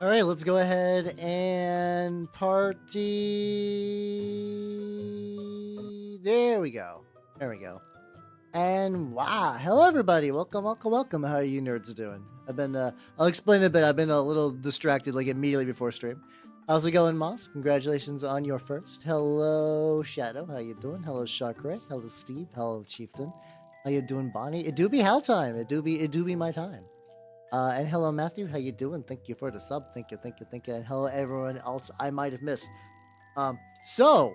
All right, let's go ahead and party. There we go. There we go. And wow, hello everybody. Welcome, welcome, welcome. How are you nerds doing? I'll explain a bit. I've been a little distracted like immediately before stream. How's it going, Moss? Congratulations on your first. Hello, Shadow. How you doing? Hello, Sharkray. Hello, Steve. Hello, Chieftain. How you doing, Bonnie? It do be how time. It do be my time. And hello, Matthew. How you doing? Thank you for the sub. Thank you. And hello, everyone else I might have missed. So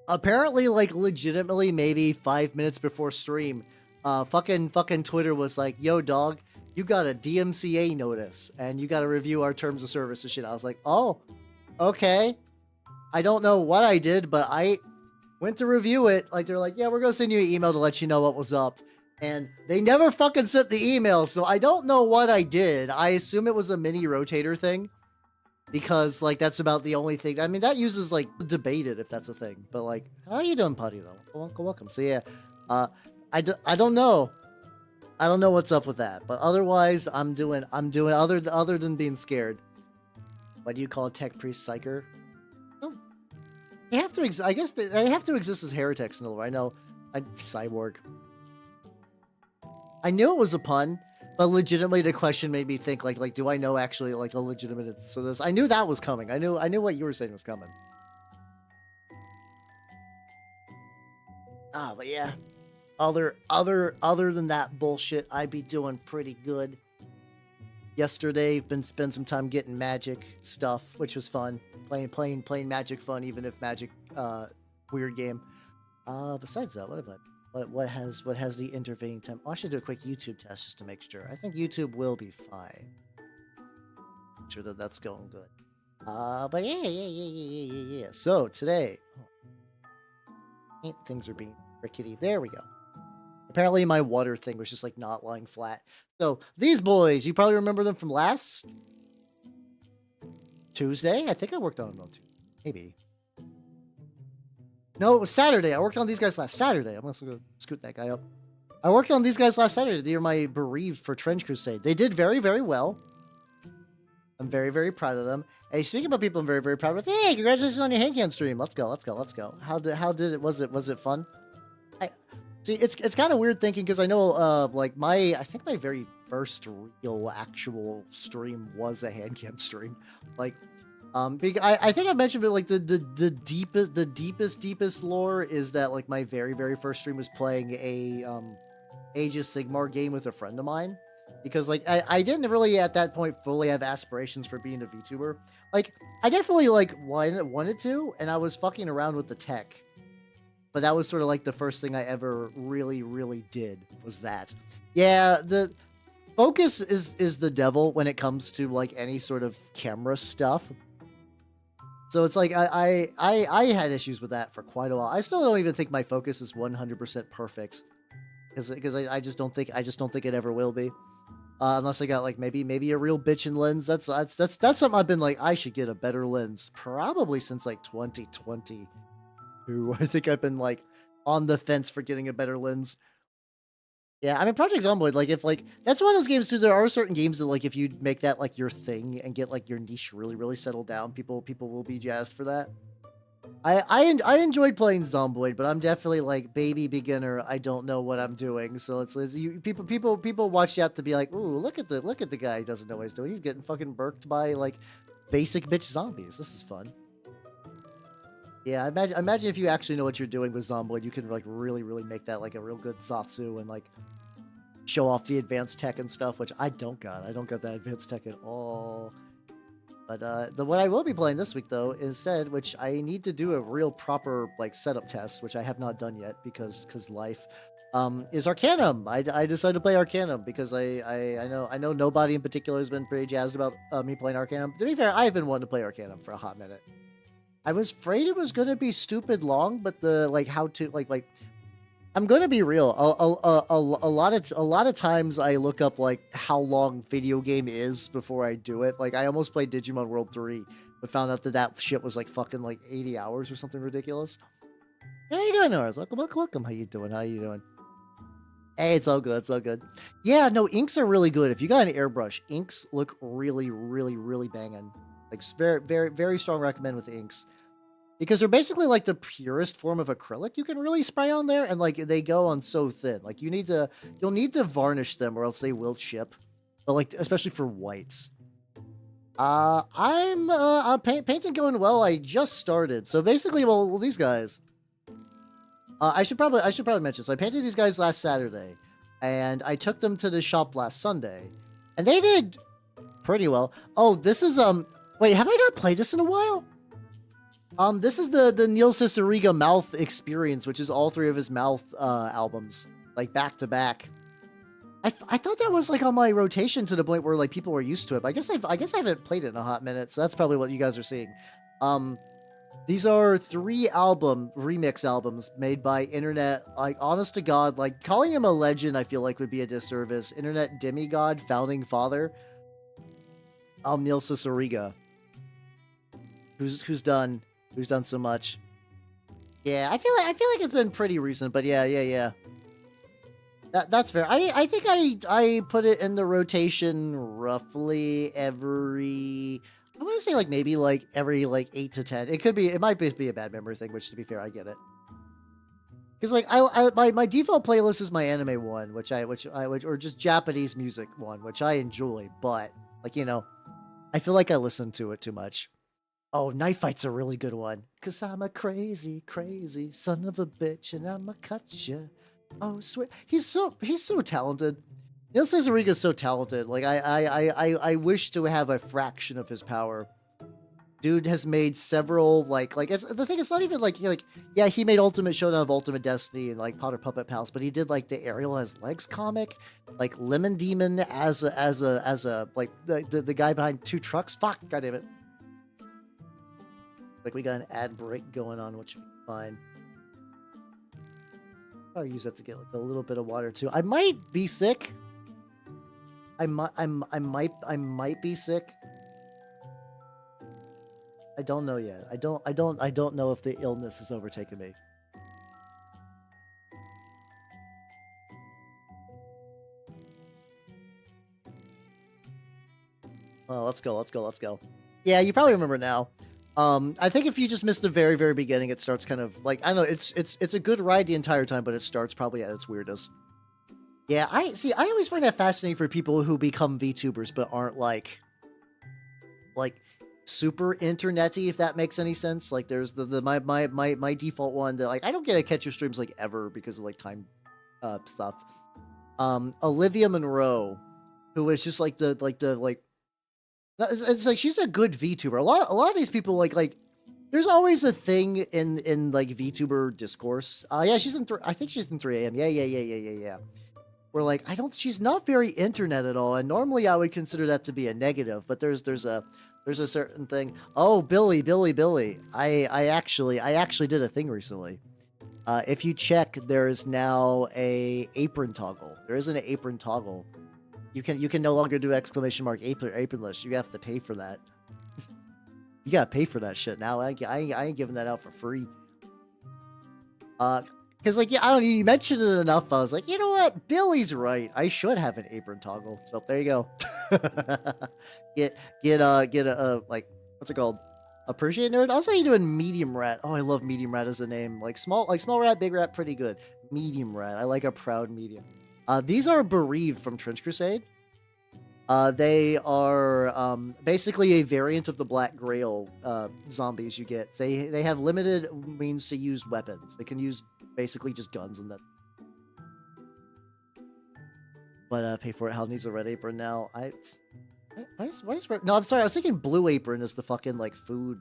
apparently, like, legitimately, maybe 5 minutes before stream, fucking Twitter was like, "Yo, dog, you got a DMCA notice, and you got to review our terms of service and shit." I was like, "Oh, okay." I don't know what I did, but I went to review it. Like, they're like, "Yeah, we're gonna send you an email to let you know what was up." And they never fucking sent the email, so I don't know what I did. I assume it was a mini rotator thing, because, like, that's about the only thing. I mean, that uses, like, debated if that's a thing. But, like, how you doing, Putty, though? Welcome. So, yeah, I don't know. I don't know what's up with that. But otherwise, I'm doing other than being scared. What do you call a tech priest psyker? Oh, they have to I guess they have to exist as heretics in a way. I know. Cyborg. I knew it was a pun, but legitimately the question made me think, like, do I know actually, like, a legitimate instance of this? I knew that was coming. I knew what you were saying was coming. But yeah. Other than that bullshit, I'd be doing pretty good. Yesterday, spent some time getting Magic stuff, which was fun. Playing Magic fun, even if Magic, weird game. Besides that, what have I... What has the intervening time? Oh, I should do a quick YouTube test just to make sure. I think YouTube will be fine. Make sure that that's going good. But yeah. So today, things are being rickety. There we go. Apparently my water thing was just like not lying flat. So these boys, you probably remember them from last Tuesday. I think I worked on them on Tuesday, maybe. No, it was Saturday. I worked on these guys last Saturday. I'm gonna go scoot that guy up. I worked on these guys last Saturday. They were my Bereaved for Trench Crusade. They did very, very well. I'm very, very proud of them. Hey, speaking about people I'm very, very proud of, hey, congratulations on your hand can stream. Let's go. How did it? Was it fun? See, it's kind of weird thinking, because I know like I think my very first real actual stream was a hand cam stream. Like, I think I mentioned it, like, the deepest lore is that, like, my very, very first stream was playing a Age of Sigmar game with a friend of mine, because, like, I didn't really at that point fully have aspirations for being a VTuber. Like, I definitely, like, wanted to, and I was fucking around with the tech, but that was sort of like the first thing I ever really did, was that. Yeah, the focus is the devil when it comes to, like, any sort of camera stuff. So it's like I had issues with that for quite a while. I still don't even think my focus is 100% perfect, because I just don't think it ever will be, unless I got, like, maybe a real bitchin' lens. That's something I've been like, I should get a better lens probably since like 2020. I think I've been, like, on the fence for getting a better lens. Yeah, I mean, Project Zomboid, like, if, like, that's one of those games too. There are certain games that, like, if you make that, like, your thing and get, like, your niche really settled down, people will be jazzed for that. I enjoyed playing Zomboid, but I'm definitely, like, baby beginner. I don't know what I'm doing, so it's people watch you out to be like, ooh, look at the guy who doesn't know what he's doing. He's getting fucking burked by, like, basic bitch zombies. This is fun. Yeah, imagine if you actually know what you're doing with Zomboid, you can, like, really make that, like, a real good Zatsu and, like, show off the advanced tech and stuff, which I don't got. I don't got that advanced tech at all. But what I will be playing this week, though, instead, which I need to do a real proper, like, setup test, which I have not done yet because life, is Arcanum. I decided to play Arcanum because I know nobody in particular has been pretty jazzed about me playing Arcanum. To be fair, I've been wanting to play Arcanum for a hot minute. I was afraid it was gonna be stupid long, but the, like, how to, like I'm gonna be real. A lot of times I look up, like, how long video game is before I do it. Like, I almost played Digimon World 3, but found out that shit was, like, fucking, like, 80 hours or something ridiculous. How you doing, Norris? Welcome. How you doing? Hey, it's all good. It's all good. Yeah, no, inks are really good. If you got an airbrush, inks look really, really, really banging. Like very, very, very strong recommend with inks. Because they're basically like the purest form of acrylic you can really spray on there, and like they go on so thin. Like you'll need to varnish them or else they will chip. But like especially for whites. I'm painting going well. I just started. So basically, well these guys. I should probably mention. So I painted these guys last Saturday, and I took them to the shop last Sunday, and they did pretty well. Oh, this is wait, have I not played this in a while? This is the Neil Cicierega Mouth Experience, which is all 3 of his Mouth albums, like back to back. I thought that was like on my rotation to the point where like people were used to it. But I guess I haven't played it in a hot minute, so that's probably what you guys are seeing. These are 3 remix albums made by internet, like honest to God, like calling him a legend I feel like would be a disservice. Internet demigod, founding father. Neil Cicierega. Who's done so much. Yeah, I feel like it's been pretty recent, but yeah. That's fair. I think I put it in the rotation roughly every, I want to say like maybe like every like 8 to 10. It might be a bad memory thing, which to be fair, I get it. Because like my default playlist is my anime one, which or just Japanese music one, which I enjoy, but like, you know, I feel like I listen to it too much. Oh, Knife Fight's a really good one. Cause I'm a crazy, crazy son of a bitch, and I'ma cut ya. Oh, sweet. He's so talented. Neil Cicierega's so talented. Like I wish to have a fraction of his power. Dude has made several like it's the thing. It's not even like yeah, he made Ultimate Showdown of Ultimate Destiny and like Potter Puppet Pals, but he did like the Ariel Has Legs comic, like Lemon Demon as a like the guy behind 2 trucks. Fuck, goddammit. Like we got an ad break going on, which should be fine. I'll use that to get like a little bit of water too. I might be sick. I might be sick. I don't know yet. I don't know if the illness has overtaken me. Well, let's go. Yeah, you probably remember now. I think if you just missed the very, very beginning, it starts kind of like, I don't know, it's a good ride the entire time, but it starts probably at its weirdest. Yeah, I always find that fascinating for people who become VTubers but aren't like super internety, if that makes any sense. Like there's my default one that like I don't get to catch your streams like ever because of like time stuff. Olivia Monroe, who is just like it's like she's a good VTuber. A lot of these people like there's always a thing in like VTuber discourse. Yeah, I think she's in 3am. Yeah. We're like, she's not very internet at all, and normally I would consider that to be a negative, but there's a certain thing. Oh, Billy. I actually did a thing recently. If you check, there is now a apron toggle. There isn't an apron toggle. You can no longer do ! Apronless. You have to pay for that. You gotta pay for that shit now. I ain't giving that out for free. Cause like, yeah, I don't know, you mentioned it enough. I was like, you know what? Billy's right. I should have an apron toggle. So there you go. get a like, what's it called? Appreciate nerd. Also, you doing medium rat. Oh, I love medium rat as a name. Like small rat, big rat, pretty good. Medium rat. I like a proud medium. These are Bereaved from Trench Crusade. They are basically a variant of the Black Grail zombies you get. They have limited means to use weapons. They can use basically just guns and that. But pay for it. Hal needs a red apron now. No, I'm sorry. I was thinking Blue Apron is the fucking like food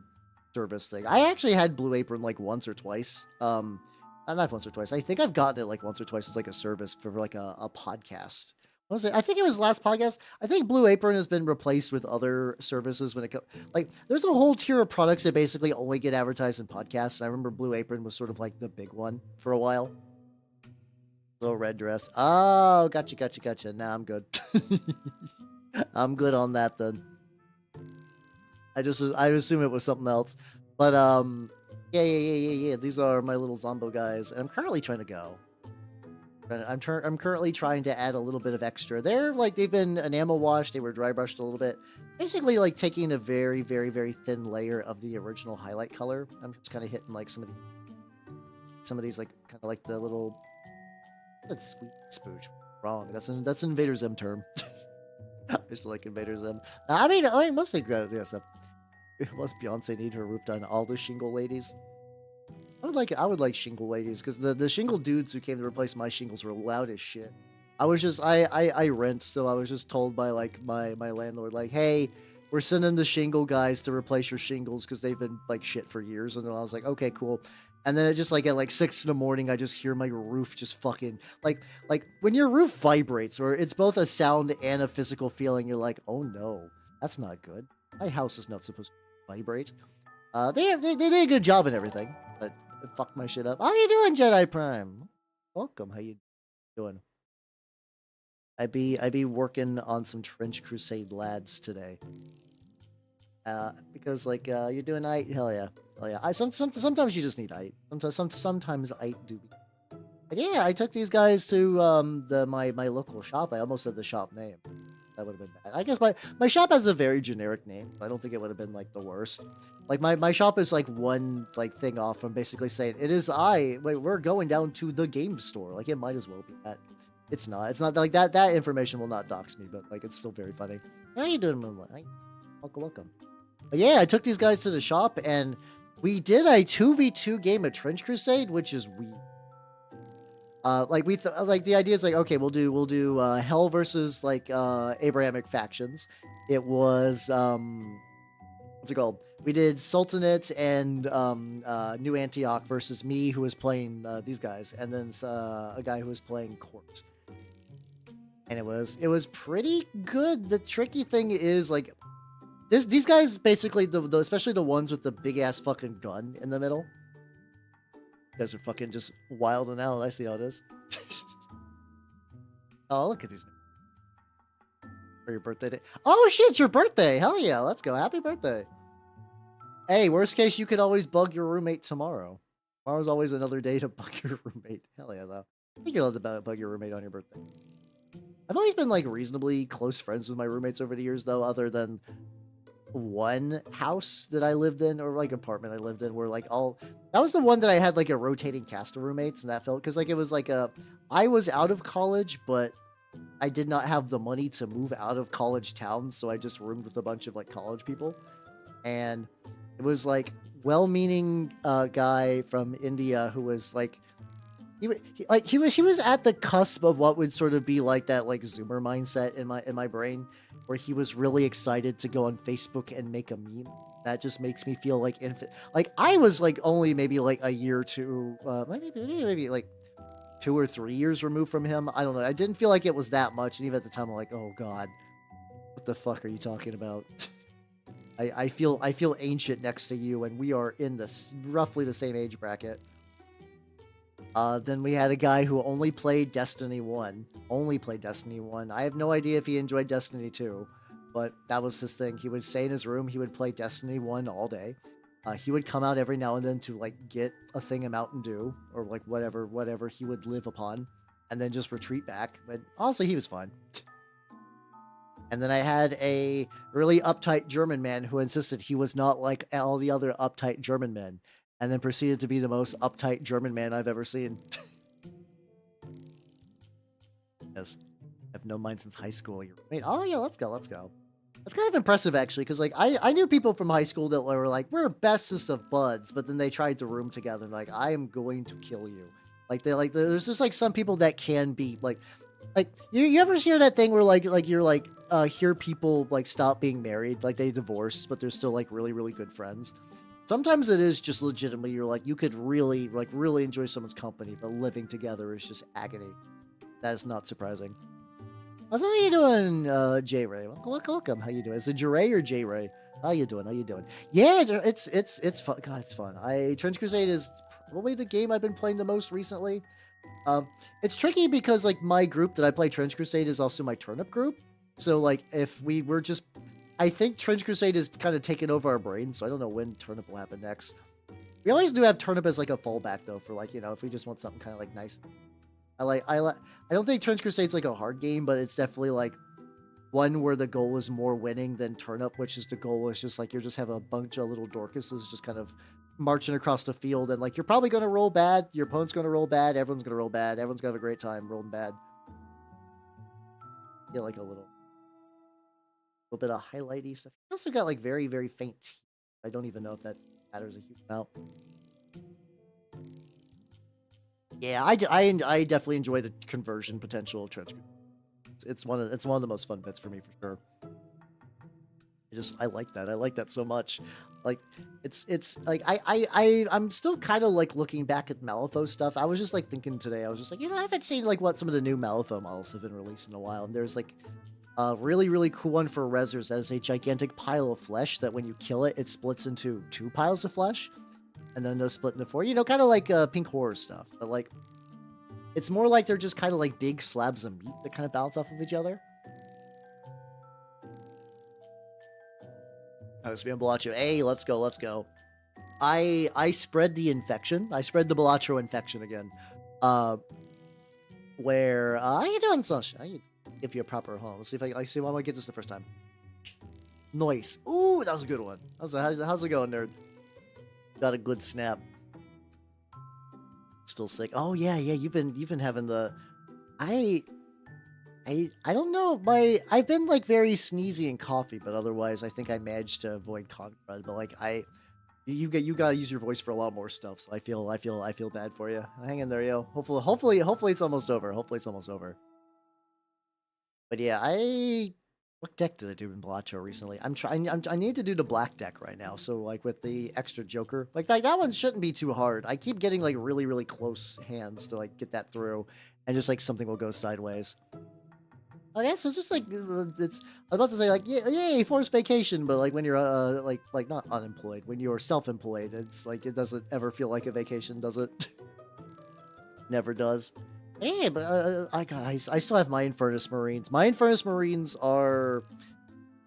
service thing. I actually had Blue Apron like once or twice. Not once or twice. I think I've gotten it like once or twice as like a service for like a podcast. What was it? I think it was last podcast. I think Blue Apron has been replaced with other services when it comes. Like, there's a whole tier of products that basically only get advertised in podcasts. And I remember Blue Apron was sort of like the big one for a while. Little red dress. Oh, gotcha. Nah, I'm good. I'm good on that then. I assume it was something else. But yeah. These are my little Zombo guys, and I'm currently trying to go. I'm currently trying to add a little bit of extra. They're like they've been enamel washed. They were dry brushed a little bit. Basically, like taking a very, very, very thin layer of the original highlight color. I'm just kind of hitting like some of these like kind of like the little that's sweet spooge. Wrong. That's an Invader Zim term. I used to like Invader Zim. I mean mostly yeah, stuff. What's Beyonce need her roof done? All the shingle ladies. I would like shingle ladies because the shingle dudes who came to replace my shingles were loud as shit. I rent, so I was just told by like my landlord like, hey, we're sending the shingle guys to replace your shingles because they've been like shit for years. And then I was like, okay, cool. And then it just like at like 6 in the morning, I just hear my roof just fucking like when your roof vibrates, or it's both a sound and a physical feeling. You're like, oh no, that's not good. My house is not supposed to vibrate. They did a good job and everything, but it fucked my shit up. How you doing, Jedi Prime? Welcome. How you doing? I be working on some Trench Crusade lads today. Because like you're doing night, hell yeah. Sometimes you just need height. Sometimes height do. But yeah, I took these guys to my local shop. I almost said the shop name. That would have been bad. I guess my shop has a very generic name. I don't think it would have been like the worst. Like my shop is like one like thing off from basically saying we're going down to the game store. Like it might as well be that. It's not. It's not like that. That information will not dox me, but like it's still very funny. How you doing, Moonlight? Welcome. But yeah, I took these guys to the shop and we did a 2v2 game of Trench Crusade, which is weird. Like the idea is like, okay, we'll do Hell versus like Abrahamic factions. It was what's it called? We did Sultanate and New Antioch versus me, who was playing these guys, and then a guy who was playing Court. And it was pretty good. The tricky thing is like these guys basically especially the ones with the big ass fucking gun in the middle. You guys are fucking just wilding out. I see how it is. Oh, look at these. For your birthday day. Oh shit, it's your birthday. Hell yeah, let's go. Happy birthday. Hey, worst case, you could always bug your roommate tomorrow. Tomorrow's always another day to bug your roommate. Hell yeah, though. I think you're allowed to bug your roommate on your birthday. I've always been like reasonably close friends with my roommates over the years, though, other than one house that I lived in, or like apartment I lived in, where like that was the one that I had like a rotating cast of roommates, and that felt because like it was like I was out of college, but I did not have the money to move out of college towns, so I just roomed with a bunch of like college people, and it was like well-meaning guy from India who was like he was at the cusp of what would sort of be like that like Zoomer mindset in my brain, where he was really excited to go on Facebook and make a meme. That just makes me feel like like I was like only maybe like a year or two, maybe like 2 or 3 years removed from him. I don't know. I didn't feel like it was that much, and even at the time, I'm like, oh god, what the fuck are you talking about? I feel ancient next to you, and we are in this roughly the same age bracket. Then we had a guy who only played Destiny 1. I have no idea if he enjoyed Destiny 2, but that was his thing. He would stay in his room, he would play Destiny 1 all day. He would come out every now and then to like get a thing of Mountain Dew, or like whatever he would live upon, and then just retreat back. But honestly, he was fun. And then I had a really uptight German man who insisted he was not like all the other uptight German men, and then proceeded to be the most uptight German man I've ever seen. Yes. I've known mine since high school. Oh yeah, let's go. That's kind of impressive, actually, because like I knew people from high school that were like, we're bestest of buds, but then they tried to room together and like, I am going to kill you. Like there's just like some people that can be like you ever hear that thing where like you're like hear people like stop being married, like they divorce, but they're still like really, really good friends. Sometimes it is just legitimately, you're like, you could really enjoy someone's company, but living together is just agony. That is not surprising. How you doing, J-Ray? Welcome. How you doing? Is it J-Ray or J-Ray? How you doing? Yeah, it's fun. God, it's fun. Trench Crusade is probably the game I've been playing the most recently. It's tricky because like my group that I play Trench Crusade is also my turnip group. So like if we were just, I think Trench Crusade is kind of taking over our brains, so I don't know when turnip will happen next. We always do have turnip as like a fallback though, for like, you know, if we just want something kind of like nice. I don't think Trench Crusade's like a hard game, but it's definitely like one where the goal is more winning than turnip, which is the goal is just like you're just have a bunch of little Dorcases just kind of marching across the field, and like you're probably gonna roll bad, your opponent's gonna roll bad, everyone's gonna roll bad, everyone's gonna have a great time rolling bad. Get like a little bit of highlighty stuff. You also got like very, very faint teeth. I don't even know if that matters a huge amount. Yeah, I definitely enjoy the conversion potential of Trench. It's one of the most fun bits for me for sure. I like that. I like that so much. Like it's like I'm still kind of like looking back at Malifaux stuff. I was just like thinking today. I was just like, I haven't seen like what some of the new Malifaux models have been released in a while. And there's like a really, really cool one for Rezzers that is a gigantic pile of flesh that when you kill it, it splits into 2 piles of flesh. And then they'll split into 4. Kind of like pink horror stuff. But like, it's more like they're just kind of like big slabs of meat that kind of bounce off of each other. It's me and Bellaccio. Hey, let's go, let's go. I spread the infection. I spread the Bellaccio infection again. Where how you doing, Sasha? I give you a proper home. Let's see if I see. Why am I get this the first time? Nice. Ooh, that was a good one. How's it going, nerd? Got a good snap. Still sick. Oh yeah. You've been having the. I don't know. I've been like very sneezy and coughy, but otherwise I think I managed to avoid Conrad. But like you gotta use your voice for a lot more stuff. So I feel bad for you. Hang in there, yo. Hopefully it's almost over. Hopefully it's almost over. But yeah, what deck did I do in Bellaccio recently? I need to do the black deck right now. So like with the extra Joker, like that one shouldn't be too hard. I keep getting like really, really close hands to like get that through, and just like something will go sideways. Okay, so it's just like I was about to say like yay forced vacation, but like when you're like not unemployed, when you're self-employed, it's like it doesn't ever feel like a vacation, does it? Never does. Hey, but I still have my Infernus Marines. My Infernus Marines are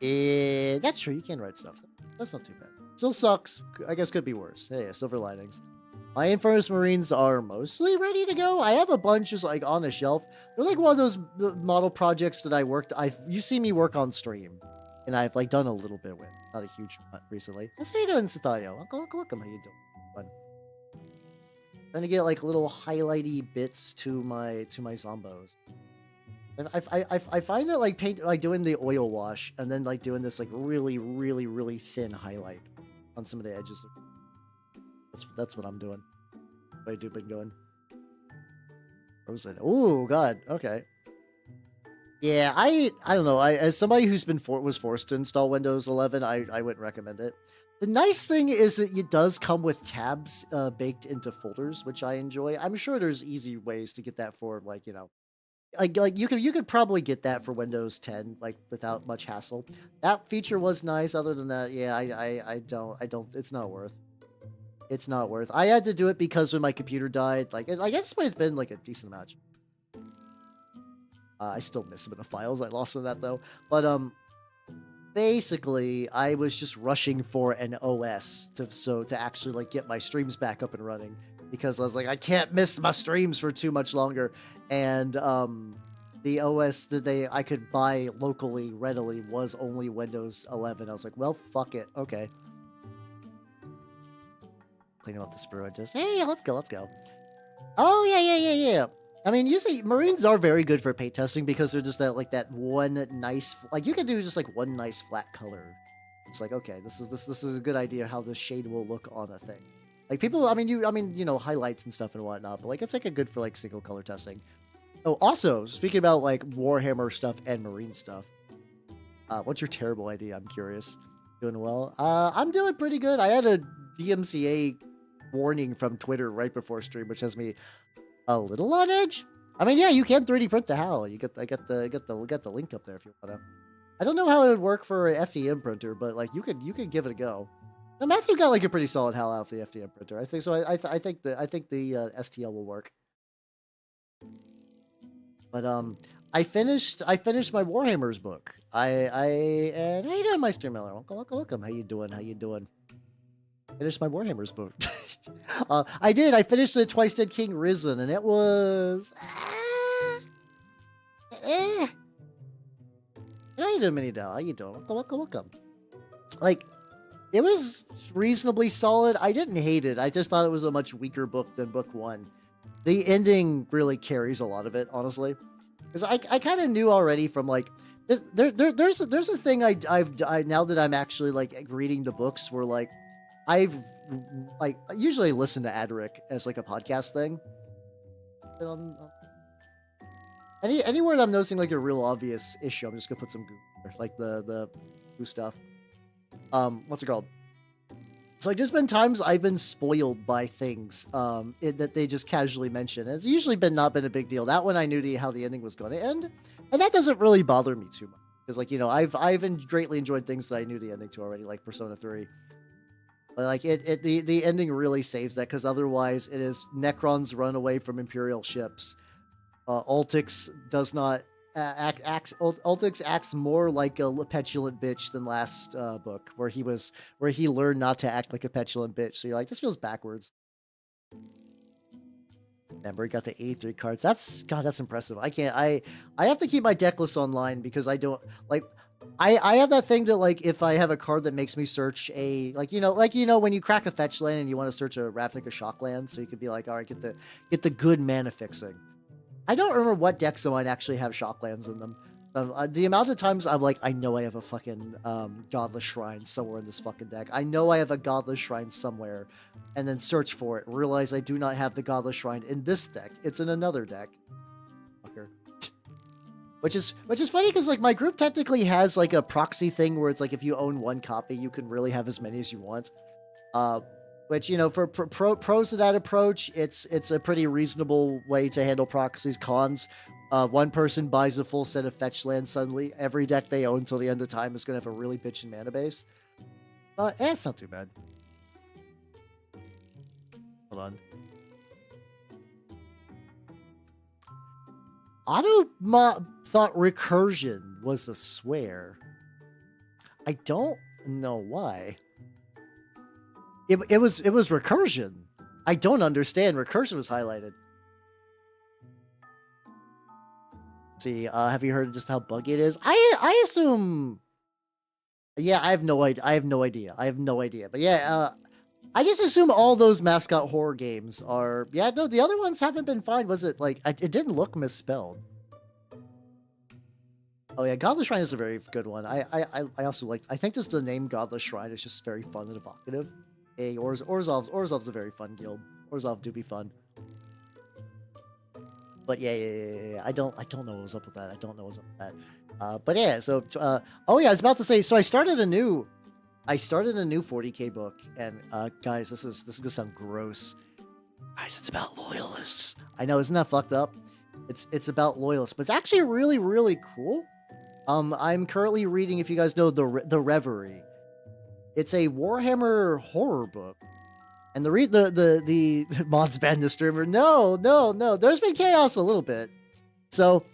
that's true, you can write stuff. That's not too bad. Still sucks. I guess could be worse. Hey, silver linings. My Infernus Marines are mostly ready to go. I have a bunch just like on a shelf. They're like one of those model projects that you see me work on stream, and I've like done a little bit with. Not a huge amount recently. How you doing, Satayo? Welcome. How you doing? Fun. Trying to get like little highlighty bits to my zombos. I find that like doing the oil wash and then like doing this like really, really, really thin highlight on some of the edges. That's what I'm doing. What have I been doing? Frozen. Oh God. Okay. Yeah, I don't know. As somebody who's was forced to install Windows 11, I wouldn't recommend it. The nice thing is that it does come with tabs baked into folders, which I enjoy. I'm sure there's easy ways to get that for like like you could probably get that for Windows 10 like without much hassle. That feature was nice. Other than that, yeah, I don't. It's not worth. It's not worth. I had to do it because when my computer died, like I guess it's been like a decent amount. I still miss some of the files. I lost some of that though. But basically, I was just rushing for an OS to actually like get my streams back up and running because I was like, I can't miss my streams for too much longer. And the OS that I could buy locally readily was only Windows 11. I was like, well, fuck it. Okay. Clean up the sprue and just, hey, let's go. Oh, yeah. I mean, usually Marines are very good for paint testing because they're just that one nice, like you can do just like one nice flat color. It's like, okay, this is a good idea how the shade will look on a thing. Like people, highlights and stuff and whatnot, but like it's like a good for like single color testing. Oh, also speaking about like Warhammer stuff and Marine stuff, what's your terrible idea? I'm curious. Doing well. I'm doing pretty good. I had a DMCA warning from Twitter right before stream, which has me a little on edge. I mean, yeah, you can 3D print the HAL. I got the link up there if you want to. I don't know how it would work for an FDM printer, but like you could give it a go. Now, Matthew got like a pretty solid HAL out of the FDM printer. I think so. I think the STL will work. But I finished my Warhammer's book. And how you doing, Meister Miller? Welcome. How you doing? Finished my Warhammer's book. I did. I finished the Twice Dead King Risen, and it was How you doing, Mini Dell? How you doing? Welcome. Like, it was reasonably solid. I didn't hate it. I just thought it was a much weaker book than book 1. The ending really carries a lot of it, honestly. Because I kind of knew already from, like, there's a thing I now that I'm actually, like, reading the books where, like, I usually listen to Adric as, like, a podcast thing. Anywhere that I'm noticing, like, a real obvious issue, I'm just gonna put some goo, like the goo stuff. What's it called? So, like, there's been times I've been spoiled by things that they just casually mention. And it's usually not been a big deal. That one I knew how the ending was going to end, and that doesn't really bother me too much because, like, you know, I've greatly enjoyed things that I knew the ending to already, like Persona 3. But, like, the ending really saves that because otherwise it is Necrons run away from Imperial ships. Ultix does not Ultix acts more like a petulant bitch than last book, where he learned not to act like a petulant bitch. So you're like, this feels backwards. Remember, he got the 83 cards. That's impressive. I have to keep my deck list online because I don't like. I have that thing that, like, if I have a card that makes me search a, like, you know when you crack a fetch land and you want to search a Ravnica Shockland, so you could be like, all right, get the good mana fixing. I don't remember what decks of mine actually have Shocklands in them. The amount of times I'm like, I know I have a fucking Godless Shrine somewhere in this fucking deck. I know I have a Godless Shrine somewhere, and then search for it. Realize I do not have the Godless Shrine in this deck. It's in another deck. Fucker. Which is funny because, like, my group technically has, like, a proxy thing where it's like if you own one copy, you can really have as many as you want. Which, you know, for pros to that approach, it's a pretty reasonable way to handle proxies. Cons, one person buys a full set of fetch lands, suddenly every deck they own till the end of time is going to have a really bitchin' mana base. It's not too bad. Hold on. Auto thought recursion was a swear. I don't know why. It was recursion. I don't understand. Recursion was highlighted. See, have you heard just how buggy it is? I assume. Yeah, I have no idea. But yeah, I just assume all those mascot horror games are. Yeah, no, the other ones haven't been fine. Was it like it didn't look misspelled? Oh yeah, Godless Shrine is a very good one. I also like. I think just the name Godless Shrine is just very fun and evocative. Hey, Orzhov's a very fun guild. Orzhov do be fun. But yeah. I don't know what was up with that. But yeah, so oh yeah, I was about to say. So I started a new 40K book, and guys, this is gonna sound gross. Guys, it's about loyalists. I know, isn't that fucked up? It's about loyalists, but it's actually really, really cool. I'm currently reading, if you guys know, the Reverie. It's a Warhammer horror book. And the mods banned the streamer. No. There's been chaos a little bit. So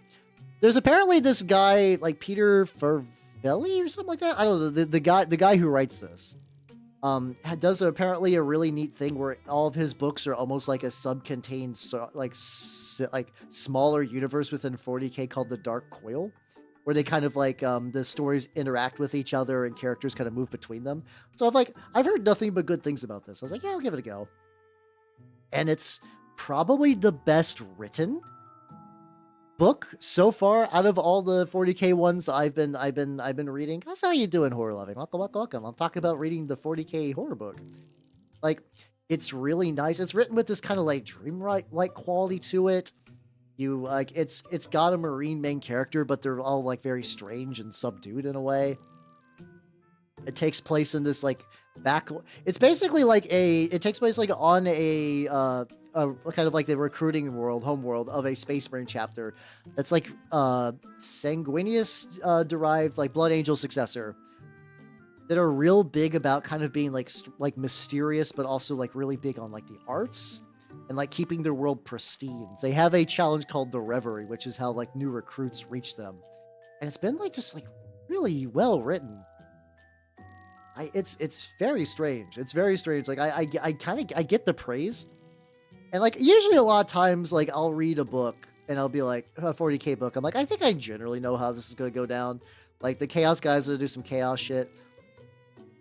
there's apparently this guy, like Peter Farvelli or something like that. I don't know. The guy who writes this does apparently a really neat thing where all of his books are almost like a sub-contained, like smaller universe within 40K called the Dark Coil, where they kind of like the stories interact with each other and characters kind of move between them. So I've heard nothing but good things about this. I was like, yeah, I'll give it a go. And it's probably the best written book so far out of all the 40K ones I've been reading. That's how you doing, horror loving. Welcome. I'm talking about reading the 40K horror book. Like, it's really nice. It's written with this kind of like dreamlike quality to it. You like it's got a marine main character, but they're all like very strange and subdued in a way. It takes place in this like it's basically like it takes place like on a kind of like the recruiting world, home world of a Space Marine chapter that's like Sanguinius derived, like Blood Angel successor, that are real big about kind of being like mysterious, but also like really big on like the arts and like keeping their world pristine. They have a challenge called the Reverie, which is how like new recruits reach them, and it's been like just like really well written. It's very strange. It's very strange. Like I get the praise, and like usually a lot of times like I'll read a book and I'll be like, a 40k book. I'm like, I think I generally know how this is going to go down. Like, the Chaos guys are going to do some Chaos shit.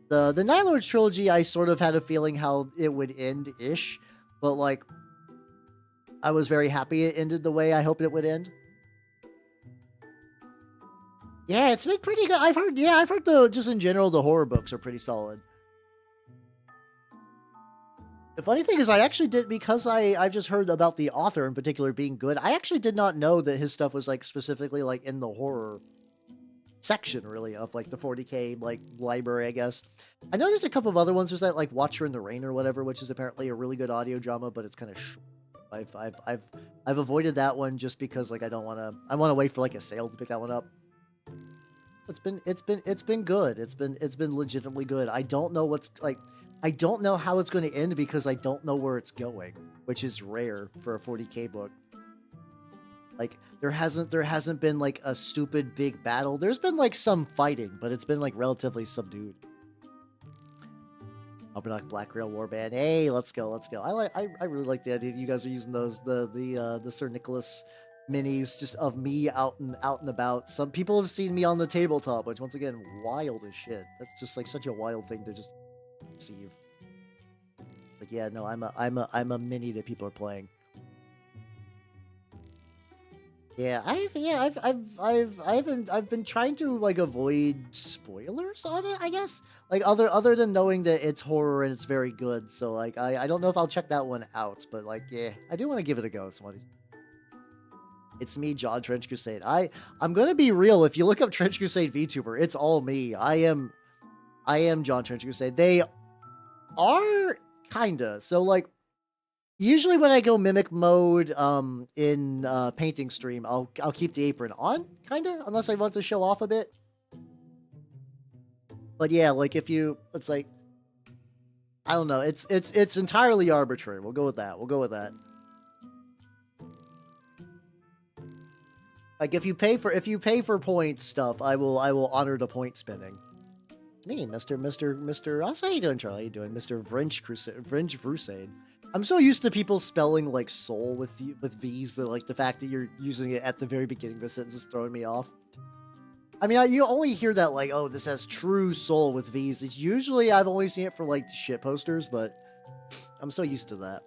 The Night Lord trilogy, I sort of had a feeling how it would end-ish, but, like, I was very happy it ended the way I hoped it would end. Yeah, it's been pretty good. I've heard just in general, the horror books are pretty solid. The funny thing is, I actually did, because I've just heard about the author in particular being good, I actually did not know that his stuff was, like, specifically, like, in the horror section, really, of, like, the 40k, like, library, I guess. I know there's a couple of other ones. There's that, like, Watcher in the Rain or whatever, which is apparently a really good audio drama, but it's kind of short. I've avoided that one just because, like, I want to wait for, like, a sale to pick that one up. It's been good. It's been legitimately good. I don't know what's, like, I don't know how it's going to end because I don't know where it's going, which is rare for a 40k book. Like, there hasn't been, like, a stupid big battle. There's been, like, some fighting, but it's been, like, relatively subdued. I'll be like, Black Rail Warband. Hey, let's go. I really like the idea that you guys are using those, the Sir Nicholas minis, just of me out and about. Some people have seen me on the tabletop, which, once again, wild as shit. That's just, like, such a wild thing to just receive. Like, yeah, no, I'm a mini that people are playing. Yeah, I've been trying to, like, avoid spoilers on it, I guess. Like, other than knowing that it's horror and it's very good. So, like, I don't know if I'll check that one out, but, like, yeah, I do want to give it a go. It's me, John Trench Crusade. I'm gonna be real. If you look up Trench Crusade VTuber, it's all me. I am John Trench Crusade. They are kinda. So, like, usually when I go mimic mode in painting stream, I'll keep the apron on, kinda, unless I want to show off a bit. But yeah, like, if you, it's like, I don't know, it's entirely arbitrary. We'll go with that. Like, if you pay for point stuff, I will honor the point spending. Me, Mr. How you doing, Charlie? How you doing, Mr. Vrinch Crusade? I'm so used to people spelling, like, soul with V's that, like, the fact that you're using it at the very beginning of a sentence is throwing me off. I mean, you only hear that, like, oh, this has true soul with V's. It's usually, I've only seen it for, like, shit posters, but I'm so used to that.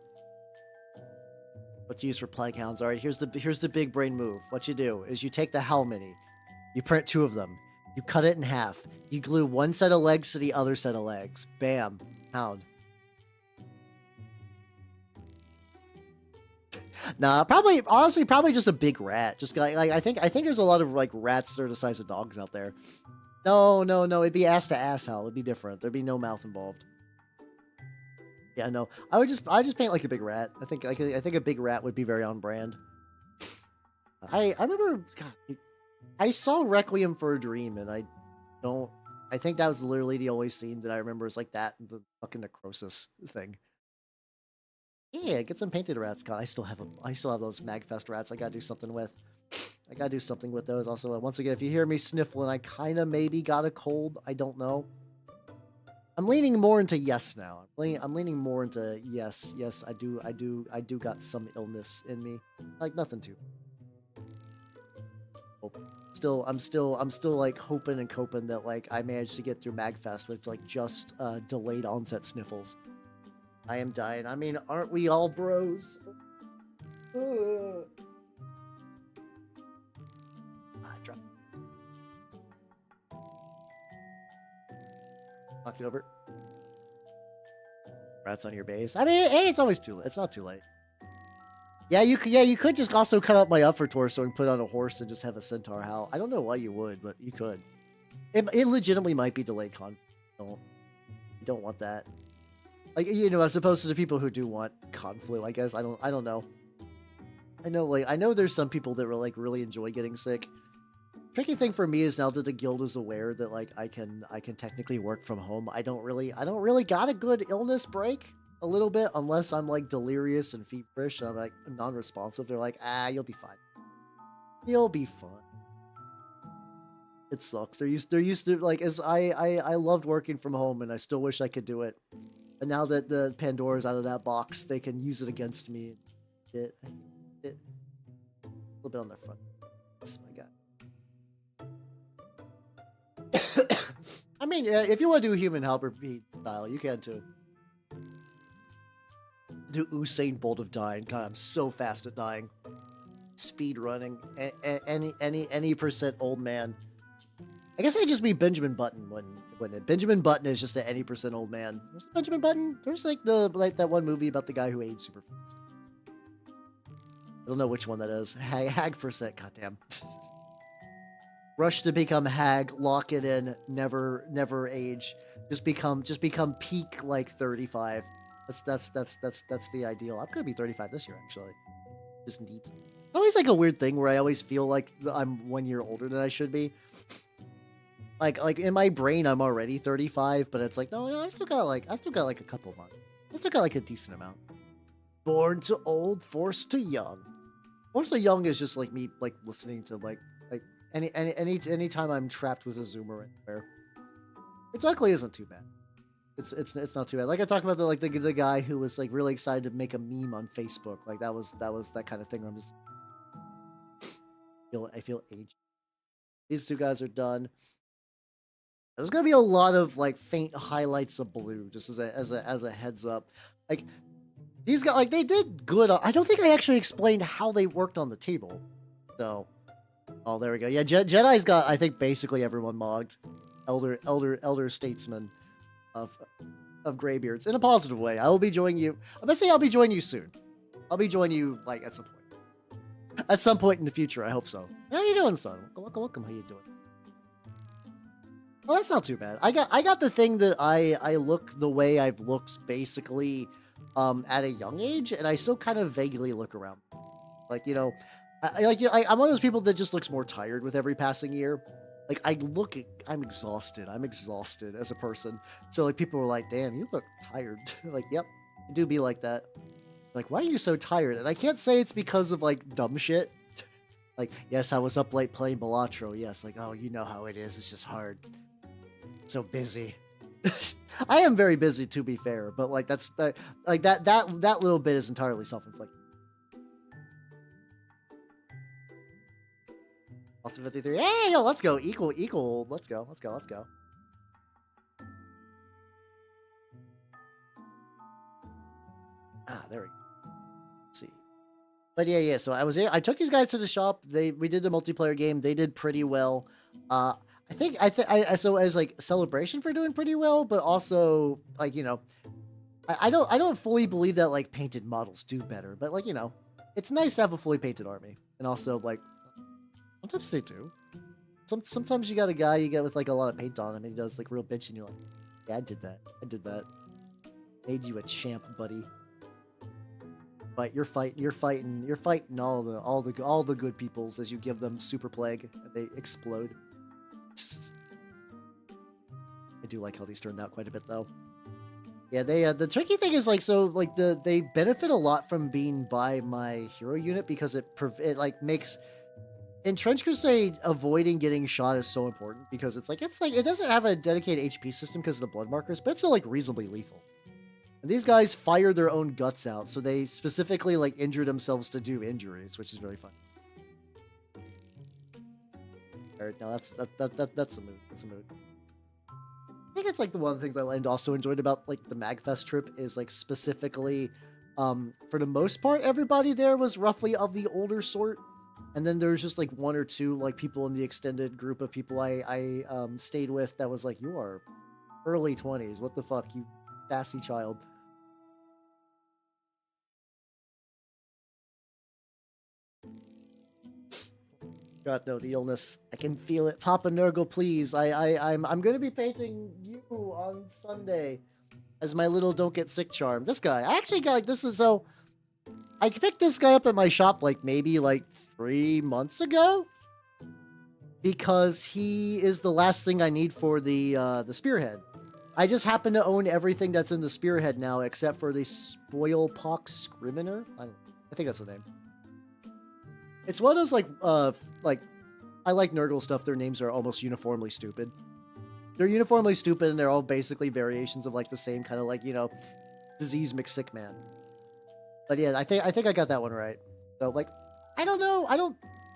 What's used for Plague Hounds? All right, here's the big brain move. What you do is you take the Hell Mini, you print 2 of them, you cut it in half, you glue one set of legs to the other set of legs. Bam, Hound. Nah, honestly, probably just a big rat. Just like, I think there's a lot of, like, rats that are the size of dogs out there. No, it'd be ass to ass Howl. It'd be different. There'd be no mouth involved. Yeah, no. I just paint like a big rat. I think a big rat would be very on brand. I remember, God, I saw Requiem for a Dream, and I think that was literally the only scene that I remember is, like, that, the fucking necrosis thing. Yeah, get some painted rats. God, I still have those Magfest rats I gotta do something with. I gotta do something with those. Also, once again, if you hear me sniffling, I kinda maybe got a cold. I don't know. I'm leaning more into yes now. I'm leaning more into yes. Yes, I do got some illness in me. Like, nothing too. I'm still like hoping and coping that, like, I managed to get through Magfest with, like, just delayed onset sniffles. I am dying. I mean, aren't we all bros? Drop. Knocked it over. Rats on your base. I mean, hey, it's always too late. It's not too late. Yeah, you could just also cut out my upper torso and put on a horse and just have a centaur howl. I don't know why you would, but you could. It legitimately might be delayed con. You don't want that. Like, you know, as opposed to the people who do want conflu, I guess. I don't know. I know there's some people that really enjoy getting sick. Tricky thing for me is now that the guild is aware that, like, I can technically work from home. I don't really got a good illness break a little bit unless I'm, like, delirious and feverish and I'm, like, non-responsive. They're like, you'll be fine. You'll be fine. It sucks. They're used to, like, as I loved working from home and I still wish I could do it. And now that the Pandora's out of that box, they can use it against me. little bit on the front. That's my guy. I mean, if you want to do human helper style, you can too. Do Usain Bolt of dying. God, I'm so fast at dying. Speed running. Any percent old man. I guess I'd just be Benjamin Button when Benjamin Button is just an any percent old man. Where's Benjamin Button? There's like that one movie about the guy who aged super fast. I don't know which one that is. Hag percent. Goddamn. Rush to become hag. Lock it in. Never age. Just become peak like 35. That's the ideal. I'm gonna be 35 this year actually. Just neat. It's always like a weird thing where I always feel like I'm 1 year older than I should be. Like in my brain I'm already 35, but it's like no, I still got like a couple months. I still got like a decent amount. Born to old, forced to young. Forced to young is just like me like listening to like any time I'm trapped with a Zoomer anywhere. Which luckily isn't too bad. It's not too bad. Like I talked about the guy who was like really excited to make a meme on Facebook. Like that was that kind of thing where I'm just I feel aged. These two guys are done. There's gonna be a lot of like faint highlights of blue, just as a heads up. Like these guys, like they did good. I don't think I actually explained how they worked on the table. So, oh, there we go. Yeah, Jedi's got I think basically everyone mogged. Elder statesman of graybeards in a positive way. I will be joining you. I'm gonna say I'll be joining you soon. I'll be joining you like at some point. At some point in the future, I hope so. How you doing, son? Welcome. How you doing? Well, that's not too bad. I got the thing that I look the way I've looked basically at a young age, and I still kind of vaguely look around. Like, you know, I'm one of those people that just looks more tired with every passing year. Like I'm exhausted. I'm exhausted as a person. So like people were like, damn, you look tired. Like, yep, I do be like that. Like, why are you so tired? And I can't say it's because of like dumb shit. Like, yes, I was up late playing Balatro. Yes, like, oh, you know how it is. It's just hard. So busy. I am very busy to be fair, but like that little bit is entirely self-inflicted. Also 53. Hey, yo, let's go. Equal. Let's go. Ah, there we go. Let's see. But yeah. So I took these guys to the shop. We did the multiplayer game. They did pretty well. So as like celebration for doing pretty well, but also like, you know, I don't fully believe that like painted models do better, but like, you know, it's nice to have a fully painted army. And also like sometimes they do. Sometimes you got a guy you get with like a lot of paint on him and he does like real bitch and you're like, yeah, I did that. Made you a champ, buddy. But you're fighting all the good peoples as you give them super plague and they explode. I do like how these turned out quite a bit though. Yeah, the tricky thing is like they benefit a lot from being by my hero unit because it like makes in Trench Crusade avoiding getting shot is so important because it's like it doesn't have a dedicated HP system because of the blood markers, but it's still like reasonably lethal. And these guys fire their own guts out, so they specifically like injure themselves to do injuries, which is very fun. Alright, now that's a mood. That's a mood. I think it's like the one of the things I also enjoyed about like the Magfest trip is like specifically, for the most part, everybody there was roughly of the older sort, and then there's just like one or two like people in the extended group of people I stayed with that was like, you are early 20s. What the fuck, you sassy child. God, no, the illness. I can feel it. Papa Nurgle, please. I'm gonna be painting you on Sunday as my little don't get sick charm. This guy, I actually got like this is so. I picked this guy up at my shop like maybe like 3 months ago because he is the last thing I need for the spearhead. I just happen to own everything that's in the spearhead now except for the Spoilpox Scrivener. I think that's the name. It's one of those, like, I like Nurgle stuff. Their names are almost uniformly stupid. They're uniformly stupid, and they're all basically variations of, like, the same kind of, like, you know, disease mixed sick man. But yeah, I think I got that one right. So, like, I don't know.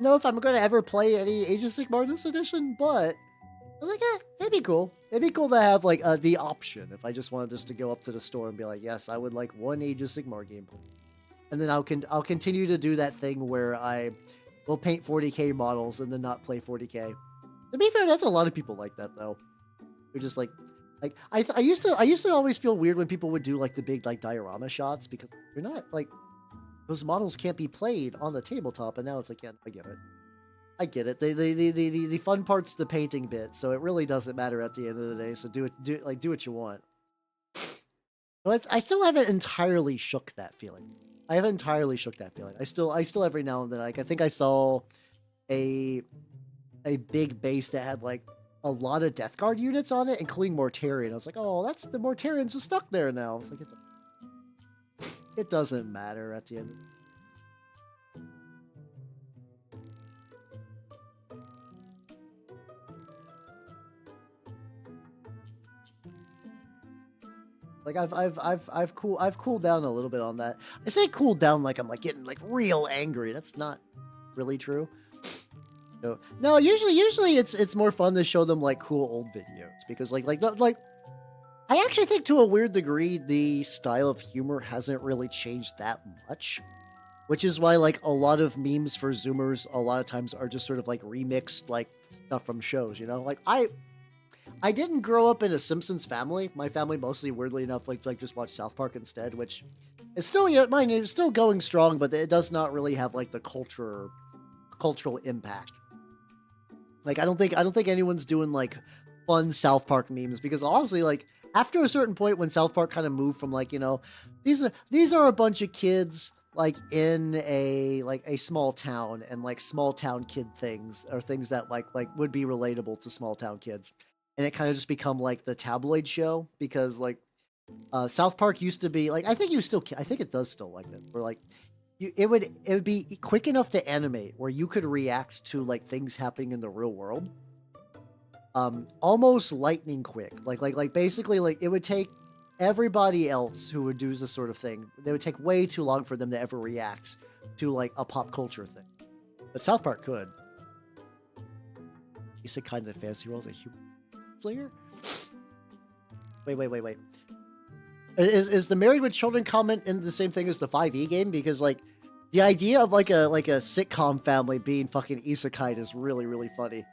know if I'm gonna ever play any Age of Sigmar this edition, but I was like, it'd be cool. It'd be cool to have like the option if I just wanted just to go up to the store and be like, yes, I would like one Age of Sigmar gameplay, and then I'll continue to do that thing where I will paint 40k models and then not play 40k. To be fair, that's a lot of people like that though. Who just like I used to always feel weird when people would do like the big like diorama shots because you're not like those models can't be played on the tabletop, and now it's like, yeah, I get it. I get it. The fun part's the painting bit, so it really doesn't matter at the end of the day. So do what you want. But I still haven't entirely shook that feeling. I haven't entirely shook that feeling. I still every now and then, like, I think I saw a big base that had like a lot of Death Guard units on it, including Mortarion. I was like, oh, that's the Mortarions are stuck there now. It's like it doesn't matter at the end. Like I've cooled down a little bit on that. I say cooled down like I'm like getting like real angry. That's not really true. No, usually it's more fun to show them like cool old videos because like I actually think to a weird degree the style of humor hasn't really changed that much, which is why like a lot of memes for Zoomers a lot of times are just sort of like remixed like stuff from shows, you know? Like I didn't grow up in a Simpsons family. My family mostly, weirdly enough, like just watched South Park instead, which is still, yeah, mine is still going strong, but it does not really have like the cultural impact. Like I don't think anyone's doing like fun South Park memes because honestly, like after a certain point when South Park kind of moved from like, you know, these are a bunch of kids like in a small town and like small town kid things or things that like would be relatable to small town kids. And it kind of just become like the tabloid show because like South Park used to be like I think it does still like that. Where like it would be quick enough to animate where you could react to like things happening in the real world. Almost lightning quick. Like basically like it would take everybody else who would do this sort of thing. They would take way too long for them to ever react to like a pop culture thing. But South Park could. You said kind of fantasy roles a human slayer? Wait. Is the Married with Children comment in the same thing as the 5e game? Because like the idea of like a sitcom family being fucking isekai is really, really funny.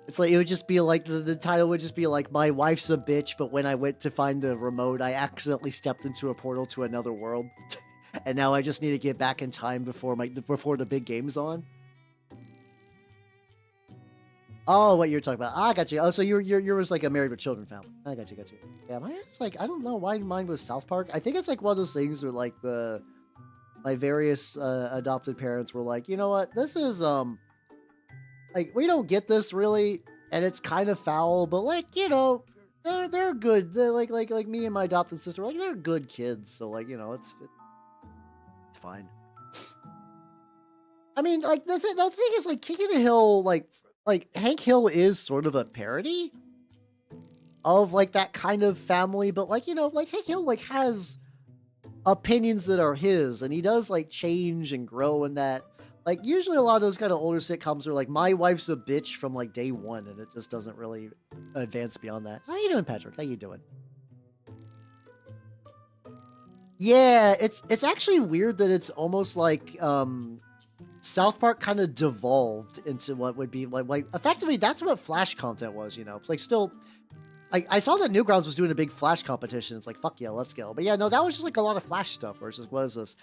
It's like it would just be like the title would just be like my wife's a bitch, but when I went to find the remote, I accidentally stepped into a portal to another world. And now I just need to get back in time before the big game's on. Oh, what you're talking about. I got you. Oh, so you're was like a Married with Children family. I got you. Yeah, mine is like, I don't know why mine was South Park. I think it's like one of those things where like my various adopted parents were like, you know what, this is like we don't get this really, and it's kind of foul, but like, you know, they're good. They're like me and my adopted sister, like they're good kids, so like, you know, it's fine. I mean, like the thing is like King of the Hill, like Hank Hill is sort of a parody of like that kind of family, but like, you know, like Hank Hill like has opinions that are his, and he does like change and grow in that. Like usually a lot of those kind of older sitcoms are like my wife's a bitch from like day one, and it just doesn't really advance beyond that. How you doing, Patrick? How you doing? Yeah, it's actually weird that it's almost like South Park kind of devolved into what would be like effectively that's what Flash content was, you know. Like still, I saw that Newgrounds was doing a big Flash competition. It's like, fuck yeah, let's go. But yeah, no, that was just like a lot of Flash stuff. Where it's just, what is this?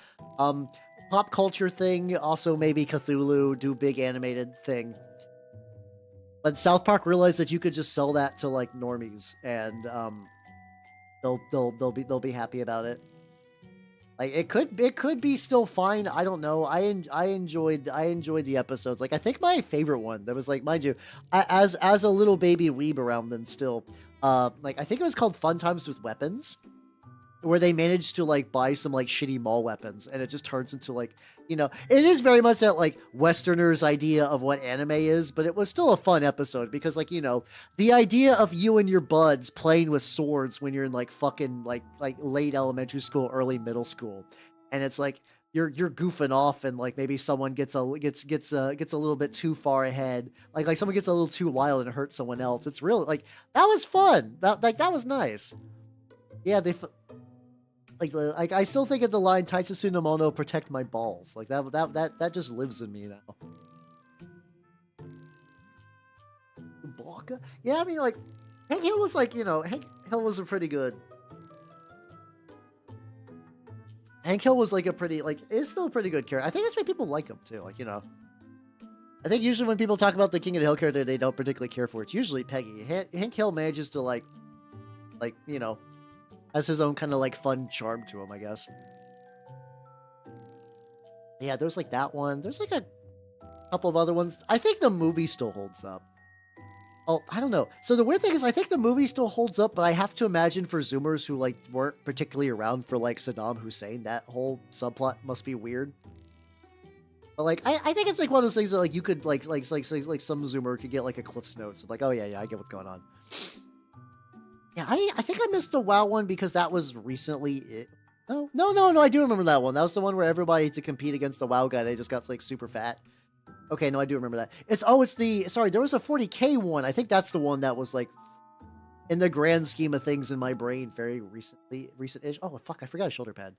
Pop culture thing. Also maybe Cthulhu do big animated thing. But South Park realized that you could just sell that to like normies, and they'll be happy about it. Like it could be still fine. I don't know. I enjoyed the episodes. Like I think my favorite one that was like, mind you, as a little baby weeb around then still, like I think it was called Fun Times with Weapons, where they managed to like buy some like shitty mall weapons, and it just turns into like, you know, it is very much that like Westerners' idea of what anime is, but it was still a fun episode because like, you know, the idea of you and your buds playing with swords when you're in like fucking like late elementary school, early middle school, and it's like you're goofing off and like maybe someone gets a little bit too far ahead. Like someone gets a little too wild and hurts someone else. It's really like that was fun. That was nice. Yeah, like I still think of the line Taitsusu no Mono protect my balls. Like that just lives in me now. Blanca? Yeah, I mean like Hank Hill was like, Hank Hill was a pretty good. Hank Hill was like a pretty is still a pretty good character. I think that's why people like him too. Like, I think usually when people talk about the King of the Hill character they don't particularly care for, it's usually Peggy. Hank Hill manages to like has his own kind of like fun charm to him, I guess. Yeah, there's like that one. There's like a couple of other ones. I think the movie still holds up. Oh, I don't know. So the weird thing is I think the movie still holds up, but I have to imagine for Zoomers who like weren't particularly around for like Saddam Hussein, that whole subplot must be weird. But like I think it's like one of those things that like you could like some Zoomer could get like a Cliff's Notes of like, oh yeah, I get what's going on. Yeah, I think I missed the WoW one because that was recently it. No, I do remember that one. That was the one where everybody to compete against the WoW guy, they just got like super fat. Okay, no, I do remember that. Sorry, there was a 40k one. I think that's the one that was like, in the grand scheme of things in my brain, very recent-ish. Oh, fuck, I forgot a shoulder pad.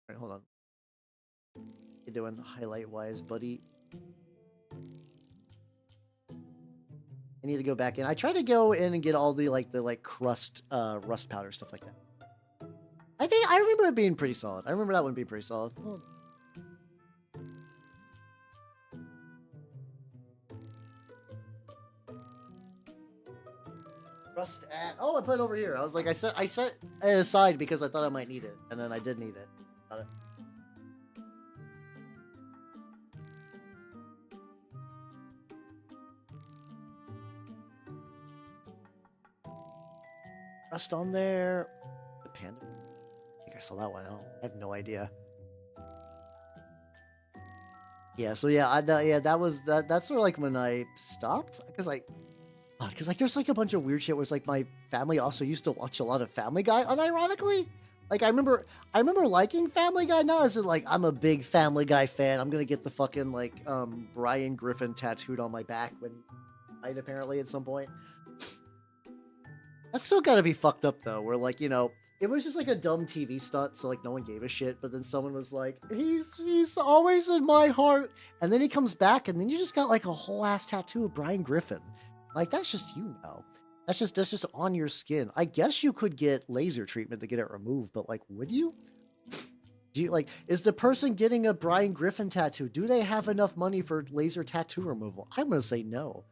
All right, hold on. How you doing highlight-wise, buddy? I need to go back in. I tried to go in and get all the crust, rust powder, stuff like that. I remember it being pretty solid. I remember that one being pretty solid. Oh. Rust at, oh, I put it over here. I was like, I set it aside because I thought I might need it, and then I did need it. Got it. Rust on there. The panda. I think I saw that one. I have no idea. Yeah. So yeah, that's sort of like when I stopped because like there's like a bunch of weird shit where it's like my family also used to watch a lot of Family Guy unironically. Like I remember liking Family Guy, not as in like I'm a big Family Guy fan. I'm gonna get the fucking like Brian Griffin tattooed on my back when he died apparently at some point. That's still gotta be fucked up though, where like, it was just like a dumb TV stunt, so like no one gave a shit, but then someone was like, he's always in my heart, and then he comes back and then you just got like a whole ass tattoo of Brian Griffin. Like, that's just That's just on your skin. I guess you could get laser treatment to get it removed, but like, would you? Do you is the person getting a Brian Griffin tattoo, do they have enough money for laser tattoo removal? I'm gonna say no.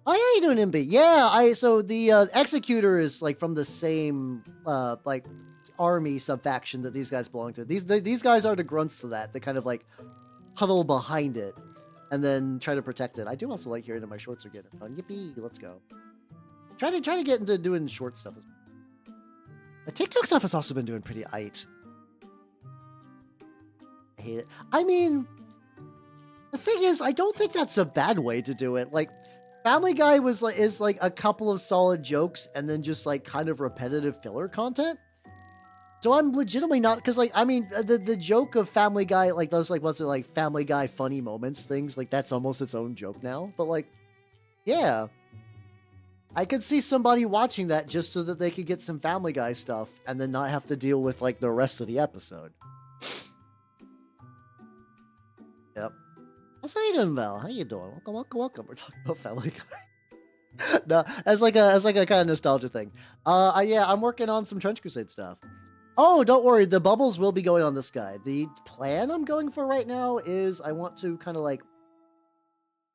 Oh, yeah, you doing, MB? Yeah, so the Executor is like from the same like army sub-faction that these guys belong to. These guys are the grunts to that. They kind of like huddle behind it and then try to protect it. I do also like hearing that my shorts are getting fun. Yippee, let's go. Try to get into doing short stuff as well. The TikTok stuff has also been doing pretty aight. I hate it. I mean, the thing is, I don't think that's a bad way to do it. Like, Family Guy is like a couple of solid jokes and then just like kind of repetitive filler content. So I'm legitimately not, because like, I mean, the joke of Family Guy, like those like, what's it, like Family Guy funny moments things, like that's almost its own joke now. But like, yeah, I could see somebody watching that just so that they could get some Family Guy stuff and then not have to deal with like the rest of the episode. Yep. That's how you doing, Val? How you doing? Welcome. We're talking about Family Guy. No, as like a kind of nostalgia thing. Yeah, I'm working on some Trench Crusade stuff. Oh, don't worry, the bubbles will be going on this guy. The plan I'm going for right now is I want to kind of like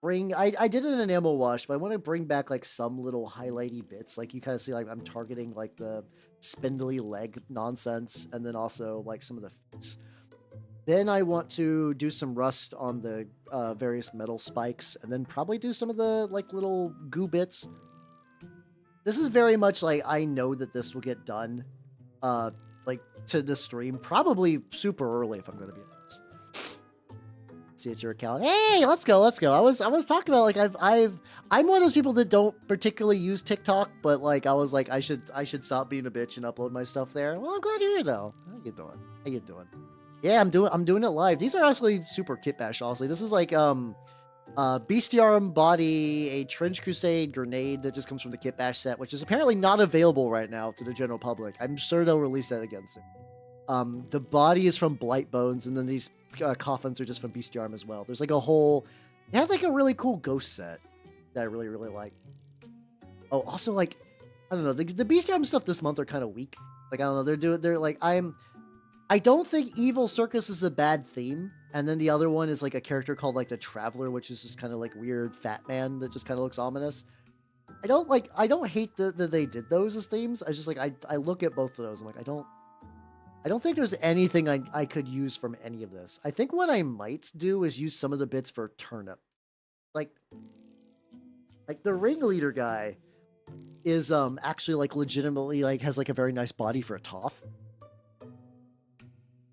bring, I did an enamel wash, but I want to bring back like some little highlighty bits. Like you kind of see like I'm targeting like the spindly leg nonsense and then also like some of the face. Then I want to do some rust on the various metal spikes and then probably do some of the like little goo bits. This is very much like I know that this will get done like to the stream probably super early if I'm going to be honest. see it's your account. Hey, let's go. I was talking about like I'm one of those people that don't particularly use TikTok, but like I was like I should stop being a bitch and upload my stuff there. Well, I'm glad you're here though. How you doing? Yeah, I'm doing it live. These are actually super kit bash, honestly. This is like Bestiarium body, a Trench Crusade grenade that just comes from the kit bash set, which is apparently not available right now to the general public. I'm sure they'll release that again soon. The body is from Blight Bones, and then these coffins are just from Bestiarium as well. There's like a whole, it had like a really cool ghost set that I really like. Oh, also like, I don't know, the Bestiarium stuff this month are kind of weak. Like I don't know, they're like I don't think Evil Circus is a bad theme. And then the other one is like a character called like the Traveler, which is just kind of like weird fat man that just kind of looks ominous. I don't hate that they did those as themes. I just like, I look at both of those. I'm like, I don't think there's anything I could use from any of this. I think what I might do is use some of the bits for Turnip. Like the ringleader guy is actually like legitimately like has like a very nice body for a Toph.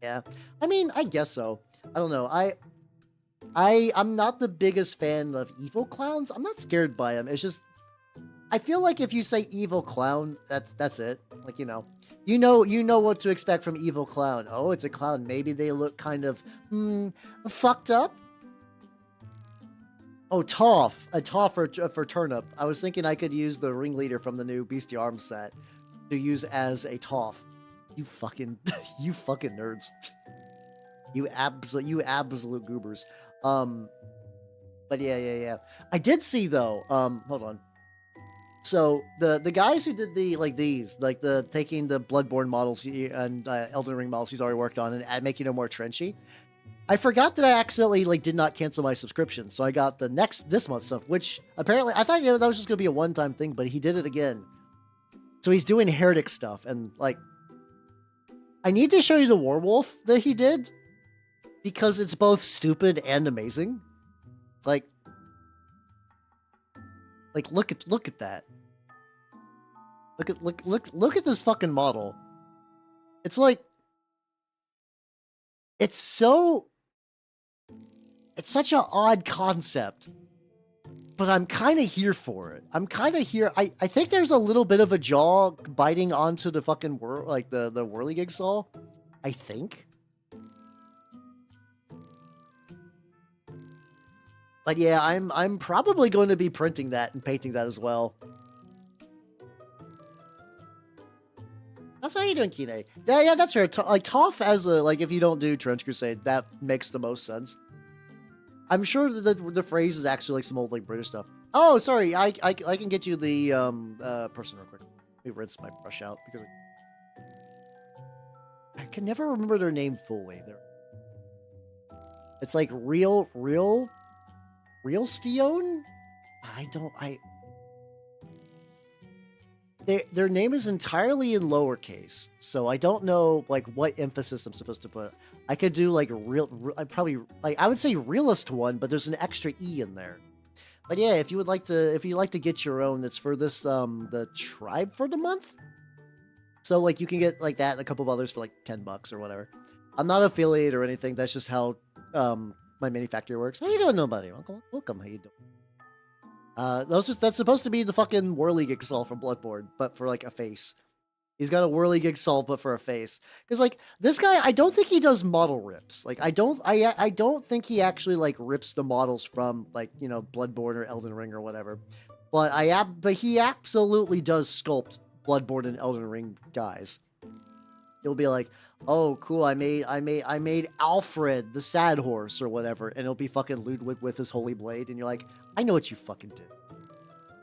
Yeah, I mean, I guess so. I don't know. I'm not the biggest fan of evil clowns. I'm not scared by them. It's just I feel like if you say evil clown, that's it. Like you know what to expect from evil clown. Oh, it's a clown. Maybe they look kind of fucked up. Oh, Toph. A Toph for Turnip. I was thinking I could use the ringleader from the new Bestiarium set to use as a Toph. You fucking nerds. You absolute goobers. But yeah. I did see though, hold on. So the guys who did the taking the Bloodborne models and Elden Ring models he's already worked on and making them more trenchy. I forgot that I accidentally like did not cancel my subscription, so I got this month's stuff, which apparently I thought that was just gonna be a one-time thing, but he did it again. So he's doing heretic stuff, and like I need to show you the werewolf that he did because it's both stupid and amazing. Like look at that. Look at this fucking model. It's like it's such an odd concept. But I'm kind of here for it. I'm kind of here. I think there's a little bit of a jaw biting onto the fucking like the whirligig saw. I think. But yeah, I'm probably going to be printing that and painting that as well. That's how you doing, Kine. Yeah, that's right. Like Toph as a like if you don't do Trench Crusade, that makes the most sense. I'm sure that the phrase is actually like some old like British stuff. Oh, sorry. I can get you the person real quick. Let me rinse my brush out because I can never remember their name fully. It's like real Steon? Their name is entirely in lowercase, so I don't know like what emphasis I'm supposed to put. I could do like probably like I would say realist one, but there's an extra E in there. But yeah, if you'd like to get your own, that's for this the tribe for the month. So like you can get like that and a couple of others for like $10 or whatever. I'm not affiliated or anything. That's just how my manufacturer works. How you doing, nobody? Welcome. How you doing? That's supposed to be the fucking whirligig Saul from Bloodborne, but for like a face. He's got a whirligig Saul, but for a face. Because like this guy, I don't think he does model rips. Like I don't think he actually like rips the models from like Bloodborne or Elden Ring or whatever. But he absolutely does sculpt Bloodborne and Elden Ring guys. He'll be like, oh cool, I made Alfred the Sad Horse or whatever, and it'll be fucking Ludwig with his holy blade, and you're like, I know what you fucking did.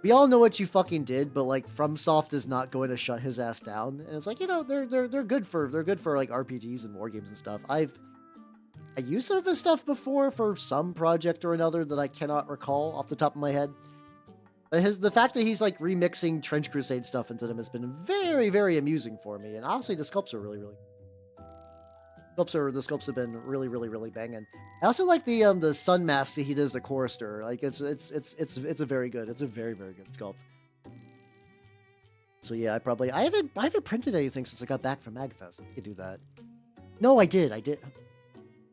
We all know what you fucking did, but like FromSoft is not going to shut his ass down. And it's like, they're good for like RPGs and war games and stuff. I used some of his stuff before for some project or another that I cannot recall off the top of my head. But the fact that he's like remixing Trench Crusade stuff into them has been very, very amusing for me. And honestly, the sculpts are really, really the sculpts have been really, really, really banging. I also like the sun mask that he does the chorister. Like it's a very good, it's a very, very good sculpt. So yeah, I haven't printed anything since I got back from MagFest. I could do that. No, I did.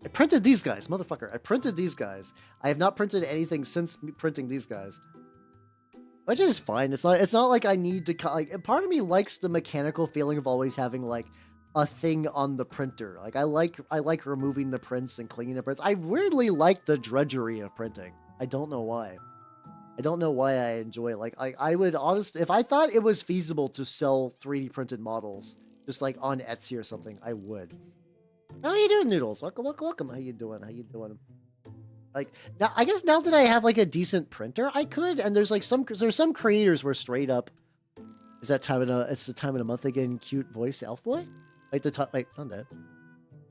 I printed these guys, motherfucker. I printed these guys. I have not printed anything since printing these guys. Which is fine. It's not like I need to like. Part of me likes the mechanical feeling of always having like a thing on the printer. Like I like removing the prints and cleaning the prints. I weirdly like the drudgery of printing. I don't know why. I don't know why I enjoy it. Like I would honestly, if I thought it was feasible to sell 3D printed models just like on Etsy or something, I would. How you doing, Noodles? Welcome. How you doing? How you doing? Like now, I guess now that I have like a decent printer, I could. And there's some creators where straight up, is that it's the time of the month again? Cute voice, elf boy. Like the time, like I'm dead.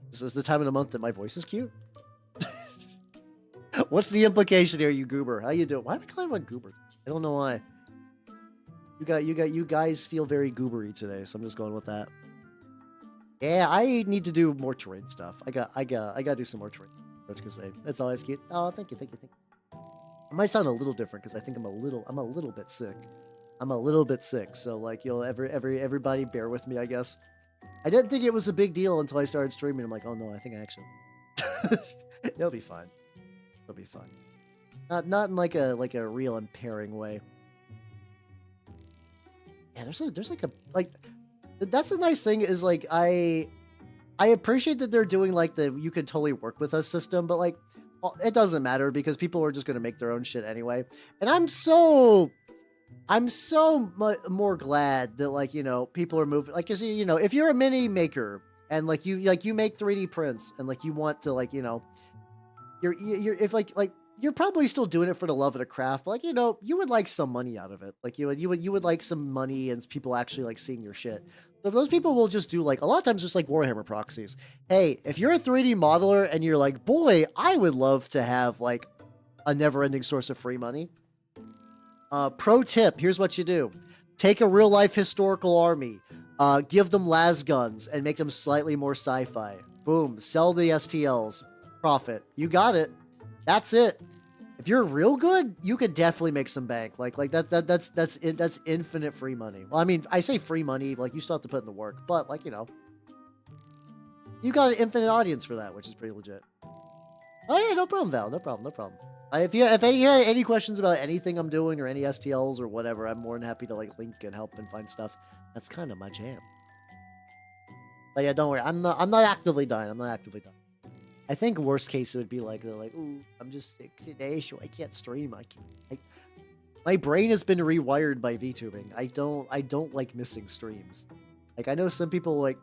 This is the time of the month that my voice is cute. What's the implication here, you goober? How you doing? Why am I calling everyone goober? I don't know why. You guys feel very goobery today, so I'm just going with that. Yeah, I need to do more terrain stuff. I got do some more terrain. Crusade. That's always cute. Oh, thank you. It might sound a little different because I think I'm a little bit sick. I'm a little bit sick, so like everybody bear with me, I guess. I didn't think it was a big deal until I started streaming. I'm like, oh no, I think I actually it'll be fine. It'll be fine. Not in like a real impairing way. Yeah, there's like that's a nice thing is like I appreciate that they're doing like the you could totally work with us system, but like it doesn't matter because people are just gonna make their own shit anyway. And I'm so more glad that like people are moving. Like you see, if you're a mini maker and like you make 3D prints and like you want to like you're if like you're probably still doing it for the love of the craft, but like you would like some money out of it. Like you would like some money and people actually like seeing your shit. So those people will just do like a lot of times just like Warhammer proxies. Hey, if you're a 3D modeler and you're like, boy, I would love to have like a never-ending source of free money. Pro tip, here's what you do. Take a real-life historical army, give them las guns, and make them slightly more sci-fi. Boom, sell the STLs. Profit. You got it. That's it. If you're real good, you could definitely make some bank. That's infinite free money. Well, I mean, I say free money, like you still have to put in the work, but like, you got an infinite audience for that, which is pretty legit. Oh yeah, no problem, Val. No problem. If you have any questions about anything I'm doing or any STLs or whatever, I'm more than happy to like link and help and find stuff. That's kind of my jam. But yeah, don't worry. I'm not actively dying. I think worst case it would be like they're like, ooh, I'm just sick today, so I can't stream. My brain has been rewired by VTubing. I don't like missing streams. Like I know some people like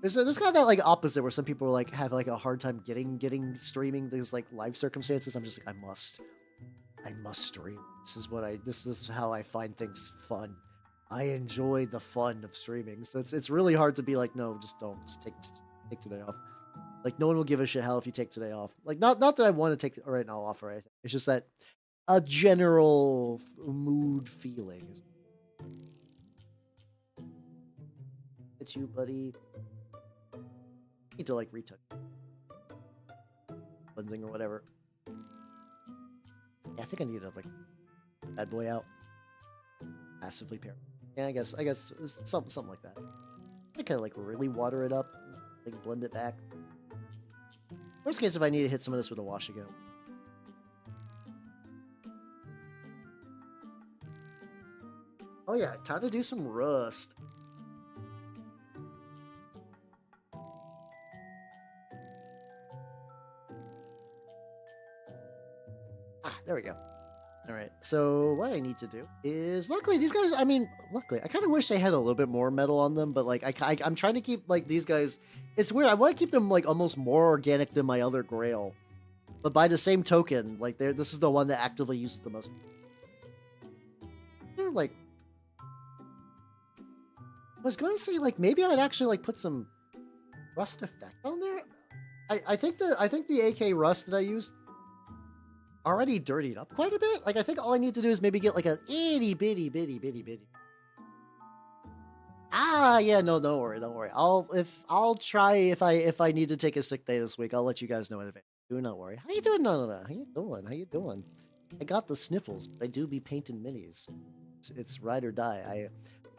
there's kind of that like opposite where some people like have like a hard time getting streaming. There's like life circumstances. I'm just like I must stream. This is how I find things fun. I enjoy the fun of streaming. So it's really hard to be like, no, just don't. Just take today off. Like, no one will give a shit how if you take today off. Like, not that I want to take right now off or anything. It's just that a general mood feeling. It's you, buddy. Need to, like, retouch. Cleansing or whatever. Yeah, I think I need to, like, bad boy out. Massively pair. Yeah, I guess something like that. I kind of, like, really water it up. Like, blend it back. Worst case, if I need to hit some of this with a wash again. Oh yeah, time to do some rust. There we go. All right, so what I need to do is, luckily these guys, I kind of wish they had a little bit more metal on them, but like I'm trying to keep like these guys, it's weird, I want to keep them like almost more organic than my other Grail, but by the same token, like this is the one that actively uses the most. They're like, I was going to say like maybe I'd actually like put some rust effect on there. I think the AK rust that I used already dirtied up quite a bit. Like I think all I need to do is maybe get like a itty bitty. Ah, yeah, no, don't worry. I'll try if I need to take a sick day this week. I'll let you guys know in advance. Do not worry. How you doing? No. How you doing? I got the sniffles, but I do be painting minis. It's ride or die.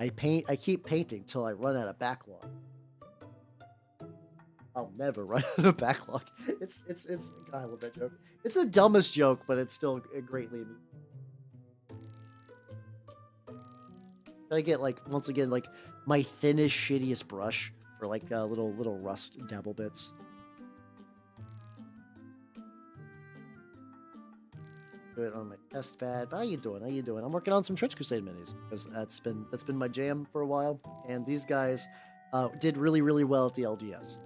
I keep painting till I run out of backlog. I'll never run out of backlog. It's. God, I love that joke. It's the dumbest joke, but it's still greatly amusing. I get like once again like my thinnest, shittiest brush for like little rust dabble bits. Do it on my test pad. How you doing? How you doing? I'm working on some Trench Crusade minis because that's been my jam for a while, and these guys did really well at the LGS.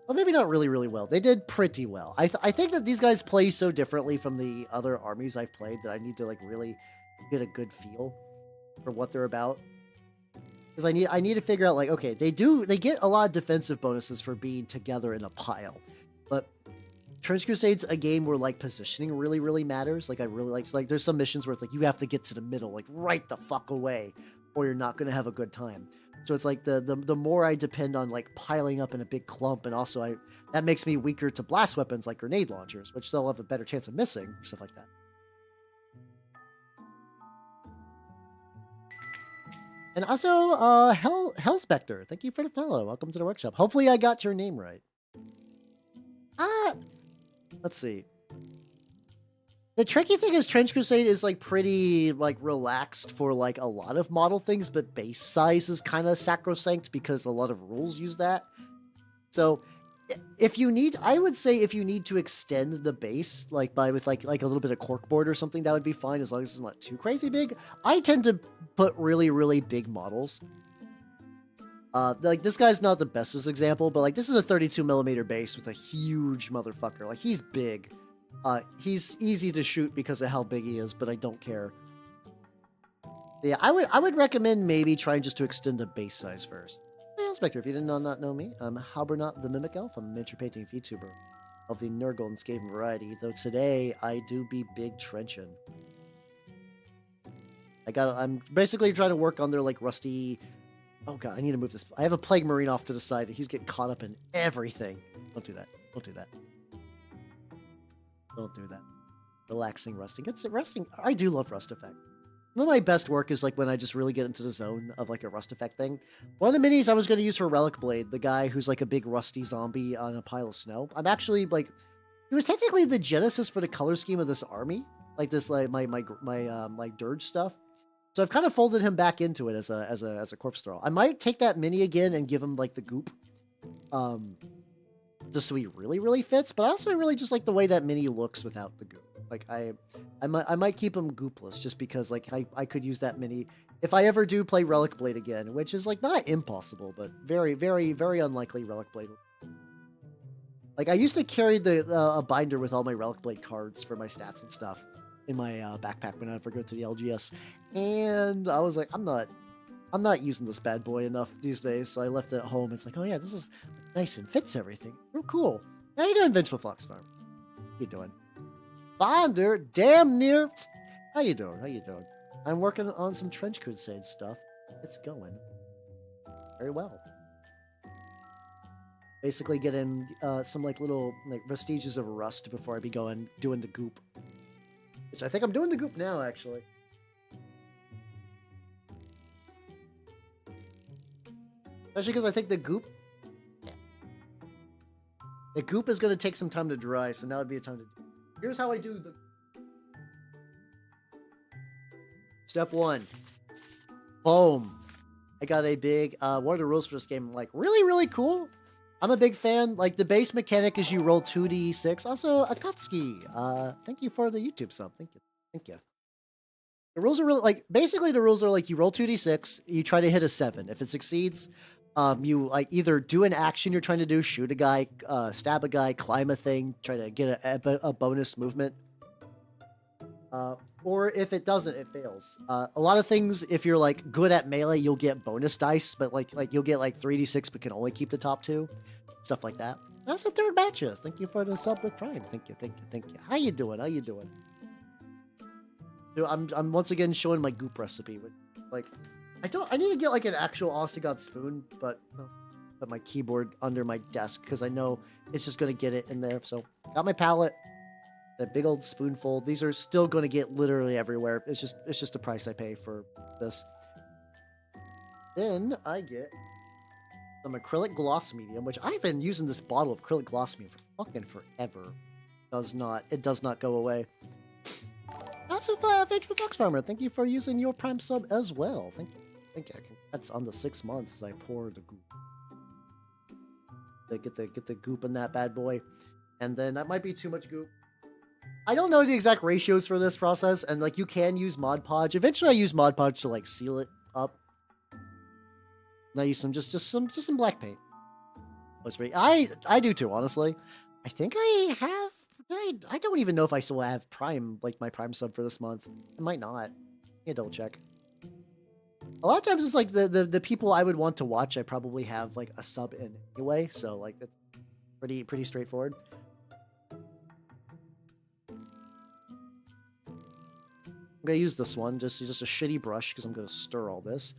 Well, maybe not really well. They did pretty well. I think that these guys play so differently from the other armies I've played that I need to like really get a good feel for what they're about. Because I need to figure out like, okay, they get a lot of defensive bonuses for being together in a pile, but Trench Crusade's a game where like positioning really matters. Like I really like there's some missions where it's like you have to get to the middle, like right the fuck away, or you're not gonna have a good time. So it's like the more I depend on like piling up in a big clump, and also that makes me weaker to blast weapons like grenade launchers, which they'll have a better chance of missing, stuff like that. And also, Hellspectre, thank you for the follow. Welcome to the workshop. Hopefully I got your name right. Let's see. The tricky thing is Trench Crusade is like pretty like relaxed for like a lot of model things, but base size is kind of sacrosanct because a lot of rules use that. So if you need, I would say if you need to extend the base like with like a little bit of corkboard or something, that would be fine as long as it's not too crazy big. I tend to put really big models. Like this guy's not the bestest example, but like this is a 32mm base with a huge motherfucker. Like he's big. He's easy to shoot because of how big he is, but I don't care. Yeah, I would recommend maybe trying just to extend the base size first. Hey, Spectre, if you did not know me, I'm Halbernot the Mimic Elf. I'm a miniature painting Vtuber of the Nurgle and Skaven variety, though today I do be big trenchin'. I'm basically trying to work on their like rusty. Oh god, I need to move this. I have a Plague Marine off to the side. He's getting caught up in everything. Don't do that. Don't do that. Don't do that. Relaxing rusting. It's rusting. I do love rust effect. Some of my best work is like when I just really get into the zone of like a rust effect thing. One of the minis I was going to use for Relic Blade, the guy who's like a big rusty zombie on a pile of snow. I'm actually like, he was technically the genesis for the color scheme of this army, like this like my like Dirge stuff. So I've kind of folded him back into it as a corpse throw. I might take that mini again and give him like the goop, just so he really fits. But I also really just like the way that mini looks without the goop. Like I might keep him goopless just because like I could use that mini if I ever do play Relic Blade again, which is like not impossible, but very unlikely. Relic Blade. Like I used to carry a binder with all my Relic Blade cards for my stats and stuff in my backpack when I ever go to the LGS, and I was like, I'm not using this bad boy enough these days, so I left it at home. It's like, oh yeah, this is nice and fits everything. Oh cool. How you doing, Vengeful Fox Farm? How you doing? Bonder, damn near. How you doing? How you doing? I'm working on some Trench Crusade stuff. It's going very well. Basically getting some like little like vestiges of rust before I be doing the goop. Which I think I'm doing the goop now, actually. Especially because I think the goop... Yeah. The goop is going to take some time to dry, so now would be a time to... Here's how I do the... Step 1. Boom. I got a big... what are the rules for this game? Like, really cool. I'm a big fan. Like, the base mechanic is you roll 2d6. Also, Akatsuki, thank you for the YouTube sub. Thank you. Thank you. The rules are really, like, basically the rules are, like, you roll 2d6, you try to hit a 7. If it succeeds, you, like, either do an action you're trying to do, shoot a guy, stab a guy, climb a thing, try to get a bonus movement. Or if it doesn't, it fails. A lot of things, if you're, like, good at melee, you'll get bonus dice, but, like you'll get, like, 3d6, but can only keep the top 2. Stuff like that. That's the third matches. Thank you for the sub with Prime. Thank you. How you doing? How you doing? Dude, I'm once again showing my goop recipe. With, like, I need to get, like, an actual honest to God spoon, but put my keyboard under my desk, because I know it's just going to get it in there. So, got my palette. A big old spoonful. These are still going to get literally everywhere. It's just the price I pay for this. Then I get some acrylic gloss medium, which I've been using this bottle of acrylic gloss medium for fucking forever. It does not go away. Also, thanks for Fox Farmer. Thank you for using your Prime sub as well. Thank you. That's on the 6 months as I pour the goop. Get the goop in that bad boy, and then that might be too much goop. I don't know the exact ratios for this process, and like you can use Mod Podge. Eventually, I use Mod Podge to like seal it up. And I use some black paint. I do too, honestly. I think I have. I don't even know if I still have Prime, like my Prime sub for this month. I might not. Yeah, double check. A lot of times it's like the people I would want to watch, I probably have like a sub in anyway, so like it's pretty straightforward. I'm gonna use this one, just a shitty brush because I'm gonna stir all this.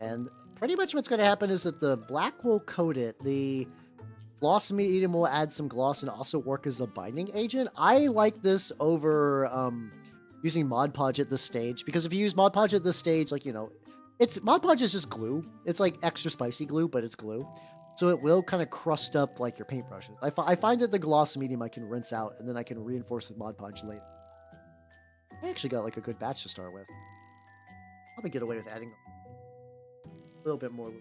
And pretty much what's gonna happen is that the black will coat it, the gloss medium will add some gloss and also work as a binding agent. I like this over using Mod Podge at this stage, because if you use Mod Podge at this stage, like, you know, Mod Podge is just glue. It's like extra spicy glue, but it's glue. So it will kind of crust up like your paintbrushes. I find that the gloss medium I can rinse out and then I can reinforce with Mod Podge later. I actually got like a good batch to start with. Probably get away with adding a little bit more.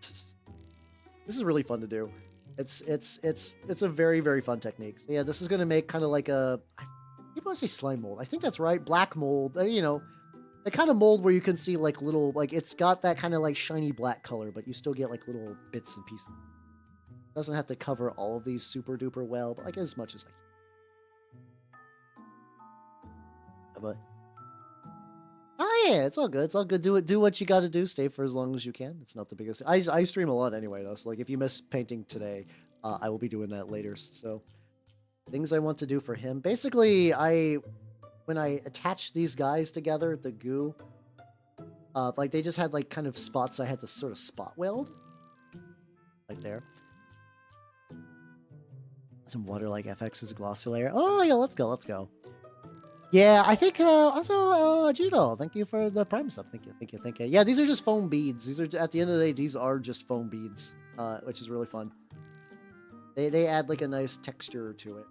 This is really fun to do. It's a very, very fun technique. So yeah, this is gonna make kind of like a, people want to say slime mold. I think that's right. Black mold. You know, the kind of mold where you can see like little, like it's got that kind of like shiny black color, but you still get like little bits and pieces. It doesn't have to cover all of these super duper well, but like as much as I can. But oh yeah, it's all good. It's all good. Do what you got to do. Stay for as long as you can. It's not the biggest. I stream a lot anyway, though. So like, if you miss painting today, I will be doing that later. So things I want to do for him. Basically, when I attach these guys together, the goo, like they just had like kind of spots I had to sort of spot weld, like there. Some water like FX's glossy layer. Oh yeah, let's go. Yeah, I think also Gino, thank you for the Prime sub. Thank you. Yeah, these are just foam beads. These are, at the end of the day, these are just foam beads, which is really fun. They add like a nice texture to it,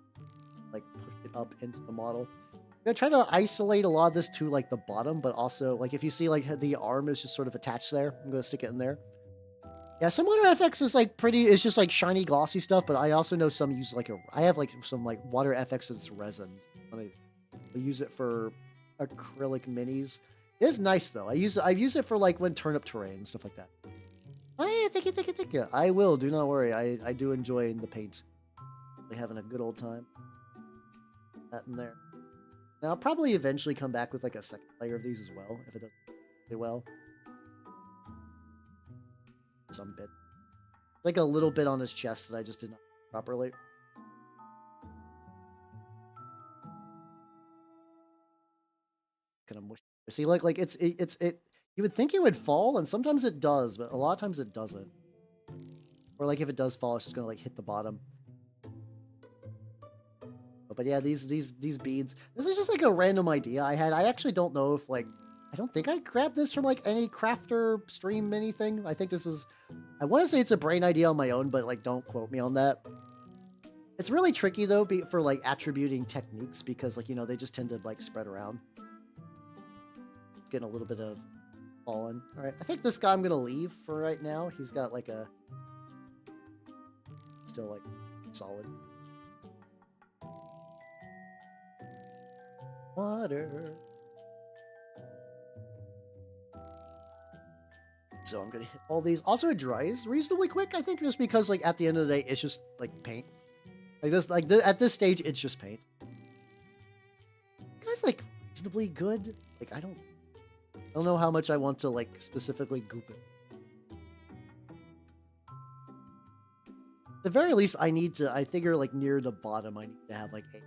like push it up into the model. I'm gonna try to isolate a lot of this to like the bottom, but also like if you see like the arm is just sort of attached there, I'm gonna stick it in there. Yeah, some Water FX is like it's just like shiny glossy stuff, but I also know some use like I have like some like Water FX that's resins. I use it for acrylic minis. It is nice though. I've used it for like when turnip terrain and stuff like that. Oh yeah, thank you. I will, do not worry. I do enjoy the paint. Really having a good old time. That in there. Now I'll probably eventually come back with like a second layer of these as well, if it doesn't do well. Some bit. Like a little bit on his chest that I just did not properly. Kind of mushy. See, like you would think it would fall, and sometimes it does, but a lot of times it doesn't. Or like if it does fall, it's just gonna like hit the bottom. But yeah, these beads. This is just like a random idea I had. I actually don't know if like, I don't think I grabbed this from like any crafter stream anything. I think this is, I want to say it's a brain idea on my own, but like don't quote me on that. It's really tricky though for like attributing techniques, because like, you know, they just tend to like spread around. It's getting a little bit of fallen. All right, I think this guy I'm gonna leave for right now. He's got like a, still like solid. Water. So I'm gonna hit all these. Also, it dries reasonably quick, I think, just because like at the end of the day, it's just like paint. Like this, at this stage, it's just paint. Guys, like reasonably good. Like I don't know how much I want to like specifically goop it. At the very least, I figure like near the bottom, I need to have like 8.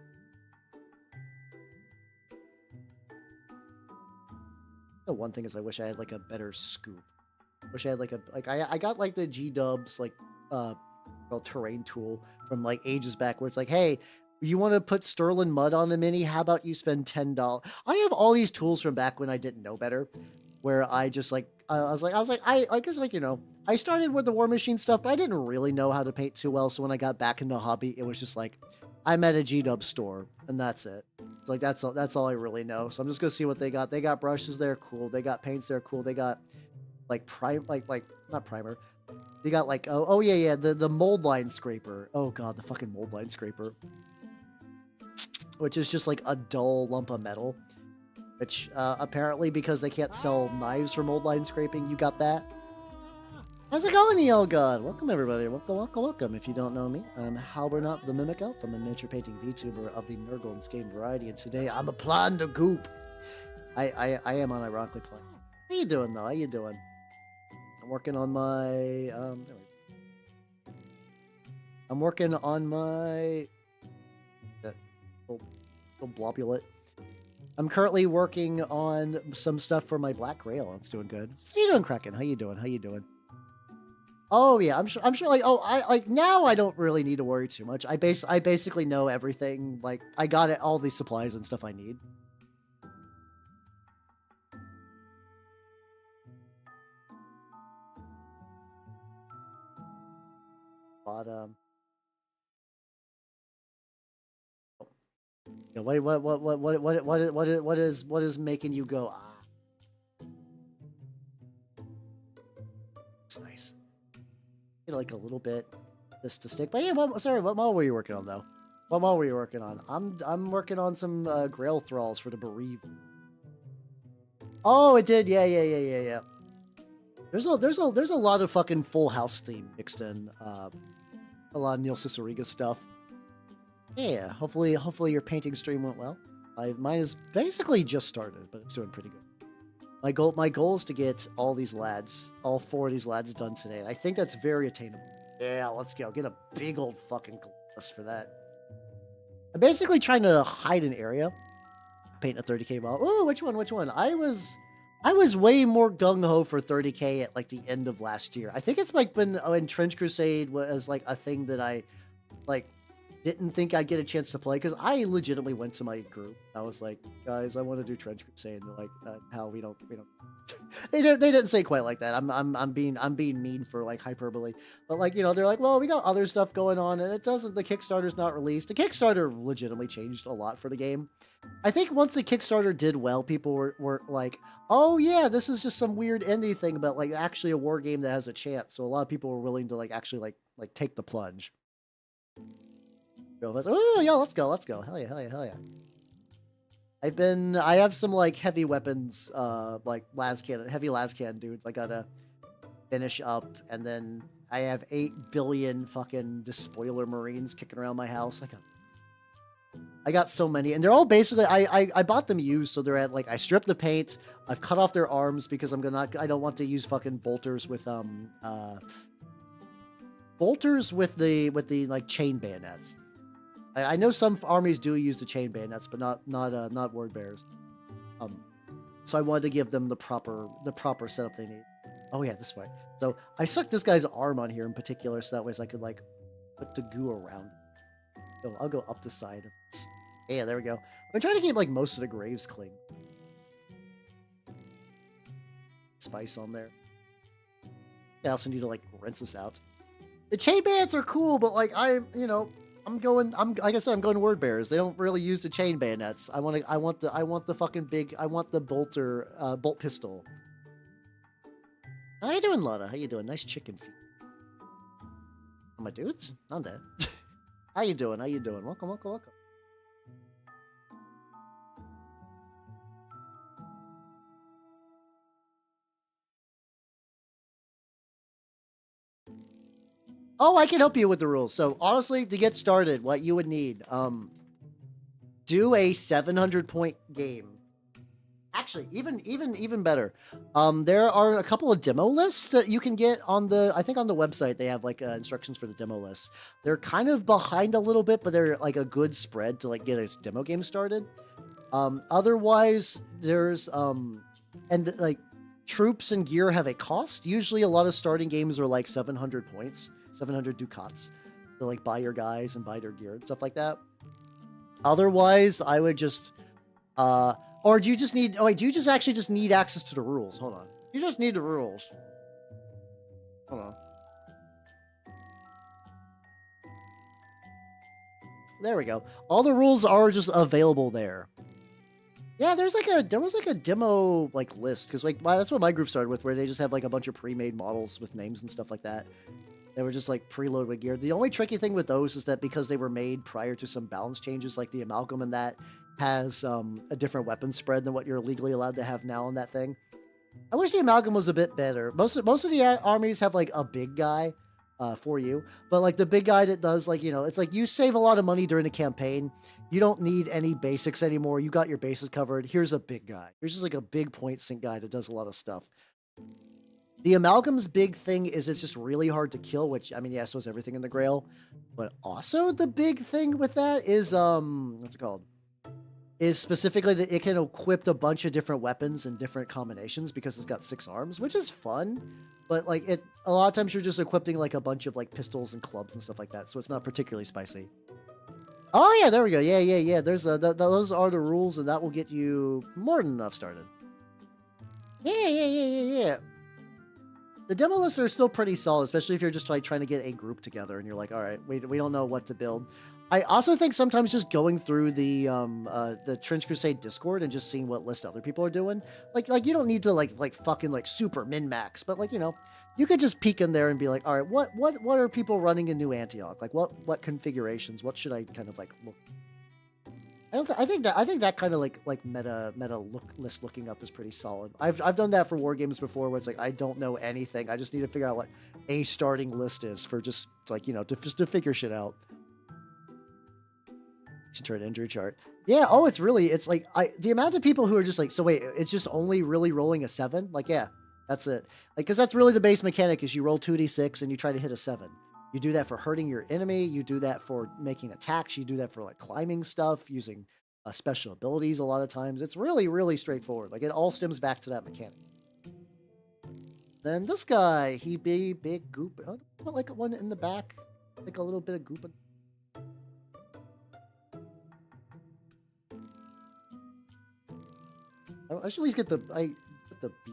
The one thing is I wish I had like a better scoop. Wish I had like I got like the G-dubs like terrain tool from like ages back, where it's like, hey, You want to put Sterling Mud on a mini? How about you spend $10? I have all these tools from back when I didn't know better, where I just like I guess like, you know, I started with the War Machine stuff, but I didn't really know how to paint too well. So when I got back into the hobby, it was just like I'm at a G-Dub store and that's it. It's like that's all I really know. So I'm just gonna see what they got. They got brushes there, cool. They got paints there, cool. They got like not primer. They got like oh yeah the mold line scraper. Oh god, the fucking mold line scraper, which is just like a dull lump of metal. Which apparently because they can't sell knives for mold line scraping, you got that. How's it going, EL God? Welcome everybody. Welcome. If you don't know me, I'm Halbernot the Mimic Elf. I'm a miniature painting VTuber of the Nurgle's game variety, and today I'm applying the goop. I am unironically playing. How you doing though? How you doing? I'm working on my I'm working on my little blobulate. I'm currently working on some stuff for my Black Rail. It's doing good. How you doing, Kraken? How you doing? How you doing? Oh yeah, I'm sure like I like now I don't really need to worry too much. I basically know everything. Like I got it, all the supplies and stuff I need. Bottom. Yeah, what is making you go ah? It's nice. Get like a little bit this to stick. But yeah, sorry, what model were you working on though? What model were you working on? I'm working on some Grail Thralls for the Bereaved. Oh, it did. Yeah. There's a lot of fucking Full House theme mixed in. A lot of Neil Cicierega stuff. Yeah, hopefully your painting stream went well. Mine is basically just started, but it's doing pretty good. My goal is to get all these lads, all 4 of these lads done today. And I think that's very attainable. Yeah, let's go. Get a big old fucking glass for that. I'm basically trying to hide an area. Paint a 30k model. Oh, which one? I was way more gung-ho for 30k at like the end of last year. I think it's like when Trench Crusade was like a thing that I like didn't think I'd get a chance to play, because I legitimately went to my group. I was like, guys, I want to do Trench Crusade. And they're like, how we don't. They didn't say quite like that. I'm being mean for like hyperbole, but like, you know, they're like, well, we got other stuff going on, and it doesn't. The Kickstarter's not released. The Kickstarter legitimately changed a lot for the game. I think once the Kickstarter did well, people were like, oh yeah, this is just some weird indie thing, but like actually a war game that has a chance. So a lot of people were willing to like actually like take the plunge. Oh yeah, let's go. Hell yeah. I have some like heavy weapons, like heavy lascan dudes I gotta finish up, and then I have 8 billion fucking despoiler marines kicking around my house. I got so many, and they're all basically I bought them used, so they're at like I stripped the paint, I've cut off their arms because I don't want to use fucking bolters with the like chain bayonets. I know some armies do use the chain bayonets, but not word bearers. So I wanted to give them the proper setup they need. Oh yeah, this way. So I sucked this guy's arm on here in particular, so that way I could like put the goo around. So I'll go up the side of this. Yeah, there we go. I'm trying to keep like most of the graves clean. Spice on there. I also need to like rinse this out. The chain bayonets are cool, but like I'm like I said, I'm going word bearers. They don't really use the chain bayonets. I want the fucking big, I want the bolt pistol. How you doing, Lana? How you doing? Nice chicken feet. Oh, my dudes? I'm dead. How you doing? Welcome. Oh, I can help you with the rules. So honestly, to get started, what you would need, do a 700 point game. Actually, even better. There are a couple of demo lists that you can get on I think on the website they have like instructions for the demo lists. They're kind of behind a little bit, but they're like a good spread to like get a demo game started. Otherwise, there's and like troops and gear have a cost. Usually, a lot of starting games are like 700 points. 700 ducats to like buy your guys and buy their gear and stuff like that. Otherwise, I would just, or do you just need, oh wait, do you just actually just need access to the rules? Hold on. You just need the rules. Hold on. There we go. All the rules are just available there. Yeah, there was like a demo like list because like that's what my group started with, where they just have like a bunch of pre-made models with names and stuff like that. They were just like preloaded with gear. The only tricky thing with those is that because they were made prior to some balance changes, like the amalgam and that has a different weapon spread than what you're legally allowed to have now on that thing. I wish the amalgam was a bit better. Most of the armies have like a big guy for you, but like the big guy that does like, you know, it's like you save a lot of money during the campaign. You don't need any basics anymore. You got your bases covered. Here's a big guy. Here's just like a big point sync guy that does a lot of stuff. The amalgam's big thing is it's just really hard to kill, which, I mean, yeah, so is everything in the Grail. But also the big thing with that is, what's it called? Is specifically that it can equip a bunch of different weapons in different combinations because it's got 6 arms, which is fun. But, like, a lot of times you're just equipping, like, a bunch of, like, pistols and clubs and stuff like that, so it's not particularly spicy. Oh, yeah, there we go. Yeah. There's those are the rules, and that will get you more than enough started. Yeah. The demo lists are still pretty solid, especially if you're just like trying to get a group together and you're like, all right, we don't know what to build. I also think sometimes just going through the Trench Crusade Discord and just seeing what list other people are doing, like you don't need to like fucking like super min max, but like, you know, you could just peek in there and be like, all right, what are people running in New Antioch? Like what configurations? What should I kind of like look? I think that kind of like meta list looking up is pretty solid. I've done that for war games before, where it's like I don't know anything. I just need to figure out what a starting list is for just like, you know, to figure shit out. Should turn injury chart. Yeah. Oh, it's like the amount of people who are just like, so wait, it's just only really rolling a 7. Like, yeah, that's it. Like, because that's really the base mechanic is you roll 2d6 and you try to hit a 7. You do that for hurting your enemy. You do that for making attacks. You do that for like climbing stuff, using special abilities a lot of times. It's really, really straightforward. Like it all stems back to that mechanic. Then this guy, he be big goop. Put like one in the back, like a little bit of goop. I should at least get the B.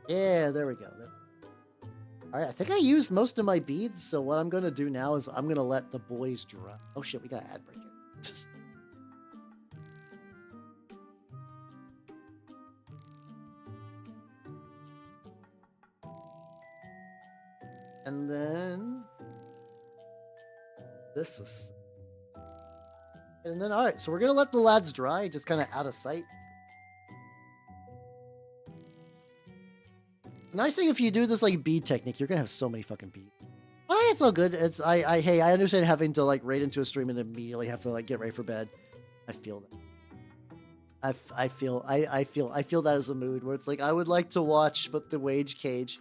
Yeah, there we go. All right, I think I used most of my beads, so what I'm going to do now is I'm going to let the boys dry. Oh shit, we got ad break it. And then this is... And then, all right, so we're going to let the lads dry, just kind of out of sight. Nice thing if you do this like bead technique, you're gonna have so many fucking beads. Oh, it's all good. It's hey, I understand having to like raid into a stream and immediately have to like get ready for bed. I feel that. I feel that as a mood where it's like I would like to watch, but the wage cage.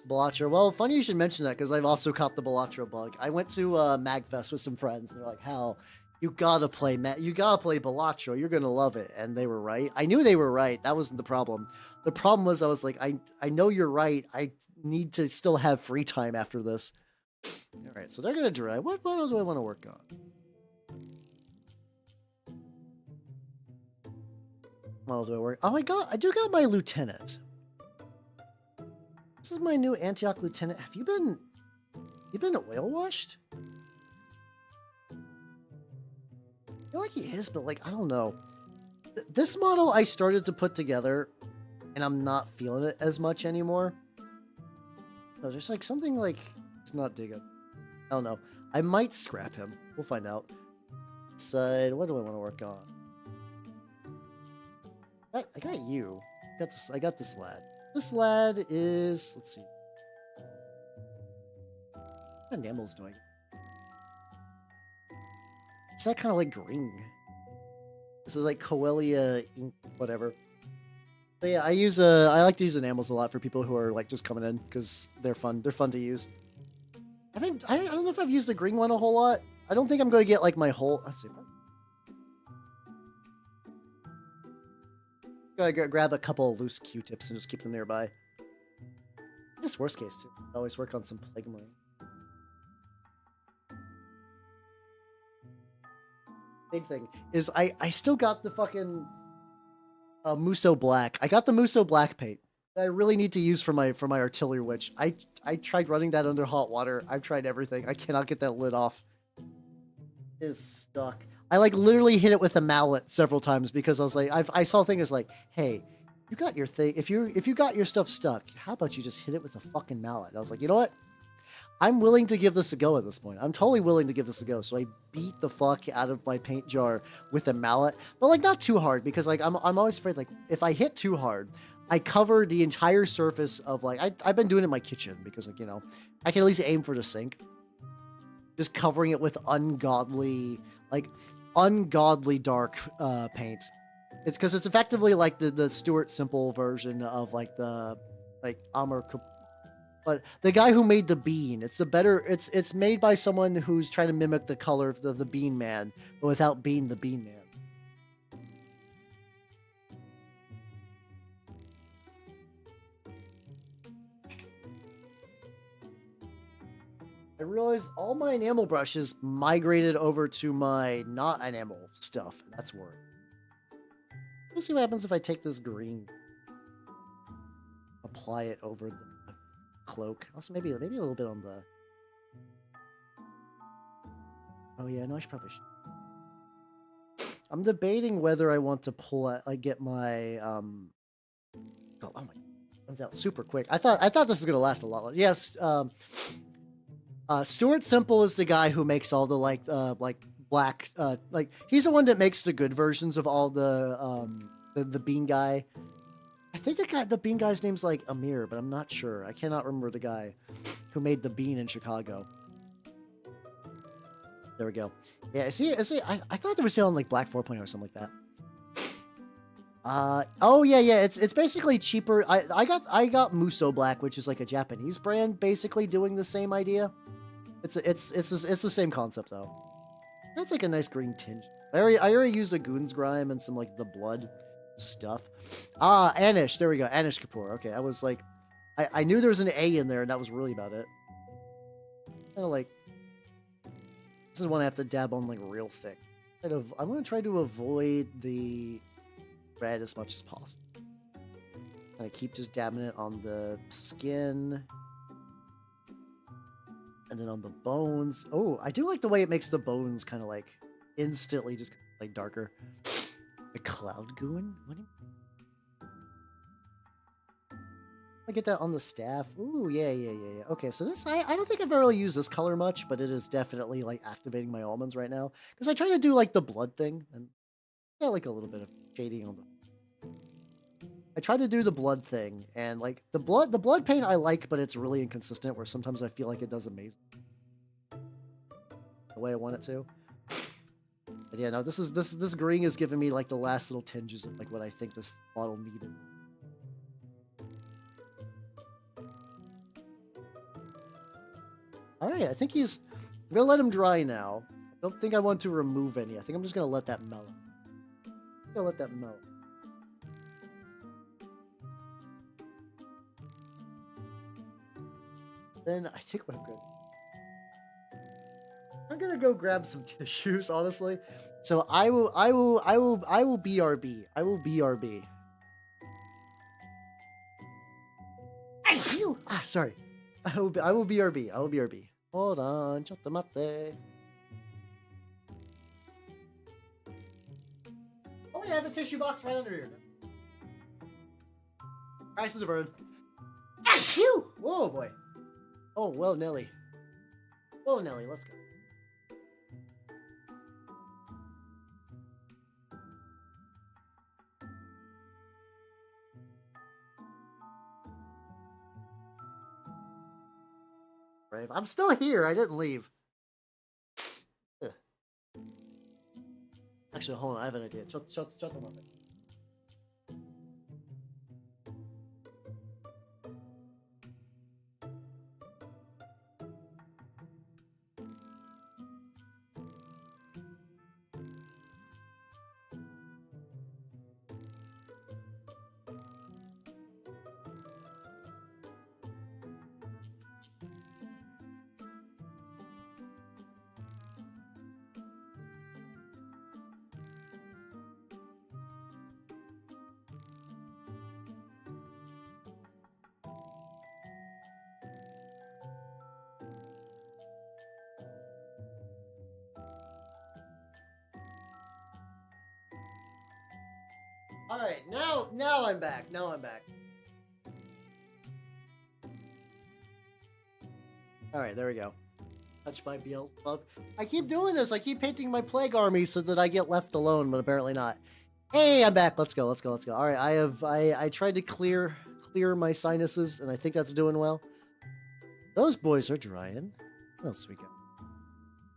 Balatro. Well, funny you should mention that because I've also caught the Balatro bug. I went to Magfest with some friends. And they're like, "Hal, you gotta play Balatro. You're gonna love it." And they were right. I knew they were right. That wasn't the problem. The problem was I was like, I know you're right. I need to still have free time after this. All right, so they're gonna dry. What model do I want to work on? Model do I work? Oh, I do got my lieutenant. This is my new Antioch lieutenant. Have you been oil washed? I feel like he is, but like I don't know. This model I started to put together. And I'm not feeling it as much anymore. No, there's like something like it's not digging. I don't know. I might scrap him. We'll find out. Side. What do I want to work on? I got you. I got this lad. This lad is. Let's see. What animal's doing? Is that kind of like green? This is like Coelia ink, whatever. But yeah, I like to use enamels a lot for people who are like just coming in because they're fun. They're fun to use. I don't know if I've used the green one a whole lot. I don't think I'm going to get like my whole. Let's see. Gotta grab a couple of loose Q-tips and just keep them nearby. I guess worst case too. Always work on some plague marine. big thing is I still got the fucking Muso Black. I got the Muso Black paint that I really need to use for my artillery witch. I tried running that under hot water. I've tried everything. I cannot get that lid off. It is stuck. I like literally hit it with a mallet several times because I was like, I saw things like, hey, you got your thing. If you got your stuff stuck, how about you just hit it with a fucking mallet? I was like, you know what? I'm willing to give this a go at this point. I'm totally willing to give this a go. So I beat the fuck out of my paint jar with a mallet, but like not too hard because like I'm always afraid like if I hit too hard, I cover the entire surface of like I've been doing it in my kitchen because like, you know, I can at least aim for the sink. Just covering it with ungodly dark paint. It's because it's effectively like the Stuart Simple version of like the like Amr. But the guy who made the bean, it's made by someone who's trying to mimic the color of the Bean Man, but without being the Bean Man. I realized all my enamel brushes migrated over to my not enamel stuff. And that's work. We'll see what happens if I take this green, apply it over the cloak. Also, maybe a little bit on the. Oh yeah, no, I should probably. I'm debating whether I want to pull out, like, get my Oh my, runs out super quick. I thought this was gonna last a lot. Yes, Stuart Simple is the guy who makes all the like black like he's the one that makes the good versions of all the bean guy. I think the bean guy's name's like Amir, but I'm not sure. I cannot remember the guy who made the bean in Chicago. There we go. Yeah, I thought they were selling like Black 4.0 or something like that. Oh yeah, it's basically cheaper. I got Muso Black, which is like a Japanese brand, basically doing the same idea. It's the same concept though. That's like a nice green tinge. I already used the Goon's Grime and some like the blood stuff. Anish, there we go. Anish Kapoor. Okay, I was like, I knew there was an A in there, and that was really about it. Kind of like, this is one I have to dab on like real thick. I'm gonna try to avoid the red as much as possible. And I keep just dabbing it on the skin. And then on the bones. Oh, I do like the way it makes the bones kind of like instantly just like darker. The Cloud Goon? What do you... I get that on the staff. Ooh, yeah. Okay, so this, I don't think I've ever really used this color much, but it is definitely like activating my almonds right now. Because I try to do like the blood thing. And yeah, like a little bit of shading on the... I try to do the blood thing, and like the blood paint I like, but it's really inconsistent. Where sometimes I feel like it does amazing the way I want it to. But yeah, no, this green is giving me like the last little tinges of like what I think this model needed. All right, I think I'm gonna let him dry now. I don't think I want to remove any. I think I'm just gonna let that melt. I'm gonna let that melt. Then I think what I'm gonna go grab some tissues, honestly. So I will BRB. I will BRB. Sorry. I will BRB. I will BRB. Hold on, chattamate. Oh yeah, I have a tissue box right under here. Prices are burned. Whoa, boy. Oh, well, Nelly. Whoa, Nelly, let's go. Brave. I'm still here. I didn't leave. Ugh. Actually, hold on. I have an idea. Shut them up. All right, now I'm back. Now I'm back. All right, there we go. Touch my Beelzebub. I keep doing this. I keep painting my plague army so that I get left alone, but apparently not. Hey, I'm back. Let's go. Let's go. Let's go. All right, I tried to clear my sinuses, and I think that's doing well. Those boys are drying. What else we got?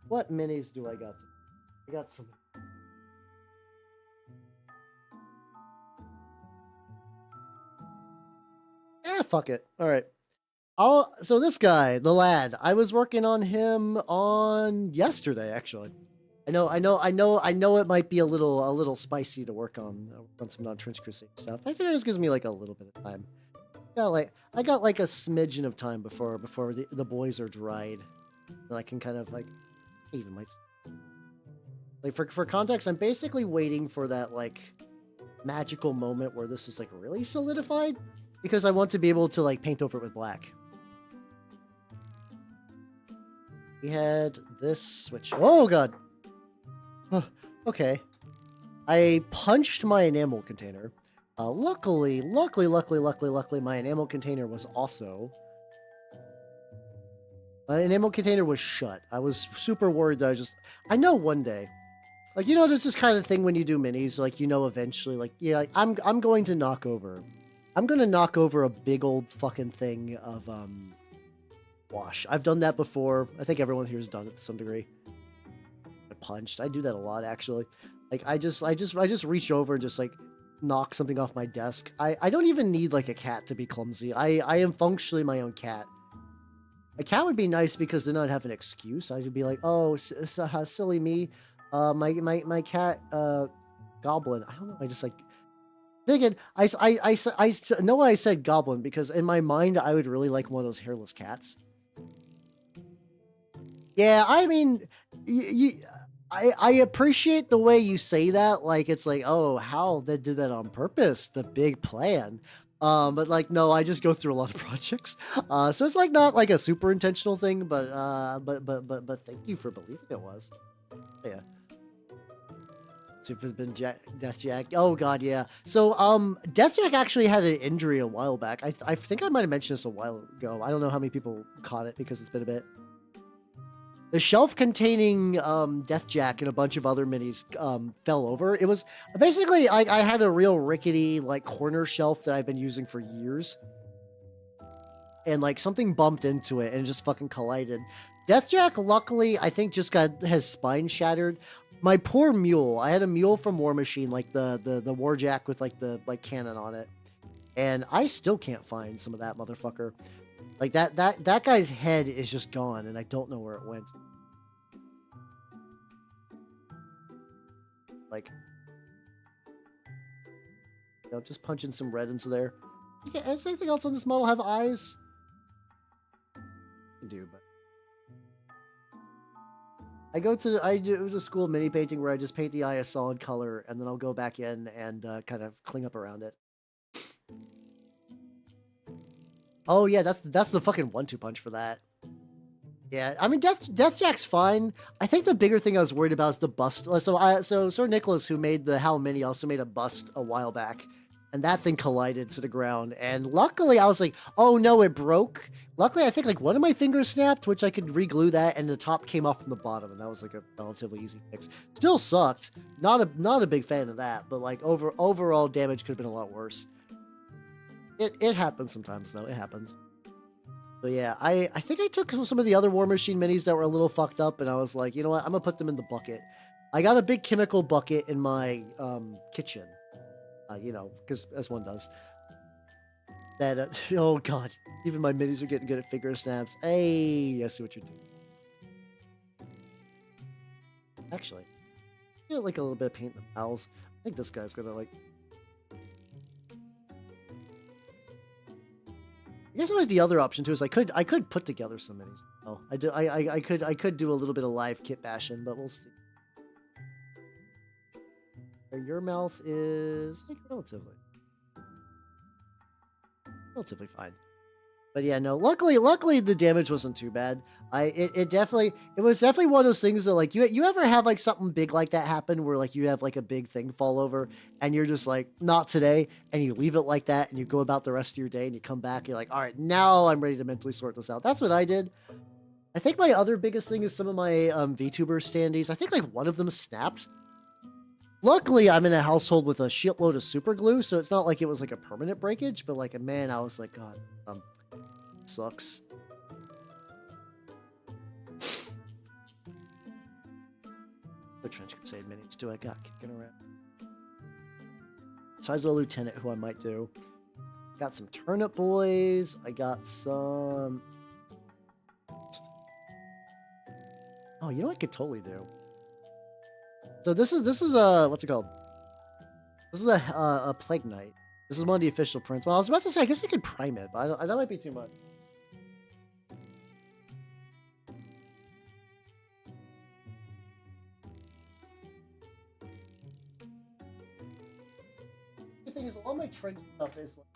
What minis do I got? I got some. Fuck it. All right. So this guy, the lad, I was working on him on yesterday, actually. I know it might be a little spicy to work on some non-Trench Crusade stuff. I think it just gives me like a little bit of time. I got like a smidgen of time before the boys are dried. Then I can kind of like even might like for context, I'm basically waiting for that like magical moment where this is like really solidified because I want to be able to like paint over it with black. We had this switch. Oh god. Okay. I punched my enamel container. Luckily, my enamel container was also... My enamel container was shut. I was super worried that I know one day. Like, you know, there's this kind of thing when you do minis, like, you know, eventually, like, yeah, like, I'm going to knock over. I'm going to knock over a big old fucking thing of, wash. I've done that before. I think everyone here has done it to some degree. I punched. I do that a lot, actually. Like, I just reach over and just, like, knock something off my desk. I don't even need, like, a cat to be clumsy. I am functionally my own cat. A cat would be nice because then I'd have an excuse. I would be like, oh, silly me. My cat, Goblin. I don't know. I just, like... Thinking, I know why I said Goblin, because in my mind, I would really like one of those hairless cats. Yeah, I mean, I appreciate the way you say that. Like, it's like, oh, how they did that on purpose, the big plan. But like, no, I just go through a lot of projects. So it's like not like a super intentional thing, but thank you for believing it was. Yeah. If it's been Deathjack. Oh god, yeah. So Deathjack actually had an injury a while back. I think I might have mentioned this a while ago. I don't know how many people caught it because it's been a bit. The shelf containing Deathjack and a bunch of other minis fell over. It was basically I had a real rickety like corner shelf that I've been using for years. And like something bumped into it and just fucking collided. Deathjack, luckily, I think just got his spine shattered. My poor mule. I had a mule from War Machine, like the Warjack with like the cannon on it. And I still can't find some of that motherfucker. Like that guy's head is just gone and I don't know where it went. Like, you know, just punching some red into there. Okay, does anything else on this model have eyes? I do, but I do a school mini painting where I just paint the eye a solid color and then I'll go back in and kind of clean up around it. Oh yeah, that's the fucking 1-2 punch for that. Yeah, I mean Deathjack's fine. I think the bigger thing I was worried about is the bust. So Sir Nicholas, who made the How Mini, also made a bust a while back, and that thing collided to the ground. And luckily, I was like, oh no, it broke. Luckily, I think like one of my fingers snapped, which I could re-glue that, and the top came off from the bottom, and that was like a relatively easy fix. Still sucked. Not a big fan of that, but like overall damage could have been a lot worse. It happens sometimes though. It happens. So yeah, I think I took some of the other War Machine minis that were a little fucked up, and I was like, you know what, I'm gonna put them in the bucket. I got a big chemical bucket in my kitchen, you know, because as one does. That oh god, even my minis are getting good at finger snaps. Hey, I see what you're doing. Actually, get like a little bit of paint in the bowels. I think this guy's gonna like. I guess always the other option too is I could put together some minis. Oh, I could do a little bit of live kit bashing, but we'll see. Your mouth is like relatively fine. But yeah, no. Luckily, the damage wasn't too bad. It was definitely one of those things that like you ever have like something big like that happen where like you have like a big thing fall over and you're just like not today, and you leave it like that and you go about the rest of your day and you come back and you're like, all right, now I'm ready to mentally sort this out. That's what I did. I think my other biggest thing is some of my VTuber standees. I think like one of them snapped. Luckily, I'm in a household with a shitload of super glue, so it's not like it was like a permanent breakage. But like, man, I was like, God, sucks. The Trench Crusade minis do I got kicking around? Besides the Lieutenant, who I might do. Got some Turnip Boys. I got some. Oh, you know what I could totally do? So this is a what's it called? This is a Plague Knight. This is one of the official prints. Well, I was about to say I guess I could prime it, but that might be too much. The thing is, all my trench stuff is like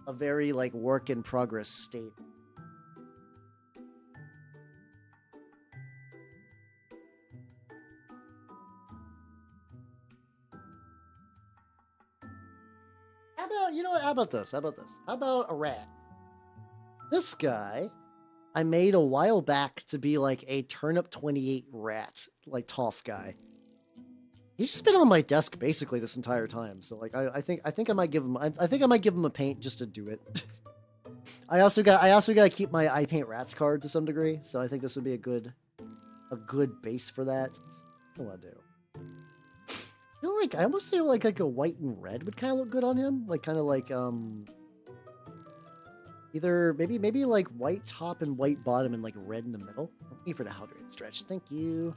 a very like work in progress state. You know what? How about this? How about a rat? This guy, I made a while back to be like a Turnip 28 rat, like Toph guy. He's just been on my desk basically this entire time. So like, I think I might give him. I think I might give him a paint just to do it. I also got to keep my I Paint Rats card to some degree. So I think this would be a good base for that. What do I do? I almost feel like a white and red would kind of look good on him. Like kind of like either maybe like white top and white bottom and like red in the middle. Thank you for the hydrated stretch. Thank you.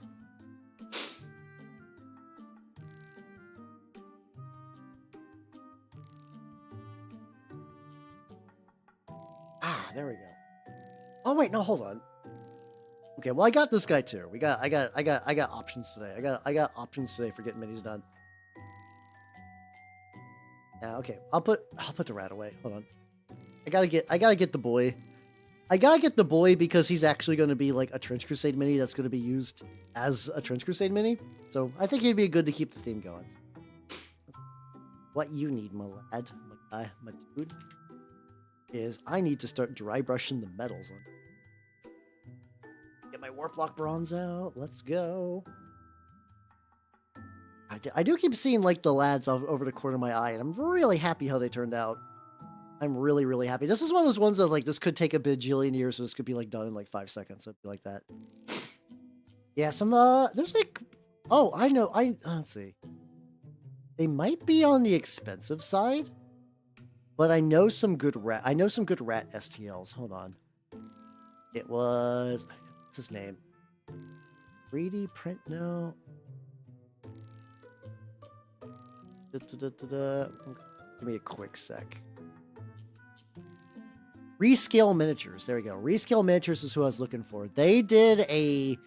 Ah, there we go. Oh wait, no, hold on. Okay, well I got this guy too. I got options today. I got options today for getting minis done. Now, okay, I'll put the rat away. Hold on. I gotta get the boy. I gotta get the boy because he's actually going to be like a Trench Crusade mini that's going to be used as a Trench Crusade mini. So I think it'd be good to keep the theme going. What you need, my lad, my guy, my dude, is I need to start dry brushing the metals on. Get my Warp Lock bronze out. Let's go. I do keep seeing like the lads over the corner of my eye, and I'm really happy how they turned out. I'm really, really happy. This is one of those ones that like this could take a bajillion years, so this could be like done in like 5 seconds. Something like that. Yeah, some there's like, oh, I know. Let's see. They might be on the expensive side, but I know some good rat. I know some good rat STLs. Hold on. It was what's his name? 3D print no. Give me a quick sec. Rescale Miniatures. There we go. Rescale Miniatures is who I was looking for. They did a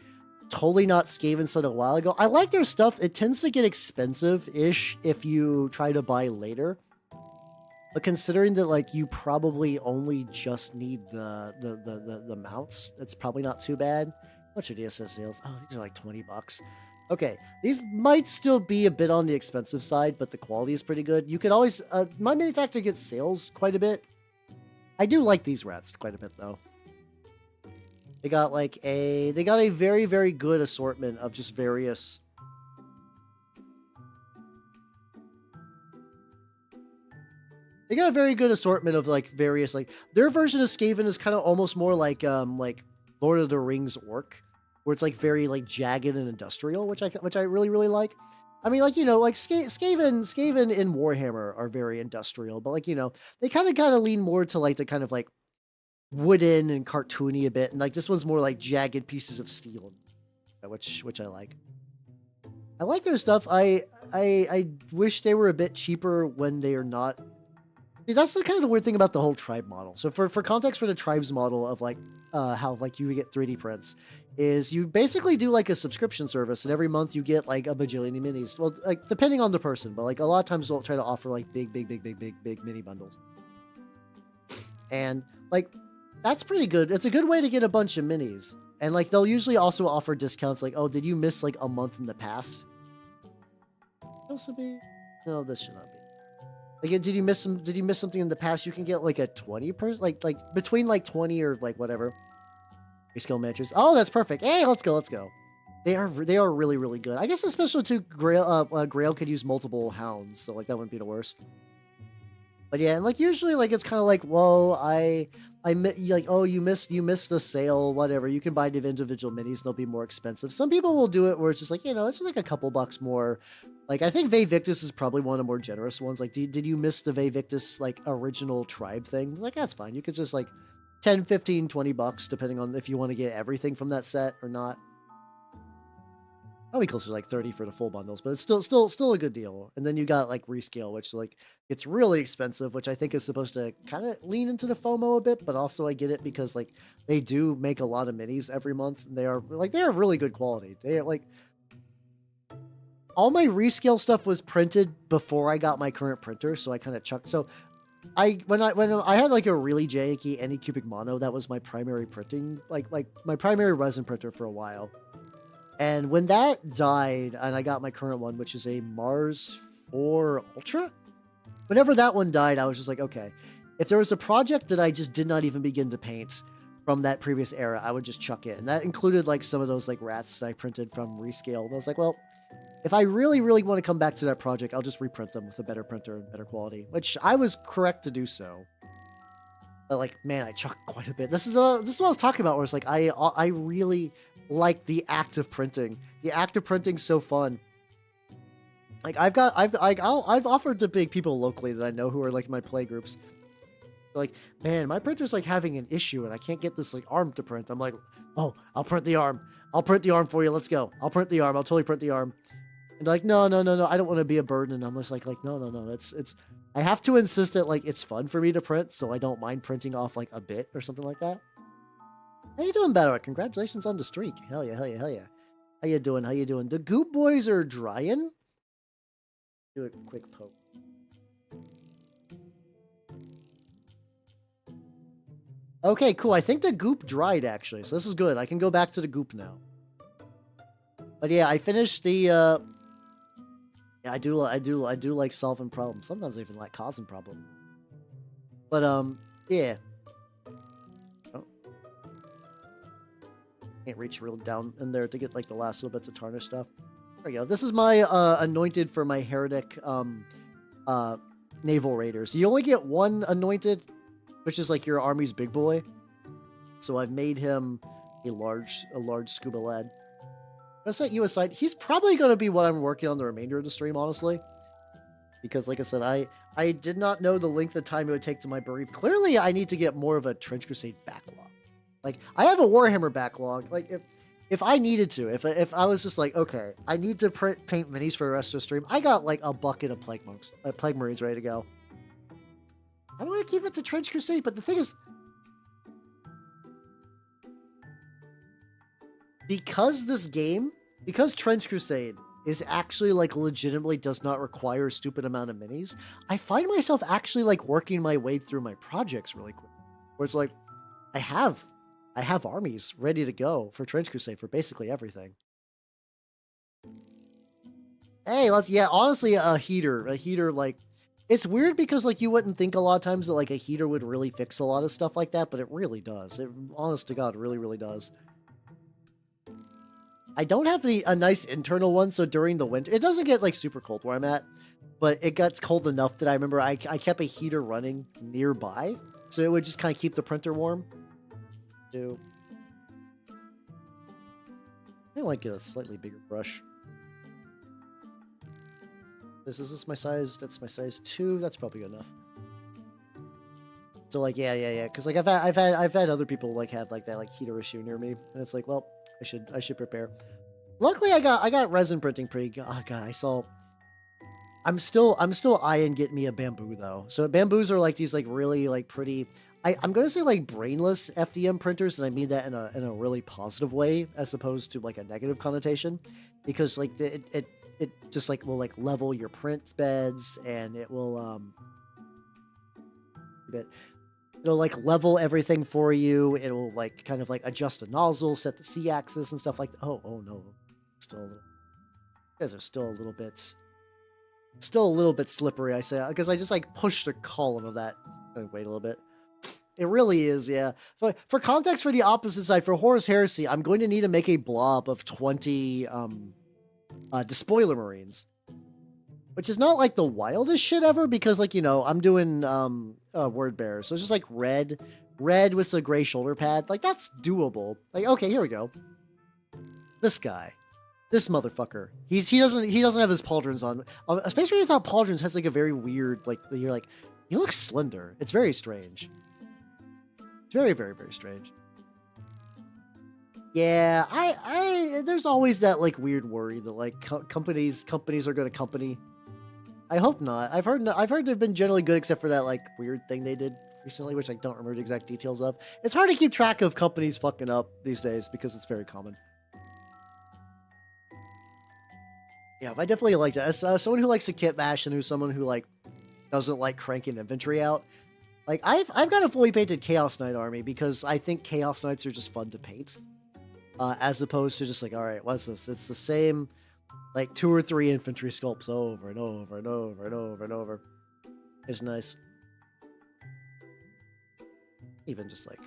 totally not Skaven set a while ago. I like their stuff. It tends to get expensive-ish if you try to buy later. But considering that like you probably only just need the mounts, that's probably not too bad. What's your DSS sales? Oh, these are like $20. Okay, these might still be a bit on the expensive side, but the quality is pretty good. You could always, my manufacturer gets sales quite a bit. I do like these rats quite a bit though. They got a very, very good assortment of just various. They got a very good assortment of like various, like their version of Skaven is kind of almost more like Lord of the Rings orc, where it's like very like jagged and industrial, which I really, really like. I mean, like, you know, like Skaven in Warhammer are very industrial, but like, you know, they kind of lean more to like the kind of like wooden and cartoony a bit. And like this one's more like jagged pieces of steel, which I like. I like their stuff. I wish they were a bit cheaper when they are not. See, that's the kind of the weird thing about the whole tribe model. So for context for the tribes model of like how like you get 3D prints is you basically do like a subscription service, and every month you get like a bajillion minis. Well, like depending on the person, but like a lot of times they'll try to offer like big mini bundles. And like That's pretty good. It's a good way to get a bunch of minis. And like they'll usually also offer discounts like, oh, did you miss like a month in the past? Also be no, this should not be. Like, did you miss something in the past? You can get like a 20%, like between like 20 or like whatever. Skill matches. Oh, that's perfect. Hey, let's go. They are really, really good. I guess especially too, Grail could use multiple hounds, so like that wouldn't be the worst. But yeah, and like usually like it's kind of like, whoa, like, oh, you missed a sale, whatever. You can buy the individual minis, they'll be more expensive. Some people will do it where it's just like, it's just like a couple bucks more. Like I think Vtuber is probably one of the more generous ones. Like, did you miss the Vtuber like original tribe thing? Like that's fine. You could just like 10, 15, 20 bucks depending on if you want to get everything from that set or not. Probably closer to like 30 for the full bundles, but it's still a good deal. And then you got like Rescale, which like it's really expensive, which I think is supposed to kind of lean into the FOMO a bit, but also I get it because like they do make a lot of minis every month. They are really good quality. They are like all my Rescale stuff was printed before I got my current printer, so I kind of chucked. So when I had like a really janky Anycubic Mono, that was my primary printing, like my primary resin printer for a while. And when that died, and I got my current one, which is a Mars 4 Ultra, whenever that one died, I was just like, okay, if there was a project that I just did not even begin to paint from that previous era, I would just chuck it. And that included like some of those like rats that I printed from Rescale. And I was like, well, if I really, really want to come back to that project, I'll just reprint them with a better printer and better quality, which I was correct to do so. But like, man, I chucked quite a bit. This is what I was talking about, where it's like, I really like the act of printing. The act of printing's so fun. Like I've offered to big people locally that I know who are like my play groups. They're like, man, my printer's like having an issue and I can't get this like arm to print. I'm like, oh, I'll print the arm. I'll print the arm for you. Let's go. I'll print the arm. I'll totally print the arm. And like, no, I don't want to be a burden. And I'm just like, no. It's I have to insist that like it's fun for me to print, so I don't mind printing off like a bit or something like that. How you doing, Battle? Congratulations on the streak. Hell yeah. How you doing? The Goop Boys are drying. Do a quick poke. Okay, cool. I think the Goop dried actually, so this is good. I can go back to the Goop now. But yeah, I finished the. Yeah, I do like solving problems. Sometimes I even like causing problems. But yeah. Can't reach real down in there to get like the last little bits of tarnish stuff. There we go. This is my anointed for my heretic naval raiders. You only get one anointed, which is like your army's big boy. So I've made him a large scuba lad. I'm gonna set you aside. He's probably gonna be what I'm working on the remainder of the stream, honestly. Because like I said, I did not know the length of time it would take to my Bereaved. Clearly I need to get more of a Trench Crusade backlog. Like, I have a Warhammer backlog. Like, if I needed to, if I was just like, okay, I need to paint minis for the rest of the stream, I got like a bucket of Plague Marines ready to go. I don't want to keep it to Trench Crusade, but the thing is, because Trench Crusade is actually like legitimately does not require a stupid amount of minis, I find myself actually like working my way through my projects really quick. Where it's like, I have armies ready to go for Trench Crusade for basically everything. Hey, honestly, a heater, like, it's weird because like you wouldn't think a lot of times that like a heater would really fix a lot of stuff like that, but it really does. It, honest to God, really, really does. I don't have a nice internal one, so during the winter, it doesn't get like super cold where I'm at, but it gets cold enough that I remember I kept a heater running nearby, so it would just kind of keep the printer warm. I might get a slightly bigger brush. Is this my size? That's my size 2. That's probably good enough. So like yeah. Because like I've had other people like have like that like heater issue near me, and it's like, well, I should prepare. Luckily, I got resin printing pretty good. Oh god, I'm still eyeing getting me a bamboo though. So bamboos are like these like really like pretty. I'm going to say like brainless FDM printers, and I mean that in a really positive way as opposed to like a negative connotation, because like it just like will like level your print beds, and it will it'll like level everything for you. It'll like kind of like adjust the nozzle, set the C-axis and stuff like that. Oh no, still a little. You guys are still a little bit slippery. I say because I just like pushed a column of that. Wait a little bit. It really is, yeah. For context for the opposite side, for Horus Heresy, I'm going to need to make a blob of 20 Despoiler Marines. Which is not like the wildest shit ever, because like, you know, I'm doing Word Bearer. So it's just like red with a gray shoulder pad. Like that's doable. Like, okay, here we go. This guy. This motherfucker. He doesn't have his pauldrons on. Especially without pauldrons has like a very weird, like you're like, he looks slender. It's very strange. It's very, very, very strange. Yeah, I there's always that like weird worry that like companies are going to company. I hope not. I've heard they've been generally good except for that like weird thing they did recently, which I don't remember the exact details of. It's hard to keep track of companies fucking up these days because it's very common. Yeah, I definitely like that. As someone who likes to kit bash and who's someone who like doesn't like cranking inventory out, like I've got a fully painted Chaos Knight army because I think Chaos Knights are just fun to paint, as opposed to just like, all right, what's this? It's the same, like 2 or 3 infantry sculpts over and over and over and over and over. It's nice. Even just like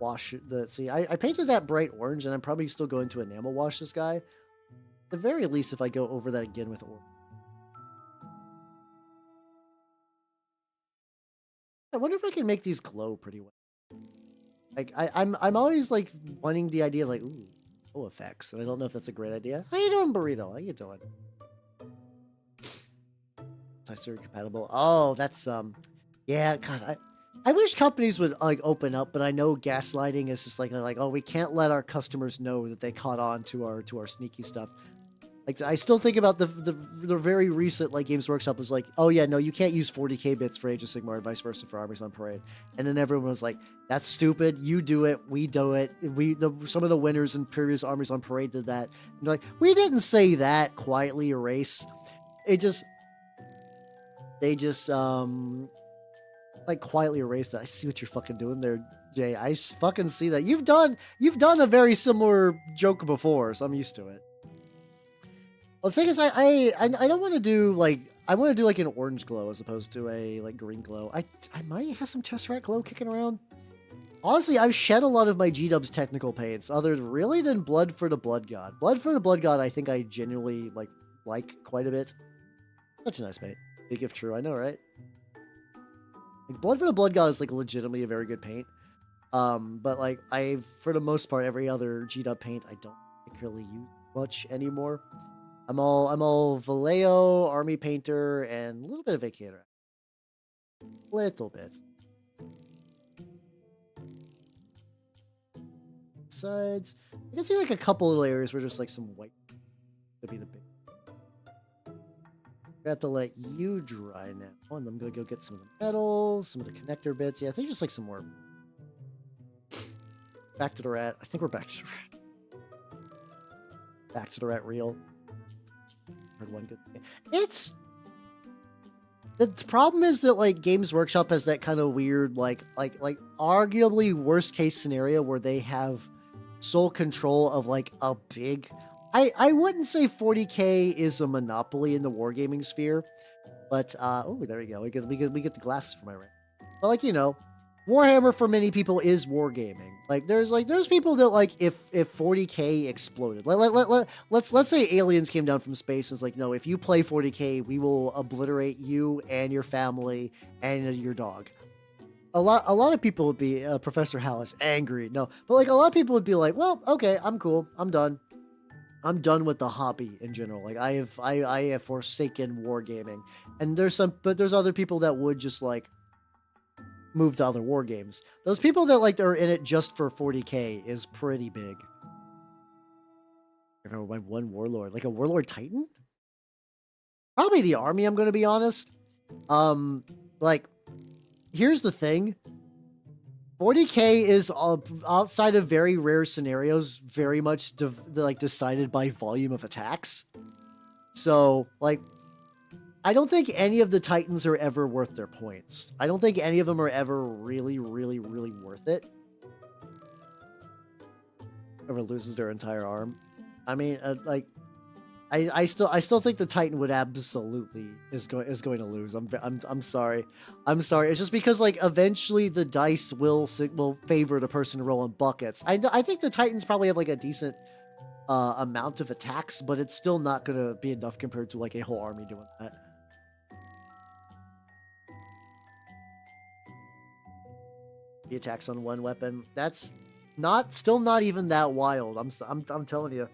wash the. See, I painted that bright orange, and I'm probably still going to enamel wash this guy. At the very least, if I go over that again with orange. I wonder if I can make these glow pretty well. Like I'm always like wanting the idea of like, ooh, glow effects, and I don't know if that's a great idea. How you doing, Burrito? How you doing? Toy compatible. Oh, that's yeah, God, I wish companies would like open up, but I know gaslighting is just like oh, we can't let our customers know that they caught on to our sneaky stuff. Like I still think about the very recent like Games Workshop was like, oh yeah, no, you can't use 40k bits for Age of Sigmar and vice versa for Armies on Parade. And then everyone was like, that's stupid. You do it. We do it. Some of the winners in previous Armies on Parade did that. And they're like, we didn't say that. Quietly erase. They just like quietly erased it. I see what you're fucking doing there, Jay. I fucking see that. You've done a very similar joke before, so I'm used to it. Well, the thing is, I don't want to do like, I want to do like an orange glow as opposed to a like green glow. I might have some Tesseract glow kicking around. Honestly, I've shed a lot of my G-Dubs technical paints, other really than Blood for the Blood God. Blood for the Blood God, I think I genuinely like quite a bit. Such a nice paint. Big if true, I know, right? Like, Blood for the Blood God is like legitimately a very good paint. But like for the most part, every other G-Dub paint I don't particularly use much anymore. I'm all Vallejo, Army Painter, and a little bit of Vacator. Little bit. Sides. I can see like a couple of layers where just like some white could be the big. I have to let you dry now. And I'm gonna go get some of the metal, some of the connector bits. Yeah, I think just like some more. Back to the rat. I think we're back to the rat. Back to the rat reel. One good thing. It's the problem is that like Games Workshop has that kind of weird like arguably worst case scenario where they have sole control of like a big. I wouldn't say 40k is a monopoly in the wargaming sphere, but oh, there we go. We get the glasses for my rent. But like, you know, Warhammer for many people is wargaming. Like there's people that like if 40k exploded. Let's say aliens came down from space and it's like, no, if you play 40k, we will obliterate you and your family and your dog. A lot of people would be Professor Hallis angry. No, but like a lot of people would be like, well, okay, I'm cool. I'm done. I'm done with the hobby in general. Like I have forsaken wargaming. And there's other people that would just like move to other war games. Those people that like are in it just for 40k is pretty big. I remember my one warlord, like a warlord titan? Probably the army, I'm gonna be honest. Like, here's the thing. 40k is outside of very rare scenarios, very much decided by volume of attacks. So, like, I don't think any of the Titans are ever worth their points. I don't think any of them are ever really, really, really worth it. Ever loses their entire arm. I mean, like, I still think the Titan would absolutely is going to lose. I'm sorry. I'm sorry. It's just because like eventually the dice will favor the person rolling buckets. I think the Titans probably have like a decent amount of attacks, but it's still not gonna be enough compared to like a whole army doing that. The attacks on one weapon. That's still not even that wild. I'm telling you.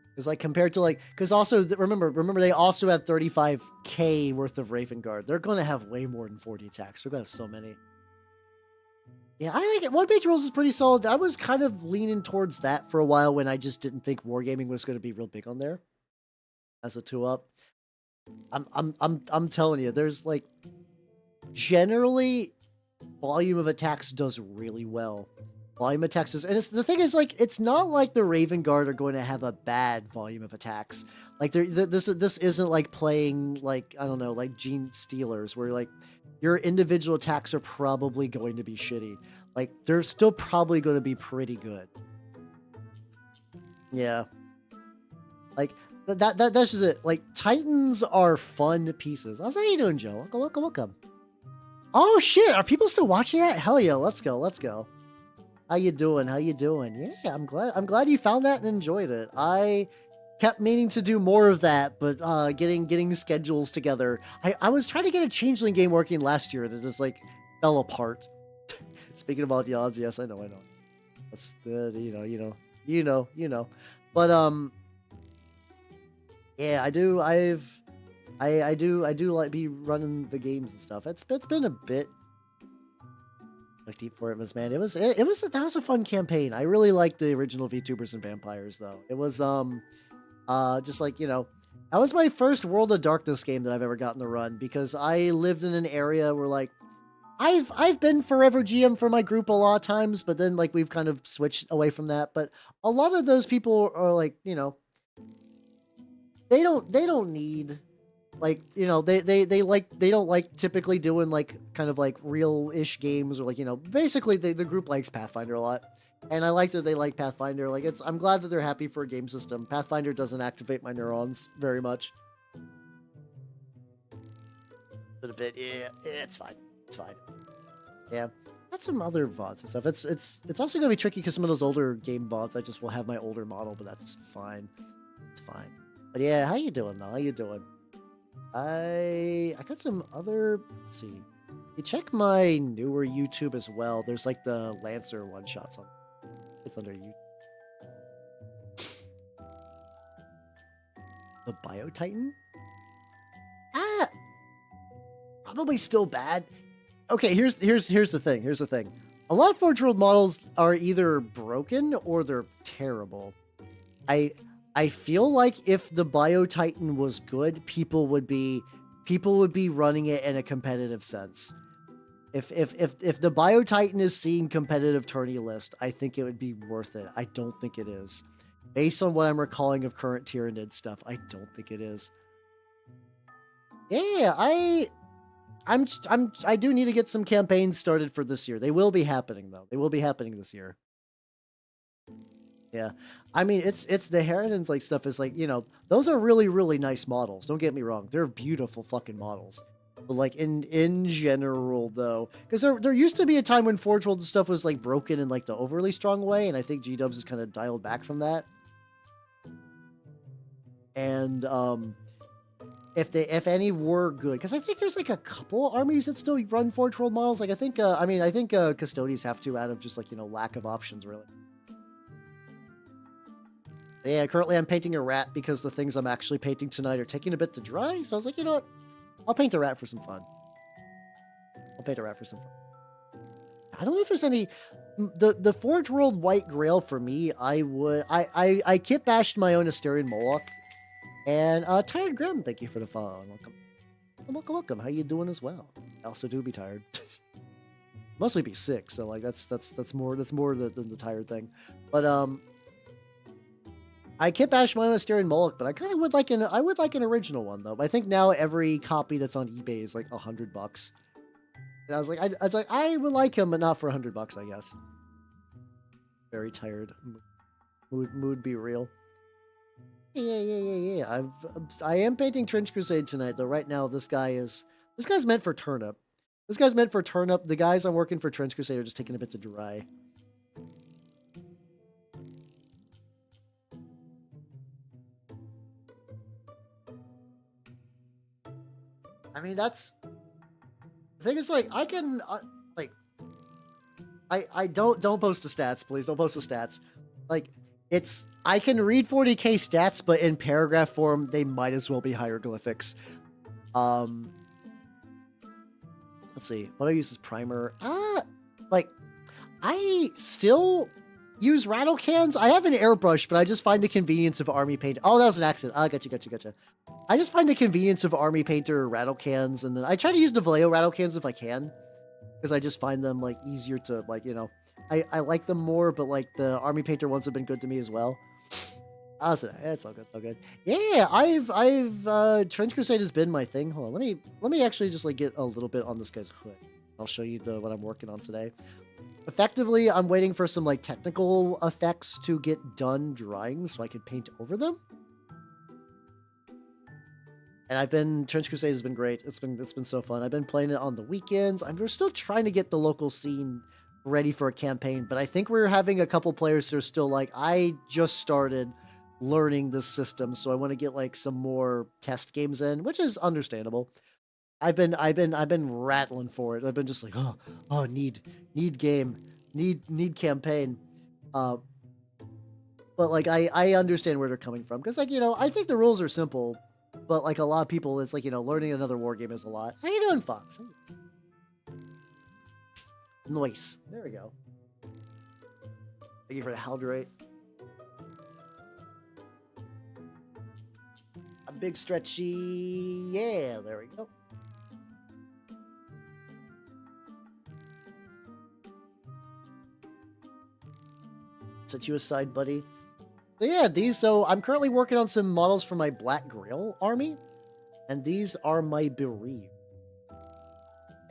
Because like compared to like, because also remember they also have 35k worth of Raven Guard. They're gonna have way more than 40 attacks. They're gonna have so many. Yeah, I think one page rules is pretty solid. I was kind of leaning towards that for a while when I just didn't think wargaming was gonna be real big on there as a 2-up. I'm telling you, there's like generally volume of attacks does really well. Volume attacks is, and the thing is, like, it's not like the Raven Guard are going to have a bad volume of attacks. Like, this isn't like playing, like, I don't know, like Gene Stealers, where, like, your individual attacks are probably going to be shitty. Like, they're still probably going to be pretty good. Yeah. Like, that's just it. Like, Titans are fun pieces. How you doing, Joe? Welcome. Oh, shit! Are people still watching that? Hell yeah, let's go. How you doing? Yeah, I'm glad you found that and enjoyed it. I kept meaning to do more of that, but getting schedules together. I was trying to get a Changeling game working last year, and it just like fell apart. Speaking about the odds, yes, I know. That's you know. But yeah, I do like be running the games and stuff. It's been a bit. Look deep for it, man. That was a fun campaign. I really liked the original VTubers and Vampires, though. It was just like, you know, that was my first World of Darkness game that I've ever gotten to run, because I lived in an area where like I've been forever GM for my group a lot of times, but then like we've kind of switched away from that. But a lot of those people are like, you know, they don't need. Like, you know, they don't like typically doing like kind of like real-ish games, or like, you know, basically the group likes Pathfinder a lot. And I like that they like Pathfinder. Like, I'm glad that they're happy for a game system. Pathfinder doesn't activate my neurons very much. A little bit, yeah, it's fine. Yeah. Got some other VODs and stuff. It's also gonna be tricky because some of those older game VODs I just will have my older model, but that's fine. It's fine. But yeah, how you doing though? How you doing? I got some other, let's see. You check my newer YouTube as well. There's like the Lancer one-shots on. It's under YouTube. The Bio-Titan? Probably still bad. Okay, here's the thing. A lot of Forge World models are either broken or they're terrible. I feel like if the Bio-Titan was good, people would be running it in a competitive sense. If the Bio-Titan is seeing competitive tourney list, I think it would be worth it. I don't think it is. Based on what I'm recalling of current Tyranid stuff, I don't think it is. Yeah, I do need to get some campaigns started for this year. They will be happening though. They will be happening this year. Yeah, I mean, it's the Harridan's like stuff is like, you know, those are really, really nice models. Don't get me wrong. They're beautiful fucking models. But like in general though, because there used to be a time when Forge World stuff was like broken in like the overly strong way. And I think G-Dubs has kind of dialed back from that. And if any were good, because I think there's like a couple armies that still run Forge World models. Like I think Custodians have to, out of just like, you know, lack of options really. Yeah, currently I'm painting a rat because the things I'm actually painting tonight are taking a bit to dry. So I was like, you know what? I'll paint a rat for some fun. I don't know if there's any... The Forge World White Grail for me, I kit bashed my own Asterian Moloch. And Tired Grim, thank you for the follow. Welcome. How you doing as well? I also do be tired. Mostly be sick, so like that's more than the tired thing. But I Kit Bash Monastery and Moloch, but I kind of would like an original one though. But I think now every copy that's on eBay is like $100. And I was like, I would like him, but not for $100, I guess. Very tired. Mood be real. Yeah. I am painting Trench Crusade tonight, though. Right now, this guy's meant for Turnip. This guy's meant for Turnip. The guys I'm working for Trench Crusade are just taking a bit to dry. I mean, that's the thing. Is like I can like I don't post the stats, please. Don't post the stats. Like I can read 40k stats, but in paragraph form, they might as well be hieroglyphics. Let's see. What I use as primer. Like I still use rattle cans. I have an airbrush, but I just find the convenience of army paint. Oh, that was an accident. Gotcha. I just find the convenience of army painter rattle cans, and then I try to use the Vallejo rattle cans if I can, because I just find them like easier to like, you know, I like them more, but like the army painter ones have been good to me as well. So it's all good. Yeah, I've Trench Crusade has been my thing. Hold on, let me actually just like get a little bit on this guy's hood. I'll show you what I'm working on today. Effectively, I'm waiting for some like technical effects to get done drying so I can paint over them. And Trench Crusade has been great. It's been so fun. I've been playing it on the weekends. We're still trying to get the local scene ready for a campaign, but I think we're having a couple players that are still like, I just started learning this system, so I want to get like some more test games in, which is understandable. I've been rattling for it. I've been just like, oh, need game, need campaign. But like I understand where they're coming from, because like, you know, I think the rules are simple, but like a lot of people, it's like, you know, learning another war game is a lot. How you doing, Fox? Nice. There we go. Thank you for the Haldrate. A big stretchy. Yeah, there we go. Set you aside, buddy. So yeah, so I'm currently working on some models for my Black Grail army, and these are my Bereaved.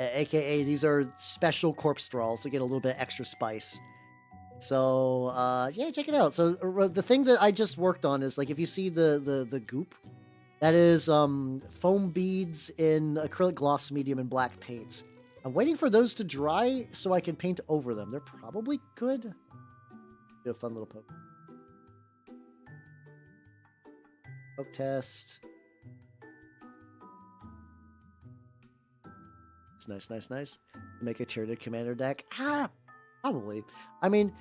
AKA, these are special corpse thralls to get a little bit extra spice. So, yeah, check it out. So the thing that I just worked on is, like, if you see the goop, that is foam beads in acrylic gloss medium and black paint. I'm waiting for those to dry so I can paint over them. They're probably good. Do a fun little poke. Poke test. It's nice. Make a tiered commander deck. Probably. I mean,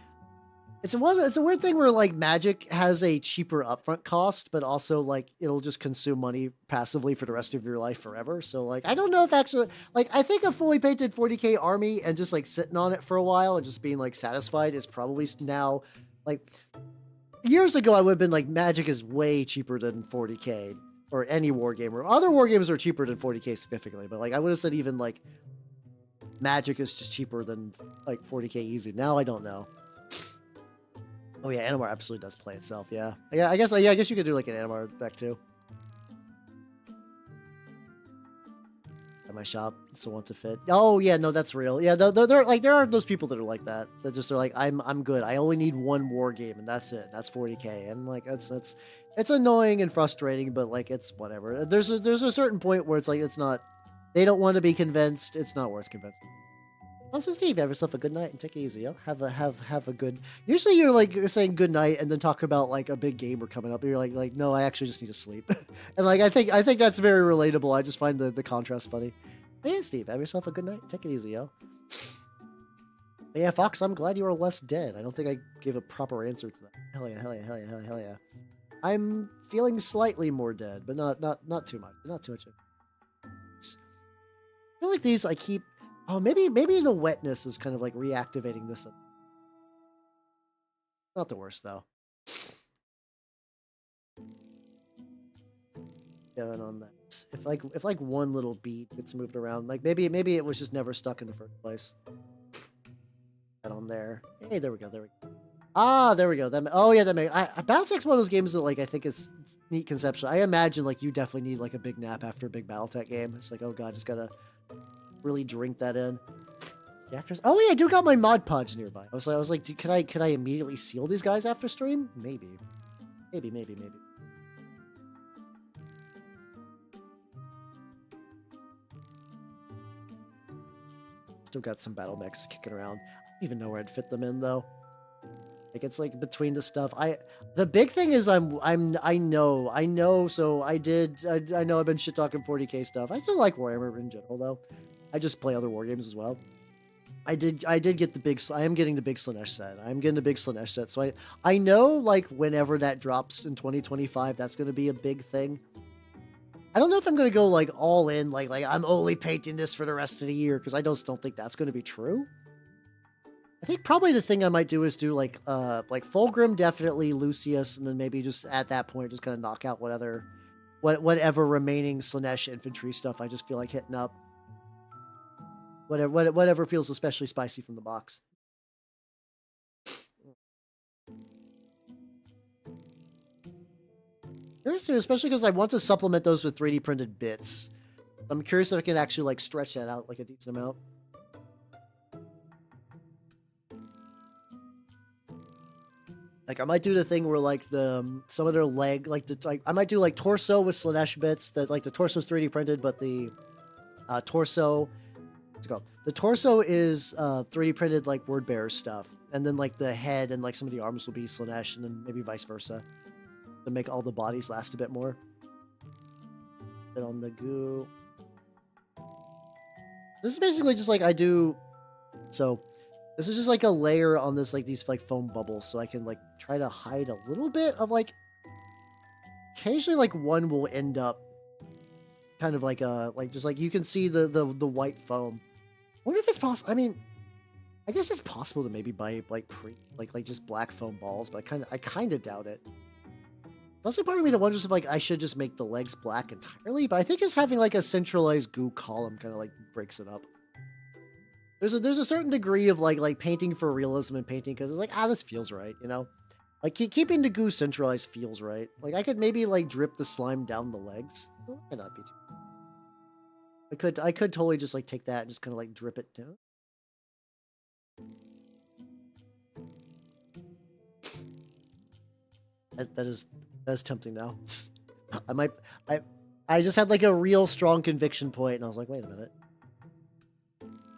it's a weird thing where like Magic has a cheaper upfront cost, but also like it'll just consume money passively for the rest of your life forever. So like I don't know if actually, like, I think a fully painted 40k army and just like sitting on it for a while and just being like satisfied is probably now, like, years ago I would have been like, Magic is way cheaper than 40k. Or any war game. Or other war games are cheaper than 40k significantly, but like I would have said even like Magic is just cheaper than like 40k easy. Now I don't know. Oh yeah, Animar absolutely does play itself. Yeah, I guess you could do like an Animar deck too. At my shop, so want to fit. Oh yeah, no, that's real. Yeah, there are those people that are like that. That just are like, I'm good. I only need one war game and that's it. That's 40k, and like it's annoying and frustrating, but like it's whatever. There's a certain point where it's like it's not. They don't want to be convinced. It's not worth convincing. Also, Steve, have yourself a good night and take it easy. Yo. Have a good. Usually, you're like saying good night and then talk about like a big game or coming up. And you're like, no, I actually just need to sleep. And like I think that's very relatable. I just find the contrast funny. Hey, Steve, have yourself a good night. Take it easy, yo. But yeah, Fox, I'm glad you are less dead. I don't think I gave a proper answer to that. Hell yeah. I'm feeling slightly more dead, but not too much. Not too much. I feel like these I keep. Oh, maybe the wetness is kind of like reactivating this. Not the worst though. Going on that if one little bead gets moved around, like maybe it was just never stuck in the first place. That on there. Hey, there we go. There we go. Ah, there we go. That, oh yeah, that makes. Battletech's one of those games that like I think it's neat conceptual. I imagine like you definitely need like a big nap after a big Battletech game. It's like, oh god, just gotta really drink that in. After, oh yeah, I do got my Mod Podge nearby. I was like, can I immediately seal these guys after stream? Maybe. Still got some battle mechs kicking around. I don't even know where I'd fit them in though. Like it's like between the stuff. The big thing is I know. So I know I've been shit talking 40k stuff. I still like Warhammer in general though. I just play other war games as well. I did get the big. I am getting the big Slanesh set. I'm getting the big Slanesh set. So I know like whenever that drops in 2025, that's going to be a big thing. I don't know if I'm going to go like all in, like I'm only painting this for the rest of the year, because I just don't think that's going to be true. I think probably the thing I might do is do like Fulgrim, definitely Lucius, and then maybe just at that point just kind of knock out whatever remaining Slanesh infantry stuff I just feel like hitting up. Whatever feels especially spicy from the box. Seriously, especially because I want to supplement those with 3D printed bits. I'm curious if I can actually like stretch that out like a decent amount. Like I might do the thing where like some of their leg, I might do like torso with Slanesh bits that like the torso's 3D printed, but the torso. The torso is 3D printed like word bearer stuff, and then like the head and like some of the arms will be Slanesh, and then maybe vice versa to make all the bodies last a bit more. Then on the goo. This is basically just like I do. So this is just like a layer on this like these like foam bubbles, so I can like try to hide a little bit of like. Occasionally, like one will end up kind of like just like you can see the white foam. I wonder if it's possible. I mean, I guess it's possible to maybe buy like just black foam balls, but I kind of doubt it. Also, part of me that wonders if like I should just make the legs black entirely, but I think just having like a centralized goo column kind of like breaks it up. There's a certain degree of like painting for realism and painting because it's like this feels right, you know. Like keeping the goo centralized feels right. Like I could maybe like drip the slime down the legs. Well, that might not be too. I could totally just like take that and just kind of like drip it down. That's tempting now. I just had like a real strong conviction point and I was like, wait a minute.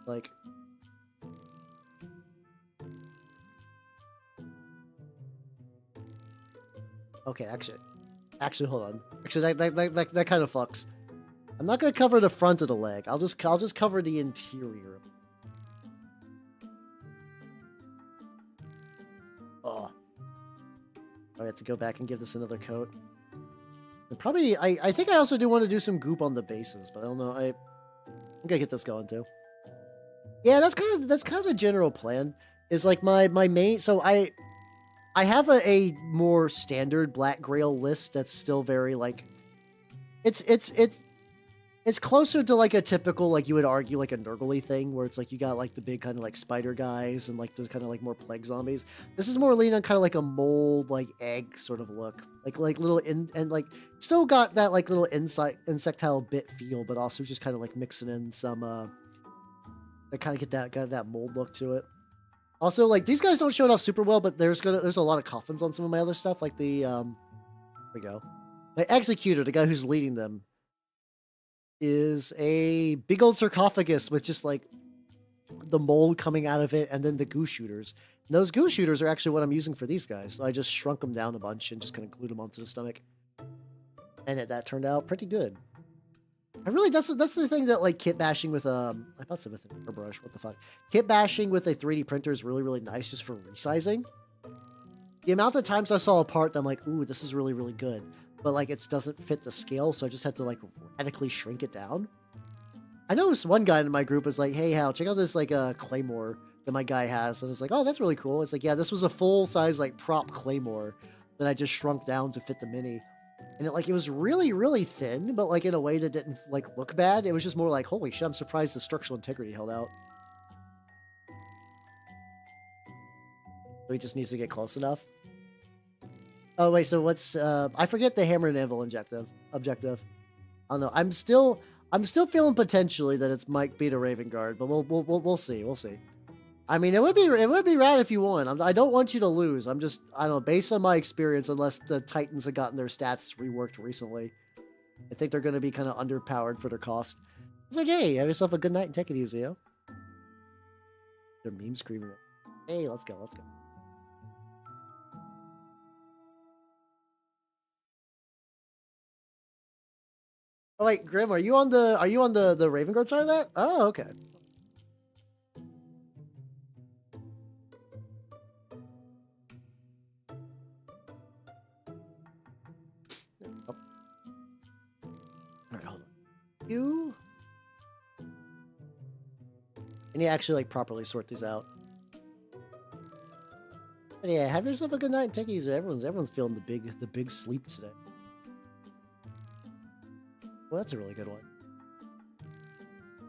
Like okay, actually hold on. Actually that kind of fucks. I'm not gonna cover the front of the leg. I'll just cover the interior. Oh, I have to go back and give this another coat. And probably, I think I also do want to do some goop on the bases, but I don't know. I'm gonna get this going too. Yeah, that's kind of the general plan. Is like my main. So I have a more standard Black Grail list that's still very like. It's closer to like a typical, like you would argue, like a Nurgle thing, where it's like you got like the big kind of like spider guys and like the kind of like more plague zombies. This is more lean on kind of like a mold, like egg sort of look, like little and like still got that like little insectile bit feel, but also just kind of like mixing in some that kind of got that mold look to it. Also, like these guys don't show it off super well, but there's a lot of coffins on some of my other stuff, like the there we go, my executor, the guy who's leading them. Is a big old sarcophagus with just like the mold coming out of it and then the goo shooters. And those goo shooters are actually what I'm using for these guys. So I just shrunk them down a bunch and just kind of glued them onto the stomach. And that turned out pretty good. That's the thing that like kit bashing with I thought so with an airbrush, what the fuck. Kit bashing with a 3D printer is really, really nice just for resizing. The amount of times I saw a part that I'm like, ooh, this is really, really good. But like it doesn't fit the scale, so I just had to like radically shrink it down. I noticed one guy in my group was like, "Hey, Hal, check out this like claymore that my guy has," and it's like, "Oh, that's really cool." It's like, yeah, this was a full size like prop claymore that I just shrunk down to fit the mini. And it was really, really thin, but like in a way that didn't like look bad. It was just more like, holy shit, I'm surprised the structural integrity held out. So he just needs to get close enough. Oh wait, so what's I forget the hammer and anvil objective. I don't know. I'm still feeling potentially that it might beat a Raven Guard, but we'll see. We'll see. I mean, it would be rad if you won. I don't want you to lose. I don't know, based on my experience, unless the Titans have gotten their stats reworked recently, I think they're going to be kind of underpowered for their cost. So Jay, have yourself a good night and take it easy, yo. They're meme screaming. Hey, let's go. Oh wait, Grim, are you on the Raven Guard side of that? Oh, okay. Alright, hold on. You I need to actually like properly sort these out. But yeah, have yourself a good night and take it easy. Everyone's feeling the big sleep today. Well, that's a really good one.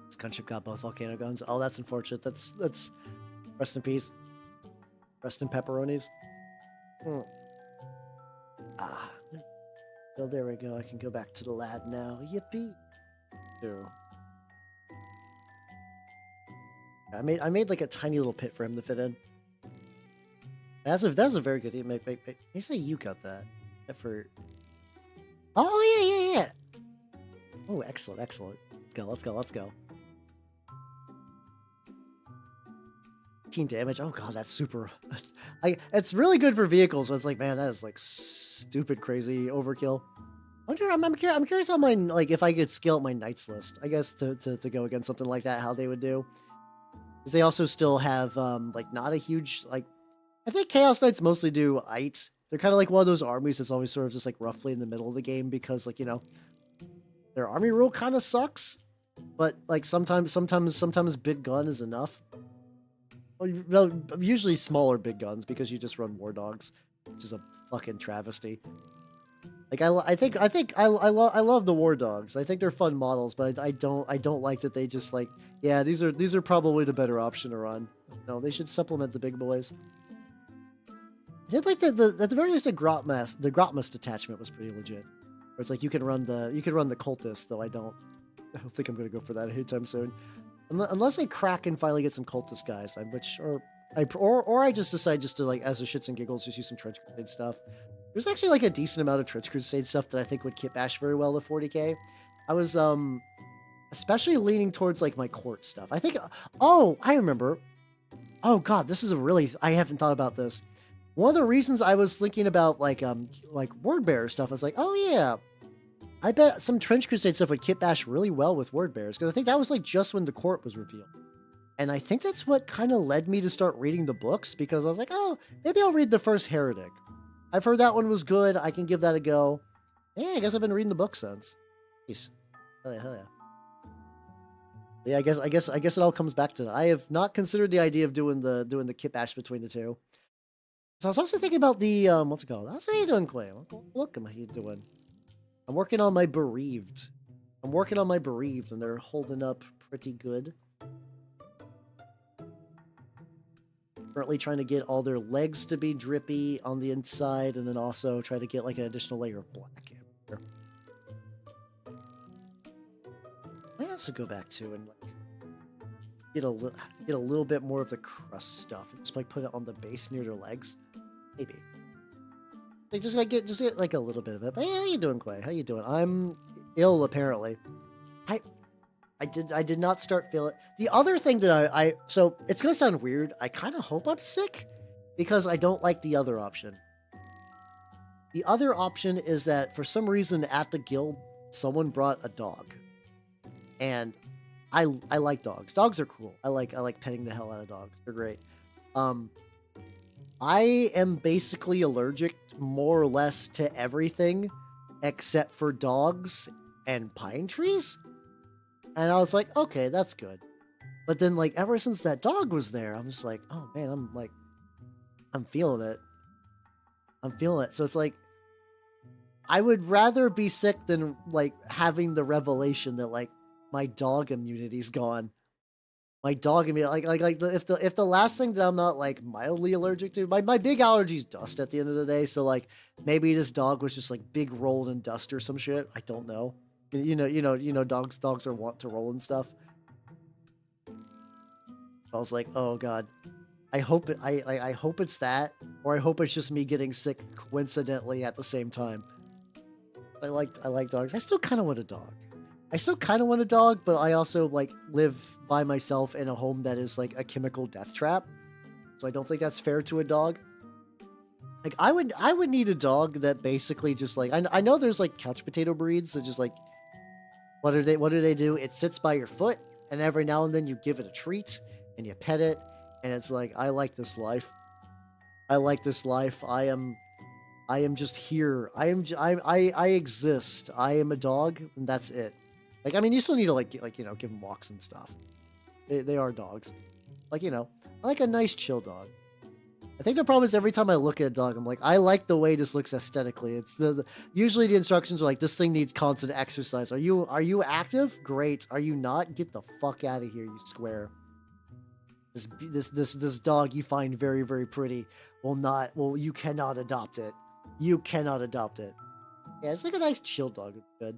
This gunship got both volcano guns. Oh, that's unfortunate. That's rest in peace. Rest in pepperonis. Ah, well, there we go. I can go back to the lad now. Yippee! I made like a tiny little pit for him to fit in. That's a very good. You say you got that for? Oh yeah. Oh, excellent. Let's go. 18 damage. Oh god, that's super. It's really good for vehicles. But it's like, man, that is like stupid crazy overkill. I'm curious how my like if I could scale up my knights list. I guess to go against something like that, how they would do. Because they also still have like not a huge like. I think Chaos Knights mostly do IT. They're kind of like one of those armies that's always sort of just like roughly in the middle of the game because like their army rule kind of sucks, but like sometimes big gun is enough. Well, usually smaller big guns because you just run war dogs, which is a fucking travesty. Like I think I love the war dogs. I think they're fun models, but I don't like that they just like these are probably the better option to run. No, they should supplement the big boys. I did like at the very least the Grotmust detachment was pretty legit. Where it's like you can run the cultist, though I don't think I'm gonna go for that anytime soon. Unless I crack and finally get some cultist guys, or I just decide just to like as a shits and giggles just use some Trench Crusade stuff. There's actually like a decent amount of Trench Crusade stuff that I think would kit bash very well with 40k. I was especially leaning towards like my court stuff. I think I remember. Oh god, this is I haven't thought about this. One of the reasons I was thinking about like word bearer stuff, I was like, oh yeah, I bet some Trench Crusade stuff would kit bash really well with word bearers because I think that was like just when the court was revealed, and I think that's what kind of led me to start reading the books because I was like, oh, maybe I'll read the first Heretic. I've heard that one was good. I can give that a go. Yeah, I guess I've been reading the book since. Peace. Hell yeah. Yeah, I guess it all comes back to that. I have not considered the idea of doing the kit bash between the two. So I was also thinking about the what's it called? How you doing, Clay? Look, how you doing? I'm working on my Bereaved. And they're holding up pretty good. Currently trying to get all their legs to be drippy on the inside, and then also try to get like an additional layer of black in here. I also go back to and like get a little bit more of the crust stuff and just like put it on the base near their legs. Maybe. Like just get like a little bit of it. But hey, how you doing, Quay? How you doing? I'm ill apparently. I did not start feeling the other thing that so it's gonna sound weird. I kind of hope I'm sick because I don't like the other option. The other option is that for some reason at the guild someone brought a dog. And I like dogs. Dogs are cool. I like petting the hell out of dogs. They're great. I am basically allergic more or less to everything except for dogs and pine trees. And I was like, okay, that's good. But then like ever since that dog was there, I'm just like, oh man, I'm feeling it. So it's like I would rather be sick than like having the revelation that like my dog immunity's gone. My dog immunity, if the last thing that I'm not like mildly allergic to, my big allergy is dust at the end of the day. So like maybe this dog was just like big rolled in dust or some shit. I don't know. Dogs are wont to roll and stuff. I was like, oh god. I hope I hope it's that, or I hope it's just me getting sick coincidentally at the same time. I like dogs. I still kind of want a dog. But I also like live by myself in a home that is like a chemical death trap. So I don't think that's fair to a dog. Like I would need a dog that basically just like I know there's like couch potato breeds that just like what do they do? It sits by your foot, and every now and then you give it a treat and you pet it, and it's like I like this life. I am just here. I exist. I am a dog, and that's it. Like, I mean, you still need to like give them walks and stuff. They are dogs. Like, I like a nice chill dog. I think the problem is every time I look at a dog, I'm like, I like the way this looks aesthetically. It's usually the instructions are like, this thing needs constant exercise. Are you active? Great. Are you not? Get the fuck out of here, you square. This dog you find very, very pretty you cannot adopt it. You cannot adopt it. Yeah, it's like a nice chill dog. It's good.